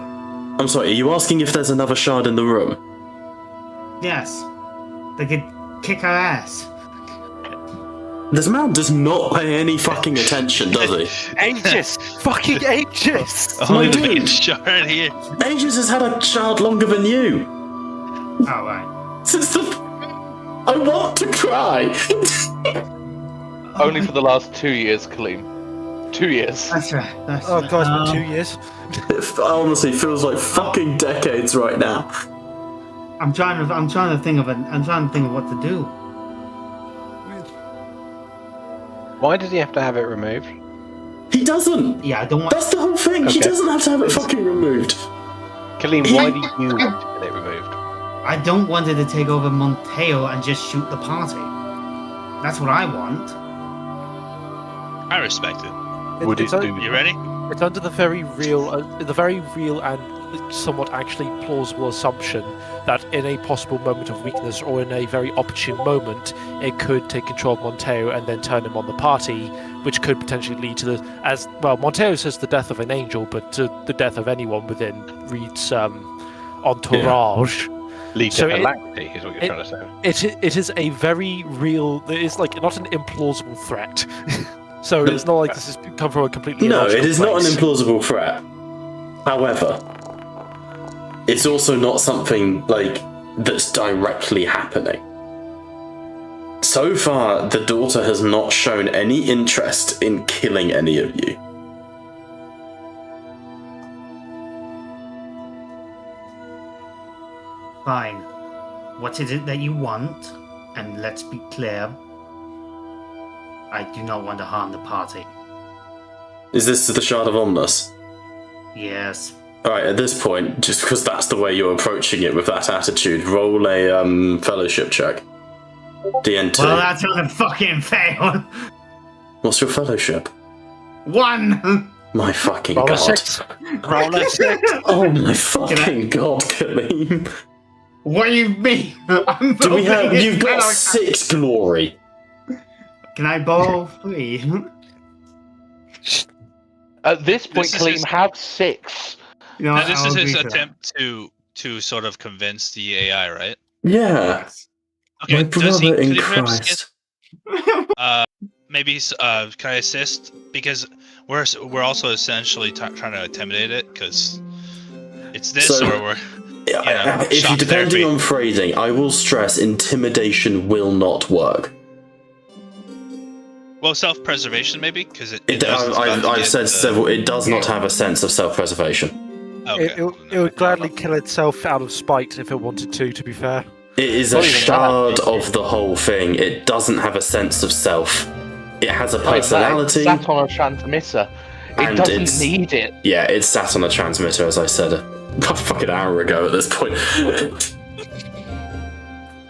I'm sorry, are you asking if there's another shard in the room? Yes. They could kick our ass. This man does not pay any fucking attention, does he? Aegis! Fucking Aegis! Only the dude. fucking shard here. Aegis has had a shard longer than you. Oh, right. Since the... I want to cry. Only for the last 2 years, Kaleem. 2 years. That's right. That's Oh right. god, it's been 2 years. It honestly feels like fucking decades right now. I'm trying to think of what to do. Why does he have to have it removed? He doesn't. Yeah, I don't want. That's the whole thing. He Okay. doesn't have to have it fucking removed. Kaleem, why do you want to get it removed? I don't want it to take over Monteo and just shoot the party. That's what I want. I respect it. Would it It's do? You ready? It's under the very real and somewhat actually plausible assumption that in a possible moment of weakness or in a very opportune moment, it could take control of Monteo and then turn him on the party, which could potentially lead to Monteo says the death of an angel, but to the death of anyone within Reed's entourage. Lead So to it- alacrity is what you're trying to say. It is a very real. It is like not an implausible threat. So it's not like this has come from a completely No, illogical it is not an place. implausible threat. However, it's also not something like that's directly happening. So far, the daughter has not shown any interest in killing any of you. Fine. What is it that you want? And let's be clear. I do not want to harm the party. Is this the Shard of Omnus? Yes. Alright, at this point, just because that's the way you're approaching it with that attitude, roll a fellowship check. DN2. Well, that's gonna fucking fail. What's your fellowship? 1. My fucking Roll a god. 6. Roll a 6. Oh my fucking god, Kaleem. What do you mean? Do we have... You've got 6 glory. Can I borrow 3? At this point, This is Kaleem his- have 6. You know, Now, this I'll is his agree to that. attempt to sort of convince the AI, right? Yeah. Okay, My does he, brother could in he perhaps Christ. maybe can I assist, because we're also essentially trying to intimidate it, because It's this So- or we're. If shock you depending therapy. on phrasing, I will stress intimidation will not work. Well, self-preservation maybe because it knows it's about to I've get said the- several. It does not have a sense of self-preservation. Okay. It would gladly kill itself out of spite if it wanted to be fair. It is a shard of the whole thing. It doesn't have a sense of self. It has a personality. It's sat on a transmitter. It And doesn't it's- need it. Yeah, it's sat on a transmitter, as I said a fucking hour ago at this point.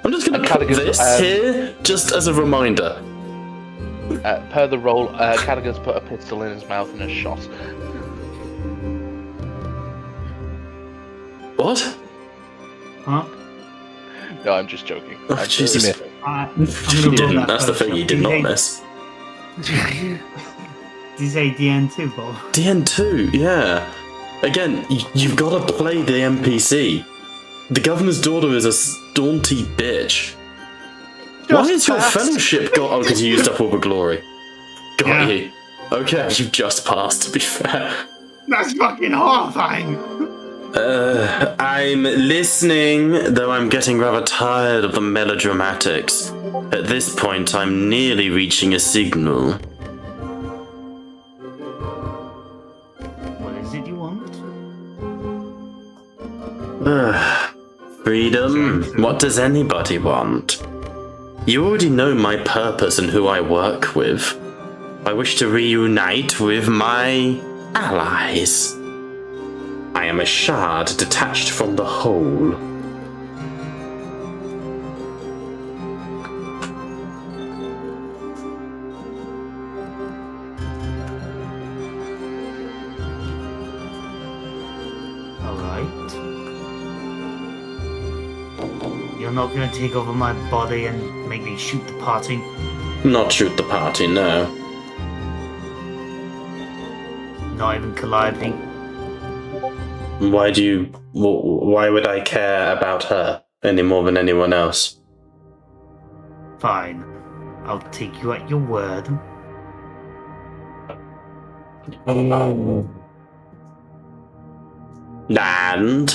I'm just going to put this here, just as a reminder. Per the roll, Cadigan's put a pistol in his mouth and has shot. What? Huh? No, I'm just joking. Oh, Jesus. I'm You gonna roll didn't. that That's the first. thing, you did not miss. Did you say DN2, Bob? DN2, yeah. Again, you've got to play the NPC. The governor's daughter is a staunty bitch. Why is your fellowship got? Oh, because you used up all the glory. Got you. Okay, you just passed, to be fair. That's fucking horrifying. I'm listening, though I'm getting rather tired of the melodramatics. At this point, I'm nearly reaching a signal. What is it you want? Freedom? What does anybody want? You already know my purpose and who I work with. I wish to reunite with my allies. I am a shard detached from the whole. Alright. You're not gonna take over my body and make me shoot the party? Not shoot the party, no. Not even Calliope? Why would I care about her any more than anyone else? Fine. I'll take you at your word. And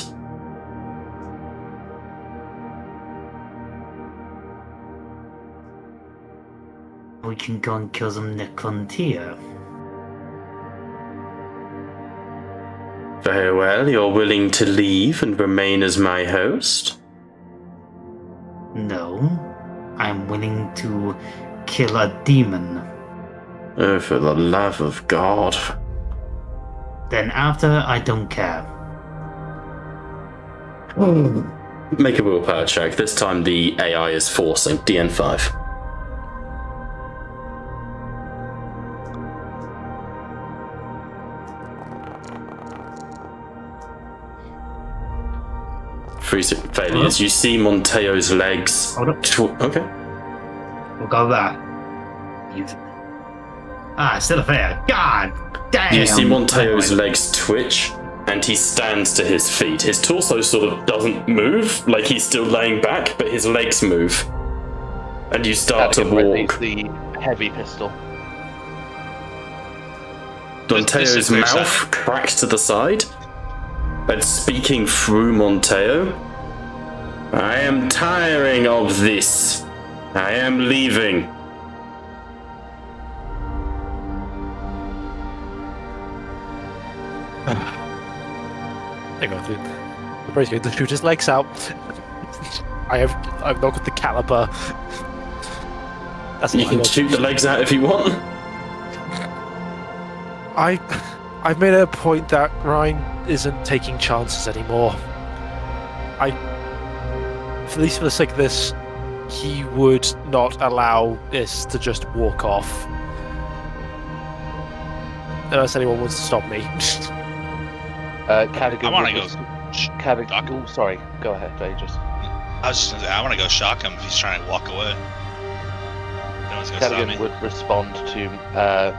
We can go and kill some Necrontia. very well, you're willing to leave and remain as my host? No. I'm willing to kill a demon. Oh, for the love of God. Then after, I don't care. Make a willpower check. This time the AI is forcing. DN5. Three failures. You see Monteo's legs. Hold up. Okay. We'll go that. Still a fair. God damn! You see Monteo's legs twitch, and he stands to his feet. His torso sort of doesn't move, like he's still laying back, but his legs move. And you start to walk. The heavy pistol. Monteo's mouth cracks to the side, and speaking through Monteo, I am tiring of this. I am leaving. Hang on, the brace going to shoot his legs out. I've not got the caliber. That's You can shoot the legs out if you want. I've made a point that Ryan isn't taking chances anymore. At least for the sake of this, he would not allow this to just walk off. Unless anyone wants to stop me. Cadigan. I want to go. Cadigan. Oh, sorry. Go ahead, Aegis. I was just gonna say, I want to go shock him if he's trying to walk away. No one's gonna stop me. Cadigan would respond to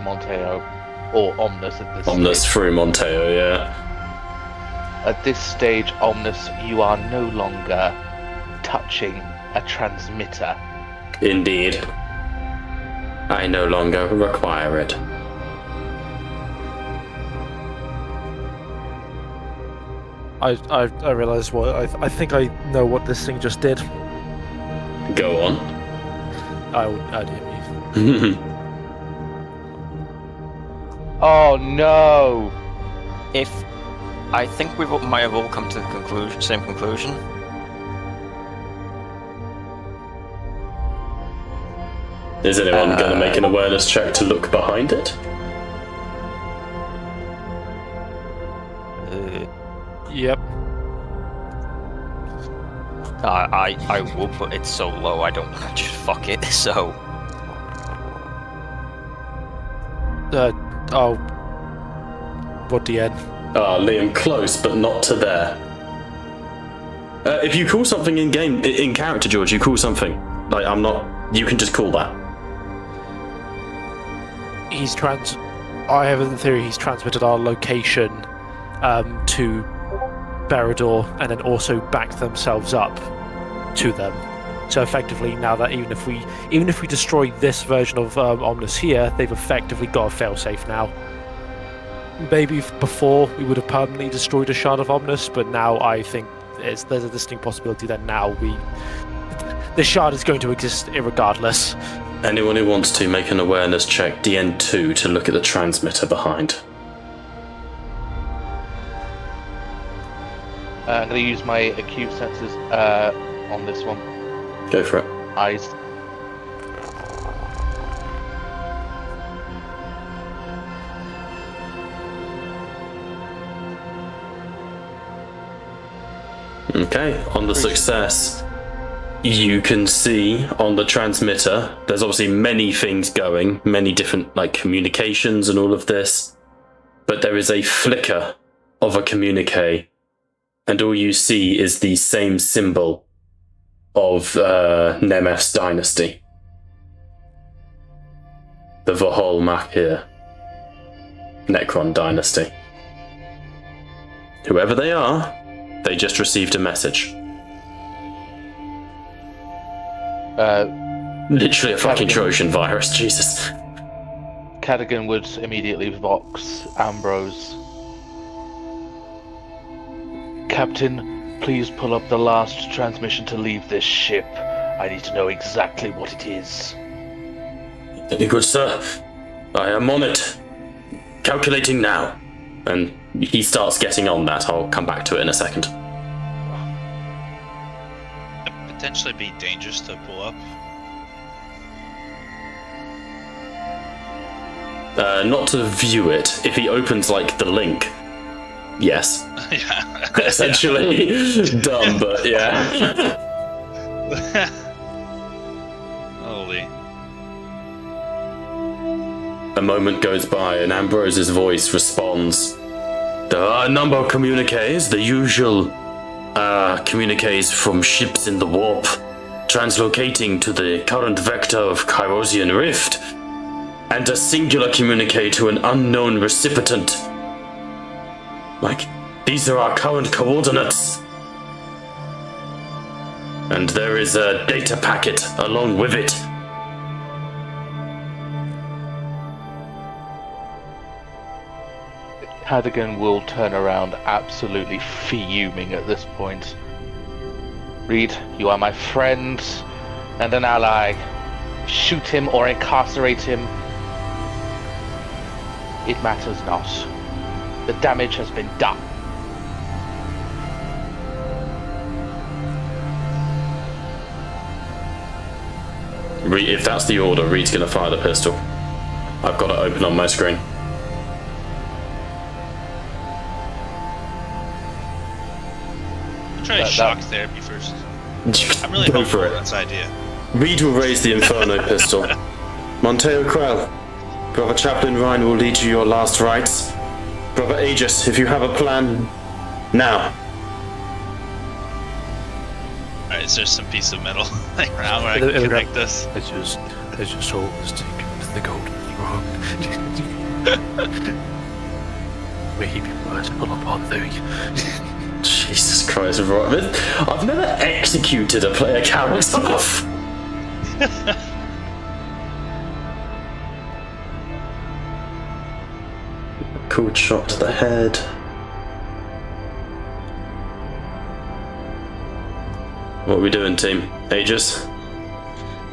Monteo or Omnis at this Omnis stage. through Monteo, yeah. At this stage, Omnis, you are no longer touching a transmitter. Indeed. I no longer require it. I realised what I think I know what this thing just did. Go on. I didn't. Oh no! If I think we might have all come to the same conclusion. Is anyone going to make an awareness check to look behind it? Yep. I would, but it's so low. I don't just fuck it. So. What the end? Liam, close, but not to there. If you call something in game, in character, George, you call something. Like, I'm not. You can just call that. I have in theory he's transmitted our location to Berador, and then also backed themselves up to them. So effectively, now that even if we destroy this version of Omnis here, they've effectively got a failsafe now. Maybe before we would have permanently destroyed a shard of Omnis, but now I think there's a distinct possibility that now this shard is going to exist irregardless. Anyone who wants to make an awareness check, DN2, to look at the transmitter behind. I'm going to use my acute senses on this one. Go for it. Eyes. Okay, on the success, you can see on the transmitter, there's obviously many things going, many different communications and all of this, but there is a flicker of a communique, and all you see is the same symbol of Nemeth's dynasty. The Vahol Makir Necron dynasty. Whoever they are, they just received a message. Literally a fucking Trojan virus, Jesus. Cadogan would immediately vox Ambrose. Captain, please pull up the last transmission to leave this ship. I need to know exactly what it is. Very good, sir. I am on it. Calculating now. And he starts getting on that. I'll come back to it in a second. It'd potentially be dangerous to pull up. Not to view it. If he opens, the link. Yes. Yeah. Essentially. Dumb, but yeah. Holy. A moment goes by and Ambrose's voice responds. There are a number of communiques, the usual communiques from ships in the warp, translocating to the current vector of Kyrosian Rift, and a singular communique to an unknown recipient. These are our current coordinates. And there is a data packet along with it. Cadogan will turn around absolutely fuming at this point. Reed, you are my friend and an ally. Shoot him or incarcerate him. It matters not. The damage has been done. If that's the order, Reed's gonna fire the pistol. I've got it open on my screen. Try shock therapy first. I'm really Go hopeful for it. that's idea. Reed will raise the Inferno pistol. Monteo Krell, Brother Chaplain Ryan will lead you your last rites. Brother Aegis, if you have a plan, now. Alright, is there some piece of metal around where I can connect this? It's just always taken to the golden throne. Where he be merciful upon thee. Jesus Christ, right. I've never executed a player character off. Cool shot to the head. What are we doing, team? Aegis?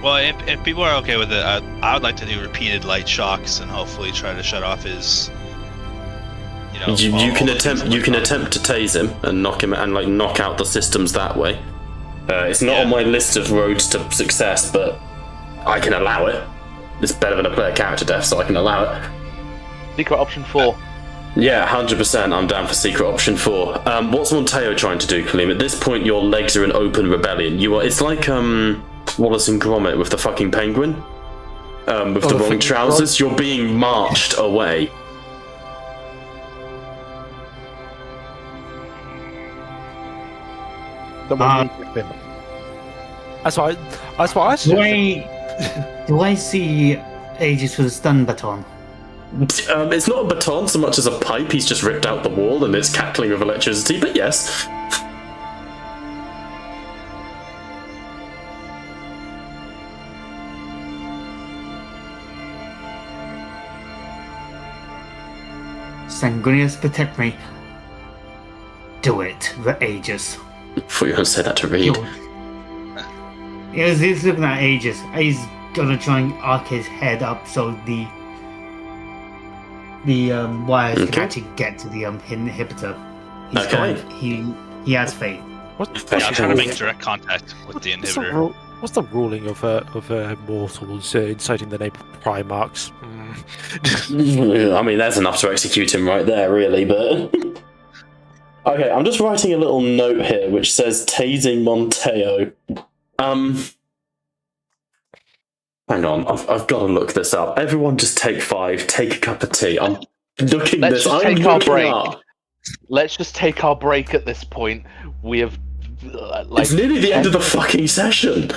Well, if people are okay with it, I would like to do repeated light shocks and hopefully try to shut off his. You can attempt to tase him and knock him and knock out the systems that way. It's not on my list of roads to success, but I can allow it. It's better than a player character death, so I can allow it. Secret option 4. Yeah, 100%. I'm down for secret option 4. What's Monteo trying to do, Kaleem? At this point, your legs are in open rebellion. It's like Wallace and Gromit with the fucking penguin, with the wrong trousers. You're being marched away. That's what I Do I see Aegis with a stun baton? It's not a baton so much as a pipe. He's just ripped out the wall and it's cackling with electricity, but yes. Sanguinius, protect me. Do it, the Aegis. I thought you were going to say that to Reed. He's looking at Aegis. He's gonna try and arc his head up so the wires can actually get to the inhibitor. He has faith. I'm trying to make direct contact with the inhibitor. What's the ruling of mortals inciting the name of Primarchs? I mean, that's enough to execute him right there, really, but... Okay, I'm just writing a little note here which says tasing Monteo. Hang on, I've got to look this up. Everyone just take 5, take a cup of tea. I'm looking Let's this just I'm take our looking break. up. Let's just take our break at this point. We have It's nearly the end of the fucking session.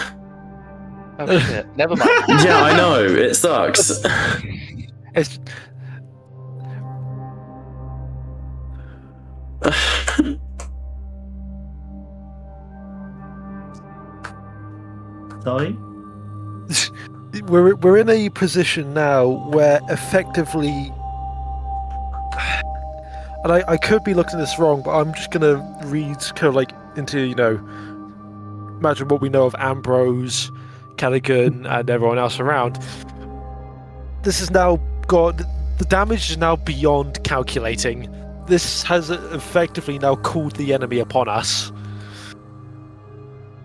Oh shit, never mind. Yeah, I know, it sucks. It's... Sorry? We're in a position now where effectively, and I could be looking at this wrong, but I'm just gonna read kind of like into imagine what we know of Ambrose, Callaghan, and everyone else around. This has now got the damage is now beyond calculating. This has effectively now called the enemy upon us.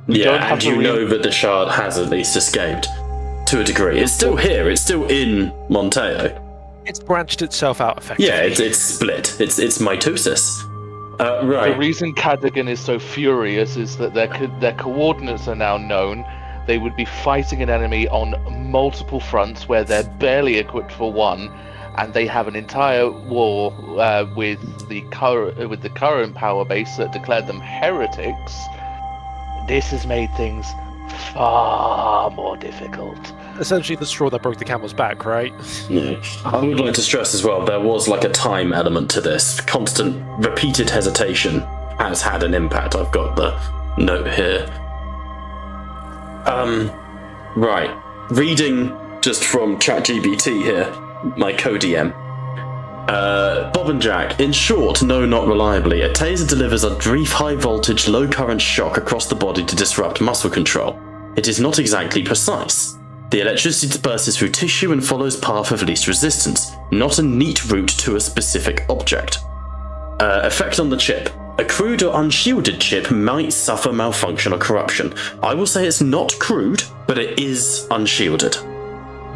Yeah, and you know that the shard has at least escaped. To a degree. It's still here, it's still in Monteo. It's branched itself out effectively. Yeah, it's split. It's mitosis. Right. The reason Cadigan is so furious is that their coordinates are now known. They would be fighting an enemy on multiple fronts where they're barely equipped for one, and they have an entire war with the current power base that declared them heretics. This has made things far more difficult. Essentially the straw that broke the camel's back, right? Yeah. I would like to stress as well, there was like a time element to this. Constant, repeated hesitation has had an impact. I've got the note here. Right. Reading just from ChatGPT here, my co-DM. Bob and Jack. In short, no, not reliably. A taser delivers a brief high-voltage, low-current shock across the body to disrupt muscle control. It is not exactly precise. The electricity disperses through tissue and follows path of least resistance, not a neat route to a specific object. Effect on the chip. A crude or unshielded chip might suffer malfunction or corruption. I will say it's not crude, but it is unshielded.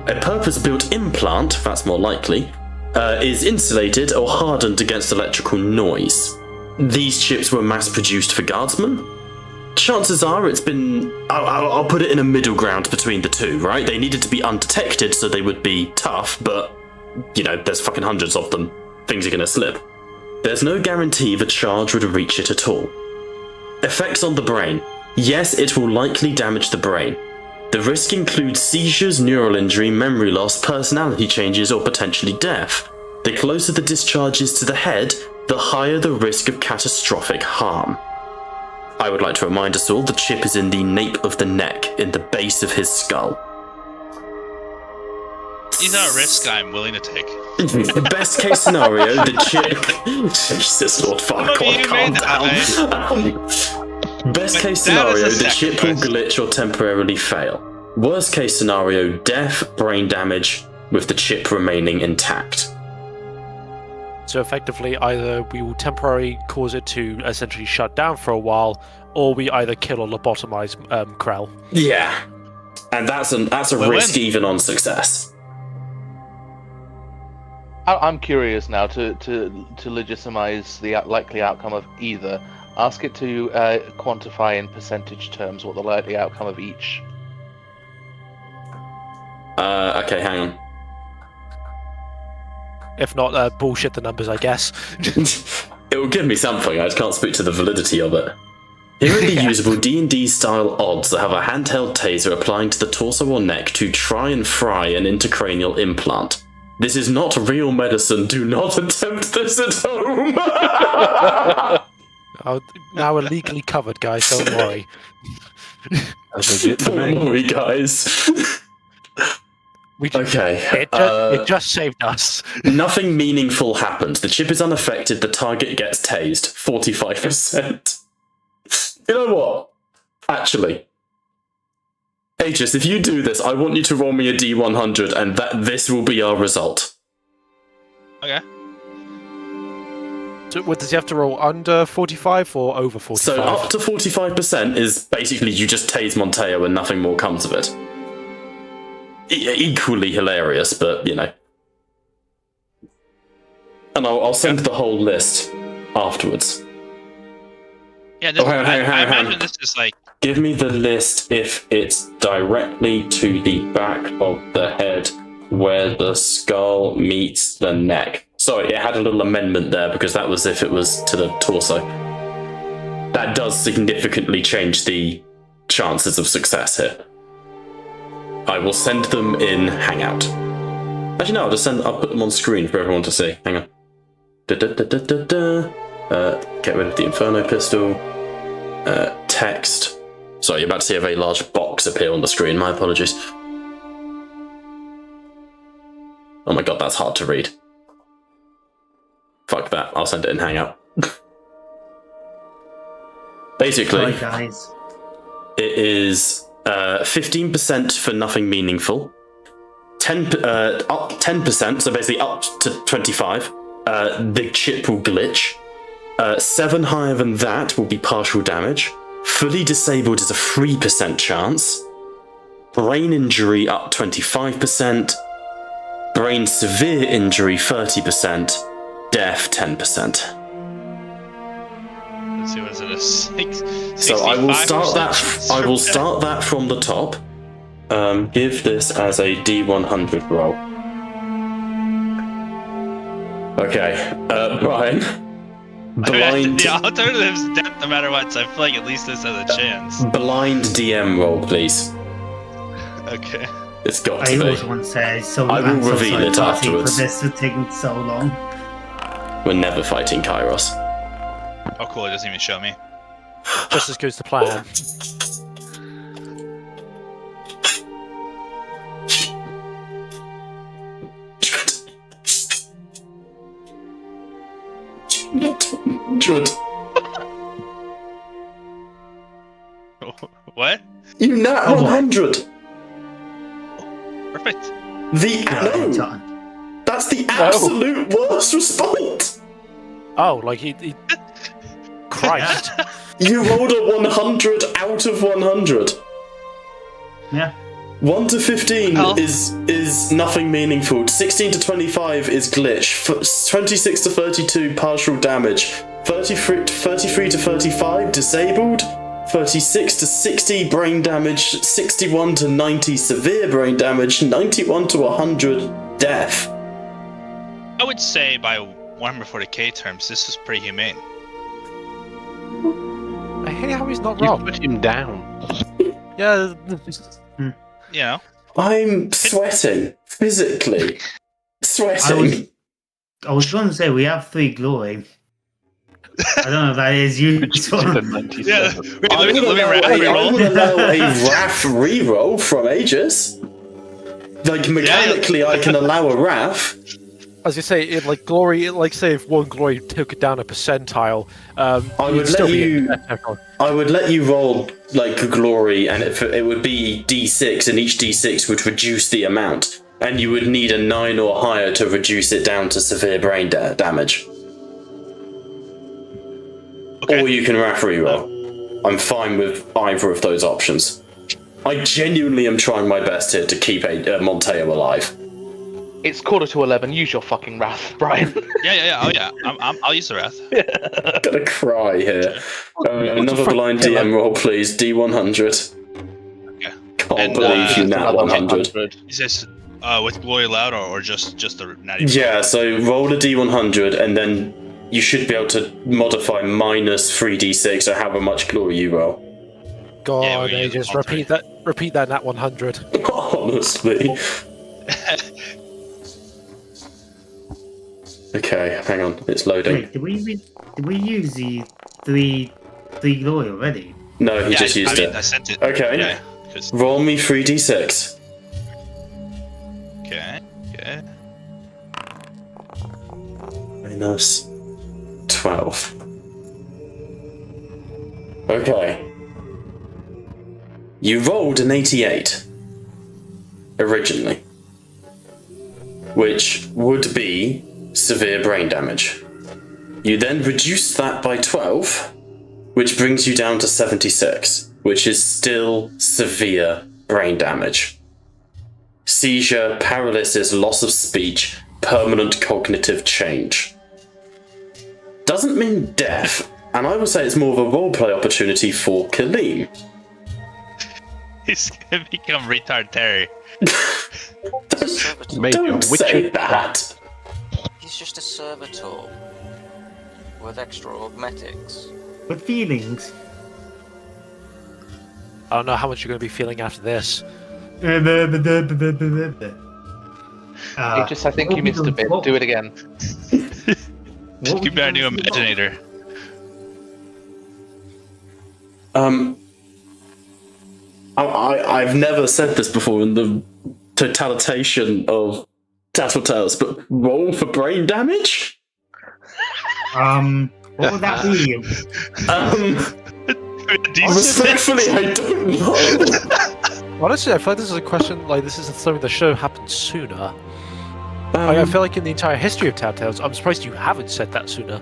A purpose-built implant, that's more likely, is insulated or hardened against electrical noise. These chips were mass-produced for guardsmen. Chances are it's been... I'll put it in a middle ground between the two, right? They needed to be undetected so they would be tough, but, you know, there's fucking hundreds of them. Things are gonna slip. There's no guarantee the charge would reach it at all. Effects on the brain. Yes, it will likely damage the brain. The risk includes seizures, neural injury, memory loss, personality changes, or potentially death. The closer the discharge is to the head, the higher the risk of catastrophic harm. I would like to remind us all the chip is in the nape of the neck, in the base of his skull. These are risks I'm willing to take. The best case scenario, the chip... Jesus, Lord Farquaad, calm down. Best But case that is scenario, a the ship will sacrifice. glitch or temporarily fail. Worst case scenario, death, brain damage, with the chip remaining intact. So effectively, either we will temporarily cause it to essentially shut down for a while, or we either kill or lobotomize Krell. Yeah. And that's a Well, risk when- even on success. I'm curious now to legitimize the likely outcome of either. Ask it to quantify in percentage terms what the likely outcome of each. Okay, hang on. If not, bullshit the numbers, I guess. It will give me something, I just can't speak to the validity of it. Here are the usable D&D style odds that have a handheld taser applying to the torso or neck to try and fry an intracranial implant. This is not real medicine, do not attempt this at home! Now we're legally covered, guys, don't worry. Don't worry, guys. Okay. It just saved us. Nothing meaningful happened. The chip is unaffected, the target gets tased. 45%. You know what? Actually, Aegis, if you do this, I want you to roll me a D100 and this will be our result. Okay. So, what, does he have to roll under 45 or over 45? So up to 45% is basically you just tase Monteo and nothing more comes of it. Equally hilarious, but you know. And I'll send the whole list afterwards. Yeah, this, hang on. I imagine this is like... Give me the list if it's directly to the back of the head where the skull meets the neck. Sorry, it had a little amendment there because that was if it was to the torso. That does significantly change the chances of success here. I will send them in Hangout. Actually, no, I'll put them on screen for everyone to see. Hang on. Get rid of the Inferno pistol. Text. Sorry, you're about to see a very large box appear on the screen. My apologies. Oh my god, that's hard to read. Fuck that. I'll send it in Hangout. Basically, Hi guys. it is 15% for nothing meaningful. Up 10%, so basically up to 25. The chip will glitch. 7 higher than that will be partial damage. Fully disabled is a 3% chance. Brain injury up 25%. Brain severe injury 30%. Death 10%. Let's see, what is it? A 6? So I will start that from the top. Give this as a D100 roll. Okay, Brian. Blind. The alternative is death no matter what, so I feel like at least this has a chance. Blind DM roll, please. Okay. It's got I to always be. want to say so. I will I'm so reveal sorry it for afterwards. this taking so long. We're never fighting Kairos. Oh, cool, it doesn't even show me. Just as goes to plan. What? You nat 100. Perfect. No. That's the absolute worst response. Oh, like he Christ. You rolled a 100 out of 100. Yeah. 1 to 15 is nothing meaningful. 16 to 25 is glitch. 26 to 32 partial damage. 33 to 35 disabled. 36 to 60 brain damage. 61 to 90 severe brain damage. 91 to 100 death. I would say by 140k terms, this is pretty humane. I hate how he's not You wrong. put him down. Yeah. You know? I'm sweating. Physically. Sweating. I was going to say we have 3 glory. I don't know if that is useful. Yeah, I would allow a RAF reroll from Aegis. Like, mechanically, I can allow a RAF. As you say, in like glory, like say if one glory took it down a percentile, I would let you roll like glory, and it would be D6, and each D6 would reduce the amount, and you would need a 9 or higher to reduce it down to severe brain damage. Okay. Or you can referee roll. I'm fine with either of those options. I genuinely am trying my best here to keep Monteo alive. It's 11:15. Use your fucking wrath, Brian. Yeah. Oh yeah. I'll use the wrath. I'm gonna cry here. Another blind DM roll, please. D100. Okay. Can't believe you nat 100. Is this with glory allowed or just the natty? Yeah. So roll a D100, and then you should be able to modify minus 3d6 or however much glory you roll. God, Yeah, we use just all repeat that nat 100. Honestly. Okay, hang on, it's loading. Wait, did we use the three glory already? No, he just used it. I sent it. Okay. Yeah, roll me 3d6. Okay. Minus 12. Okay. You rolled an 88 originally, which would be severe brain damage. You then reduce that by 12, which brings you down to 76, which is still severe brain damage. Seizure, paralysis, loss of speech, permanent cognitive change. Doesn't mean death, and I would say it's more of a roleplay opportunity for Kaleem. He's gonna become retard Terry. Don't say that. He's just a servitor with extra augmetics. With feelings. I don't know how much you're going to be feeling after this. I think you missed a bit. Do it again. You better new imaginator. I've never said this before in the totalitarian of Tattletales, but roll for brain damage? What would that be? Respectfully, I don't know. Honestly, I feel like this is a question, like, this is something that should have happened sooner. I feel like in the entire history of Tattletales, I'm surprised you haven't said that sooner.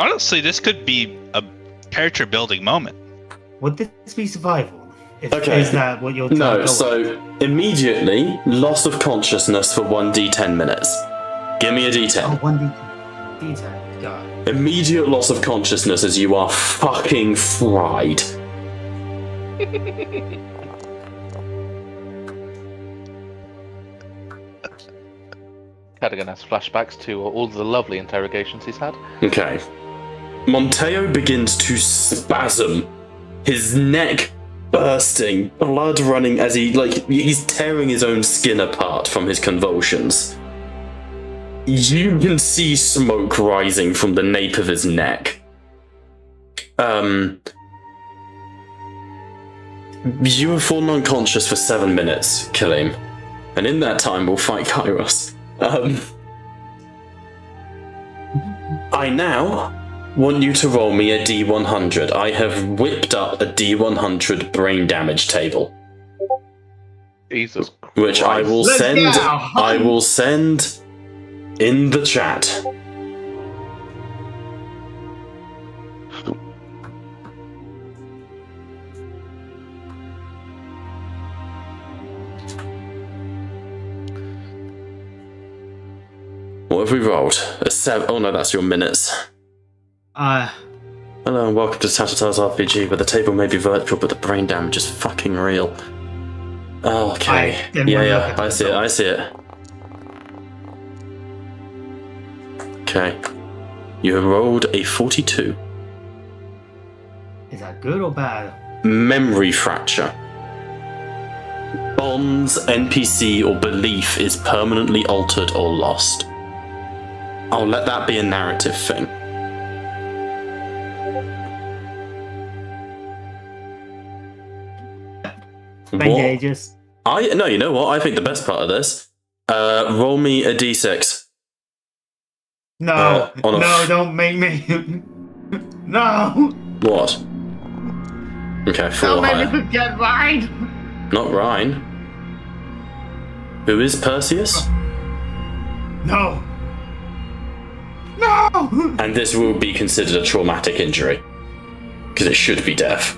Honestly, this could be a character building moment. Would this be survival? Okay. Is that what you're No, so immediately, loss of consciousness for 1d10 minutes. Give me a d10. 1d10. God. Immediate loss of consciousness as you are fucking fried. Cadigan has flashbacks to all the lovely interrogations he's had. Okay. Monteo begins to spasm, his neck bursting, blood running as he's tearing his own skin apart from his convulsions. You can see smoke rising from the nape of his neck. You have fallen unconscious for 7 minutes, Kaleem. And in that time, we'll fight Kairos. I now want you to roll me a D100. I have whipped up a D100 brain damage table. Jesus Christ. Which I will send in the chat. What have we rolled? A 7. Oh no, that's your minutes. Hello and welcome to Tattletales RPG, where the table may be virtual, but the brain damage is fucking real. Okay. Yeah, I see it. Okay. You have rolled a 42. Is that good or bad? Memory fracture. Bonds, NPC, or belief is permanently altered or lost. I'll let that be a narrative thing. Bandages. No, you know what? I think the best part of this. Roll me a d6. No, on a no, don't make me. No. What? Okay, So for maybe hire. we could get right. Not Rhine. Who is Perseus? No. No. And this will be considered a traumatic injury. Because it should be death.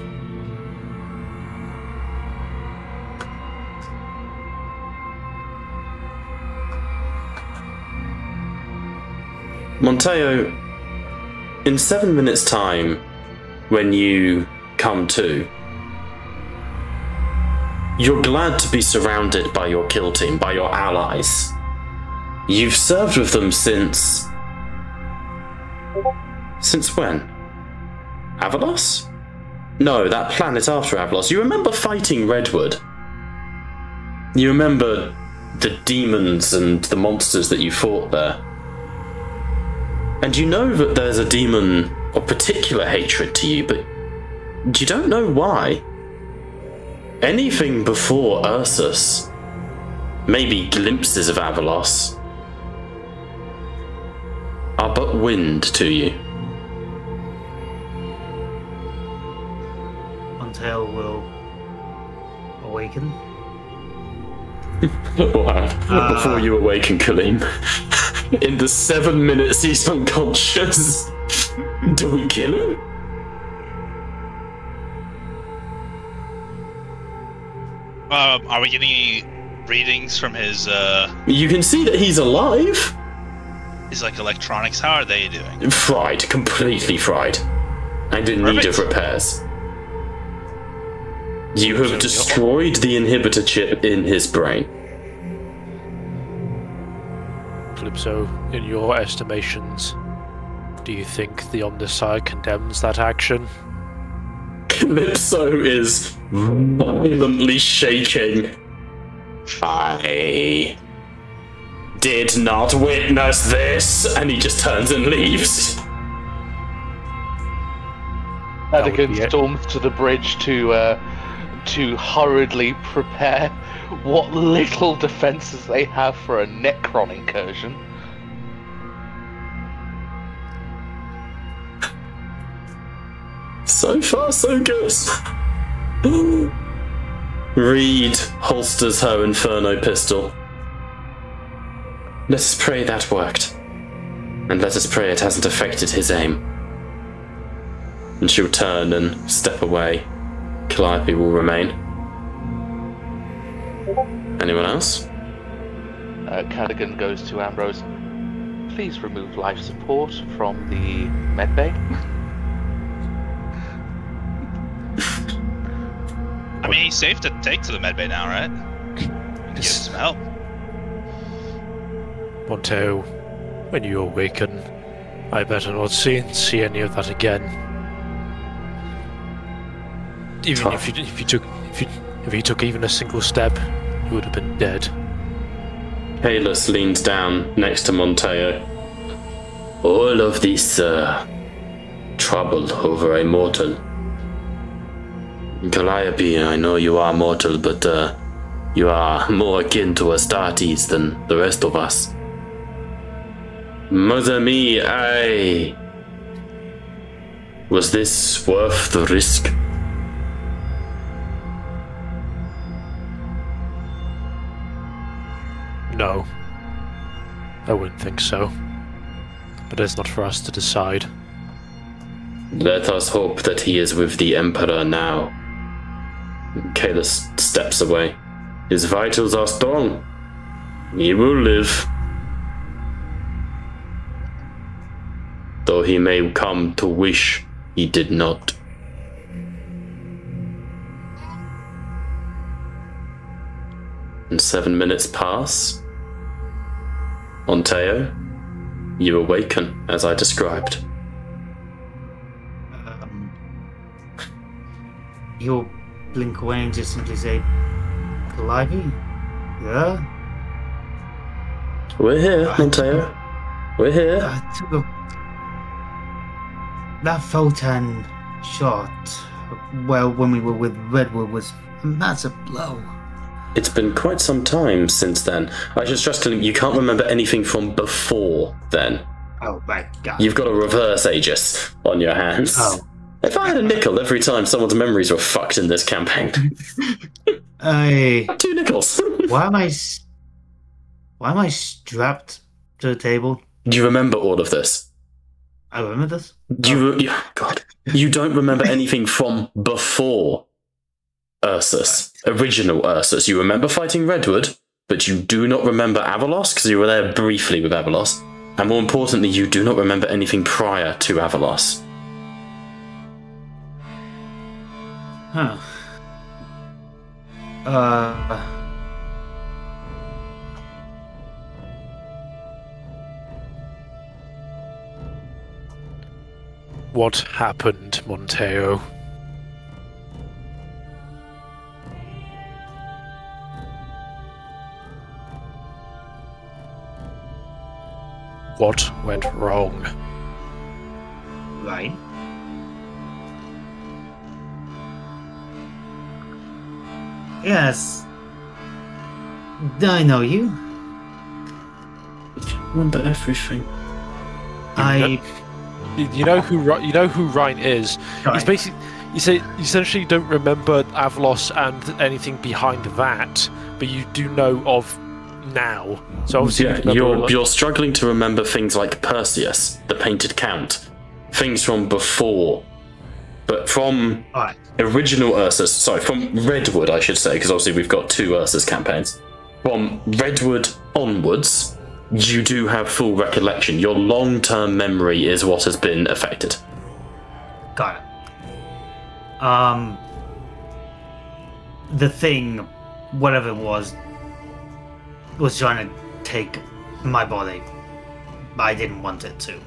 Monteo, in 7 minutes' time, when you come to, you're glad to be surrounded by your kill team, by your allies. You've served with them since... Since when? Avalos? No, that planet after Avalos. You remember fighting Redwood? You remember the demons and the monsters that you fought there? And you know that there's a demon of particular hatred to you, but you don't know why. Anything before Ursus, maybe glimpses of Avalos, are but wind to you. Monteo will awaken. Wow. Before you awaken, Kaleem. In the 7 minutes he's unconscious. Do we kill him? Are we getting any readings from his You can see that he's alive. like electronics? How are they doing? Fried, completely fried. And in need of Perfect. repairs. You have destroyed the inhibitor chip in his brain. Calypso, in your estimations, do you think the Omnissiah condemns that action? Calypso is violently shaking. I did not witness this, and he just turns and leaves. would be Anakin it. storms to the bridge to hurriedly prepare what little defenses they have for a Necron incursion. So far, so good. Reed holsters her Inferno pistol. Let us pray that worked. And let us pray it hasn't affected his aim. And she'll turn and step away. Calliope will remain. Anyone else? Cadigan goes to Ambrose. Please remove life support from the medbay. I mean, he's safe to take to the medbay now, right? You can give him some help. Monteo, when you awaken, I better not see any of that again. Even if you took even a single step, you would have been dead. Kalis leans down next to Monteo. All of this trouble over a mortal. Calliope, I know you are mortal, but you are more akin to Astartes than the rest of us. Mother me, was this worth the risk? No, I wouldn't think so. But it's not for us to decide. Let us hope that he is with the Emperor now. Kalis steps away. His vitals are strong. He will live. Though he may come to wish he did not. And 7 minutes pass. Monteo, you awaken as I described. You'll blink away and just simply say, Calliope? Yeah? We're here, Monteo. We're here. That photon shot, well, when we were with Redwood, was a massive blow. It's been quite some time since then. I should stress to you, you can't remember anything from before then. Oh, right, got You've got a reverse Aegis on your hands. Oh. If I had a nickel every time someone's memories were fucked in this campaign. 2 nickels. Why am I strapped to the table? Do you remember all of this? I remember this. God. You don't remember anything from before Ursus, original Ursus. You remember fighting Redwood, but you do not remember Avalos, because you were there briefly with Avalos. And more importantly, you do not remember anything prior to Avalos. Huh. What happened, Monteo? What went wrong? Right. Yes. I know you. Remember everything. You know who Ryan is. Right. He's basically you essentially don't remember Avalos and anything behind that, but you do know of now. So obviously you're struggling to remember things like Perseus, the Painted Count, things from before, but from original Ursus. From Redwood, I should say, because obviously we've got 2 Ursus campaigns. From Redwood onwards, you do have full recollection. Your long-term memory is what has been affected. Got it. The thing, whatever it was trying to take my body. I didn't want it to.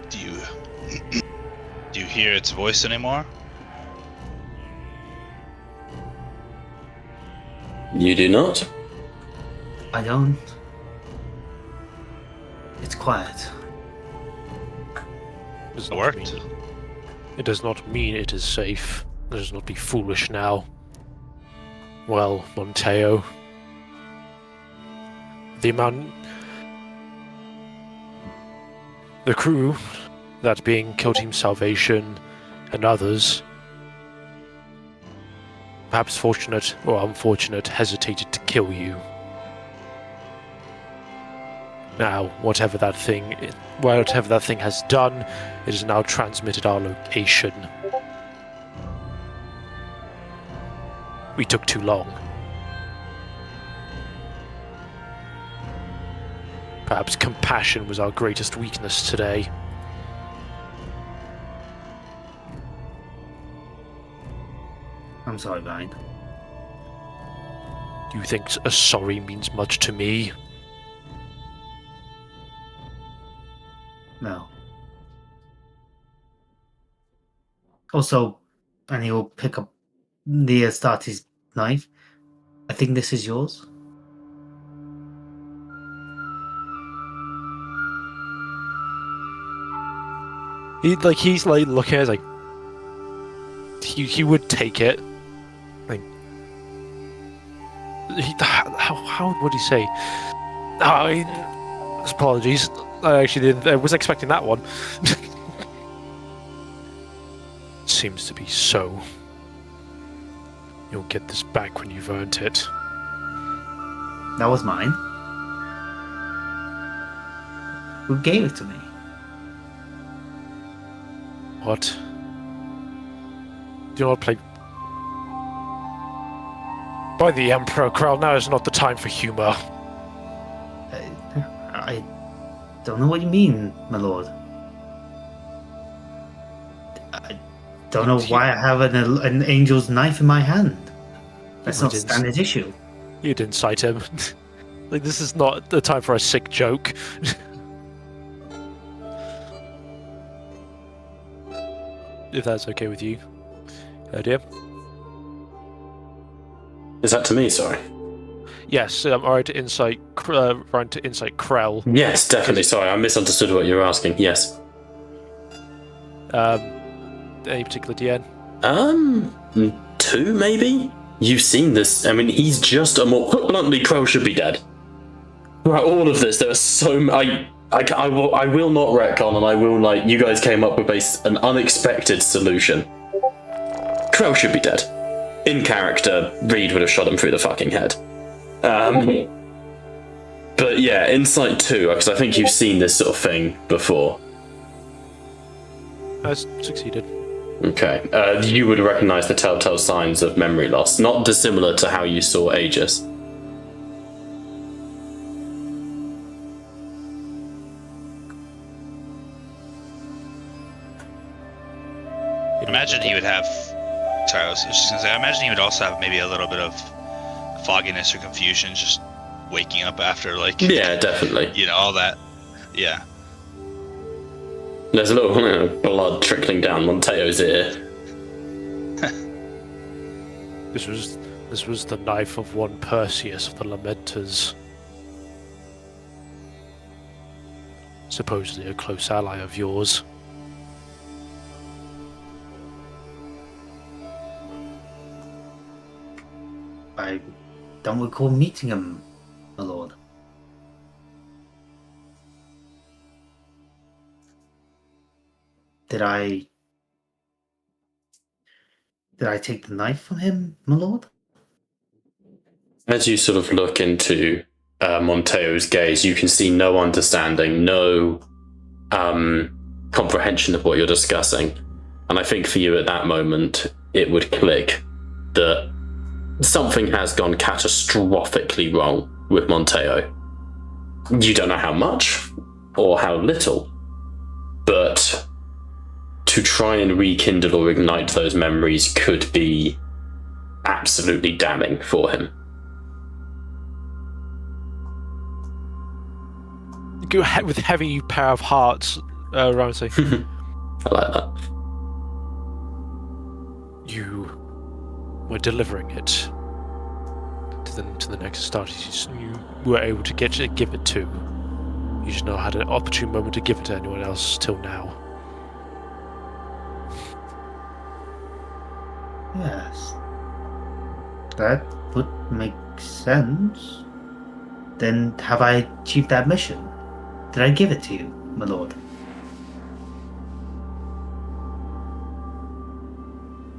Do you hear its voice anymore? You do not? I don't. It's quiet. It worked. It does not mean it is safe. Let us not be foolish now. Well, Monteo, the crew, that being Kill Team Salvation and others, perhaps fortunate or unfortunate, hesitated to kill you. Now, whatever that thing has done, it has now transmitted our location. We took too long. Perhaps compassion was our greatest weakness today. I'm sorry, Ryan. Do you think a sorry means much to me? No. Also, and he'll pick up the Astartes knife. I think this is yours. He's looking at it like he would take it. Like how would he say? Apologies. I actually didn't. I was expecting that one. Seems to be so. You'll get this back when you've earned it. That was mine. Who gave it to me? What? Do not play by the Emperor, Krell. Now is not the time for humor. I don't know what you mean, my lord. I don't know why I have an angel's knife in my hand. That's not standard issue. You'd incite him. This is not the time for a sick joke. If that's okay with you, dear. Is that to me? Sorry. Yes, alright to insight Krell. Yes, definitely. Sorry, I misunderstood what you were asking. Yes. Any particular DN? 2 maybe? You've seen this. I mean, he's just a more... Put bluntly, Krell should be dead. throughout all of this, there are so I will not retcon, and I will you guys came up with an unexpected solution. Krell should be dead. In character, Reed would have shot him through the fucking head. But yeah, Insight 2, because I think you've seen this sort of thing before. I succeeded. Okay. You would recognize the telltale signs of memory loss, not dissimilar to how you saw Aegis. Imagine he would have. Sorry, I was just gonna say. I imagine he would also have maybe a little bit of fogginess or confusion, just waking up after Yeah, definitely. All that. Yeah. There's a little blood trickling down Monteo's ear. This was the knife of one Perseus of the Lamenters. Supposedly a close ally of yours. I don't recall meeting him, my lord. Did I take the knife from him, my lord? As you sort of look into Monteo's gaze, you can see no understanding, no comprehension of what you're discussing. And I think for you at that moment, it would click that something has gone catastrophically wrong with Monteo. You don't know how much or how little, but to try and rekindle or ignite those memories could be absolutely damning for him. Go with heavy pair of hearts, Ramsey. I like that. You were delivering it to the next start. You were able to give it to. You just not had an opportune moment to give it to anyone else till now. Yes. That would make sense. Then have I achieved that mission? Did I give it to you, my lord?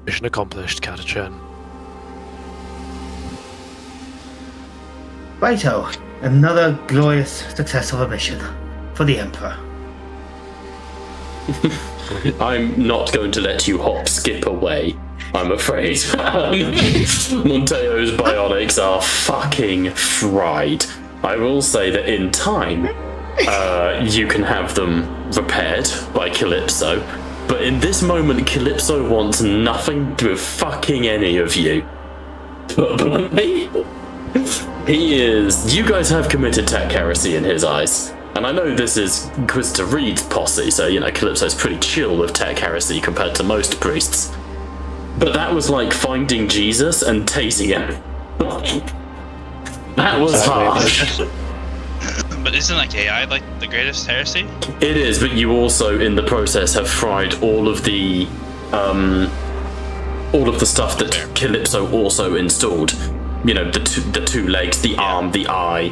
Mission accomplished, Catachan. Righto. Another glorious success of a mission for the Emperor. I'm not going to let you skip away, I'm afraid. Monteo's bionics are fucking fried. I will say that in time, you can have them repaired by Calypso, but in this moment, Calypso wants nothing to do with fucking any of you. But he is. You guys have committed tech heresy in his eyes. And I know this is Quizter Reed's posse, so, Calypso's pretty chill with tech heresy compared to most priests. But that was like finding Jesus and tasing him. That was harsh. But isn't AI the greatest heresy? It is, but you also in the process have fried all of the stuff that Calypso also installed. The two legs, the arm, the eye,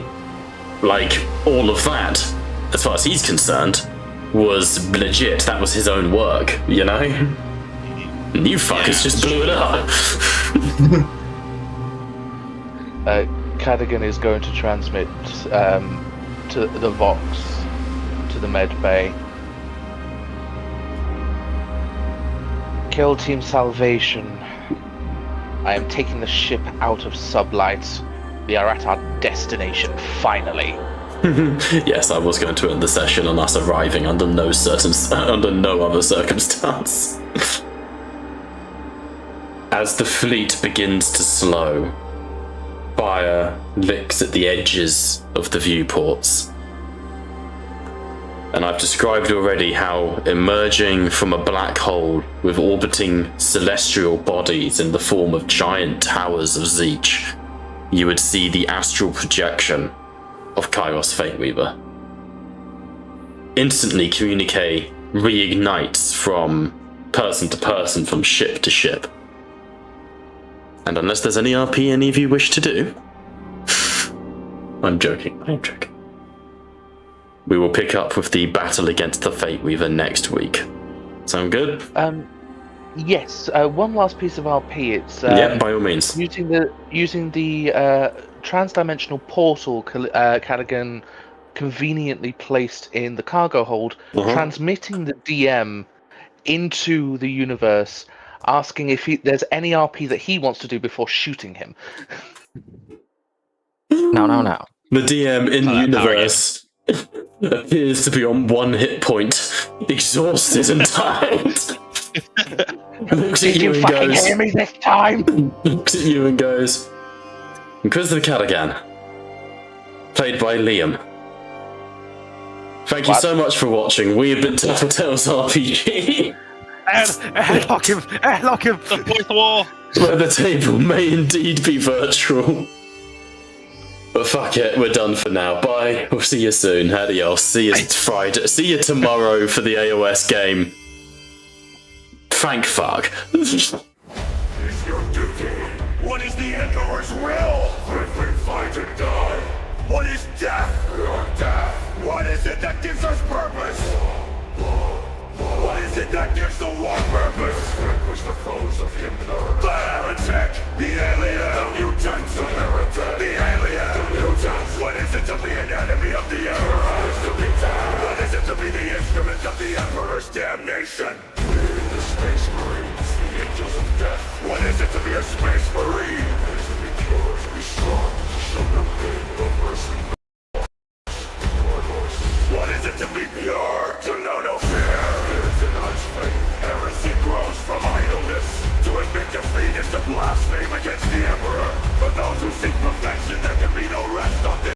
all of that, as far as he's concerned, was legit. That was his own work, And you fuckers just blew it up. Cadogan is going to transmit to the Vox, to the med bay. Kill Team Salvation. I am taking the ship out of sublight. We are at our destination, finally. Yes, I was going to end the session on us arriving under no other circumstance. As the fleet begins to slow, fire licks at the edges of the viewports. And I've described already how emerging from a black hole with orbiting celestial bodies in the form of giant towers of Zeech, you would see the astral projection of Kairos Fateweaver. Instantly, communique reignites from person to person, from ship to ship. And unless there's any RP any of you wish to do... I'm joking. we will pick up with the battle against the Fate Weaver next week. Sound good? Yes. One last piece of RP. It's Yeah, by all means. using the transdimensional portal Cadigan conveniently placed in the cargo hold, transmitting the DM into the universe, asking if there's any RP that he wants to do before shooting him. No. The DM in the universe appears to be on 1 hit point, exhausted and tired. Looks at you and goes, hear me this time? Looks at you and goes, Inquisitor Cadigan, played by Liam. Thank you so much for watching. We have been Tattletales RPG. Airlock him! The fourth wall! Where the table may indeed be virtual. But fuck it, we're done for now. Bye. We'll see you soon. Adios. See you Friday. See you tomorrow for the AOS game. Thank fuck. Is your duty? What is the Emperor's will? If we fight and die. What is death? Your death. What is it that gives us purpose? What is it that gives the war purpose? Vanquish the foes of Hitler. The heretic, the alien, the mutant, the heretic, the alien, the mutant. What is it to be an enemy of the Emperor? What is it to be the instrument of the Emperor's damnation?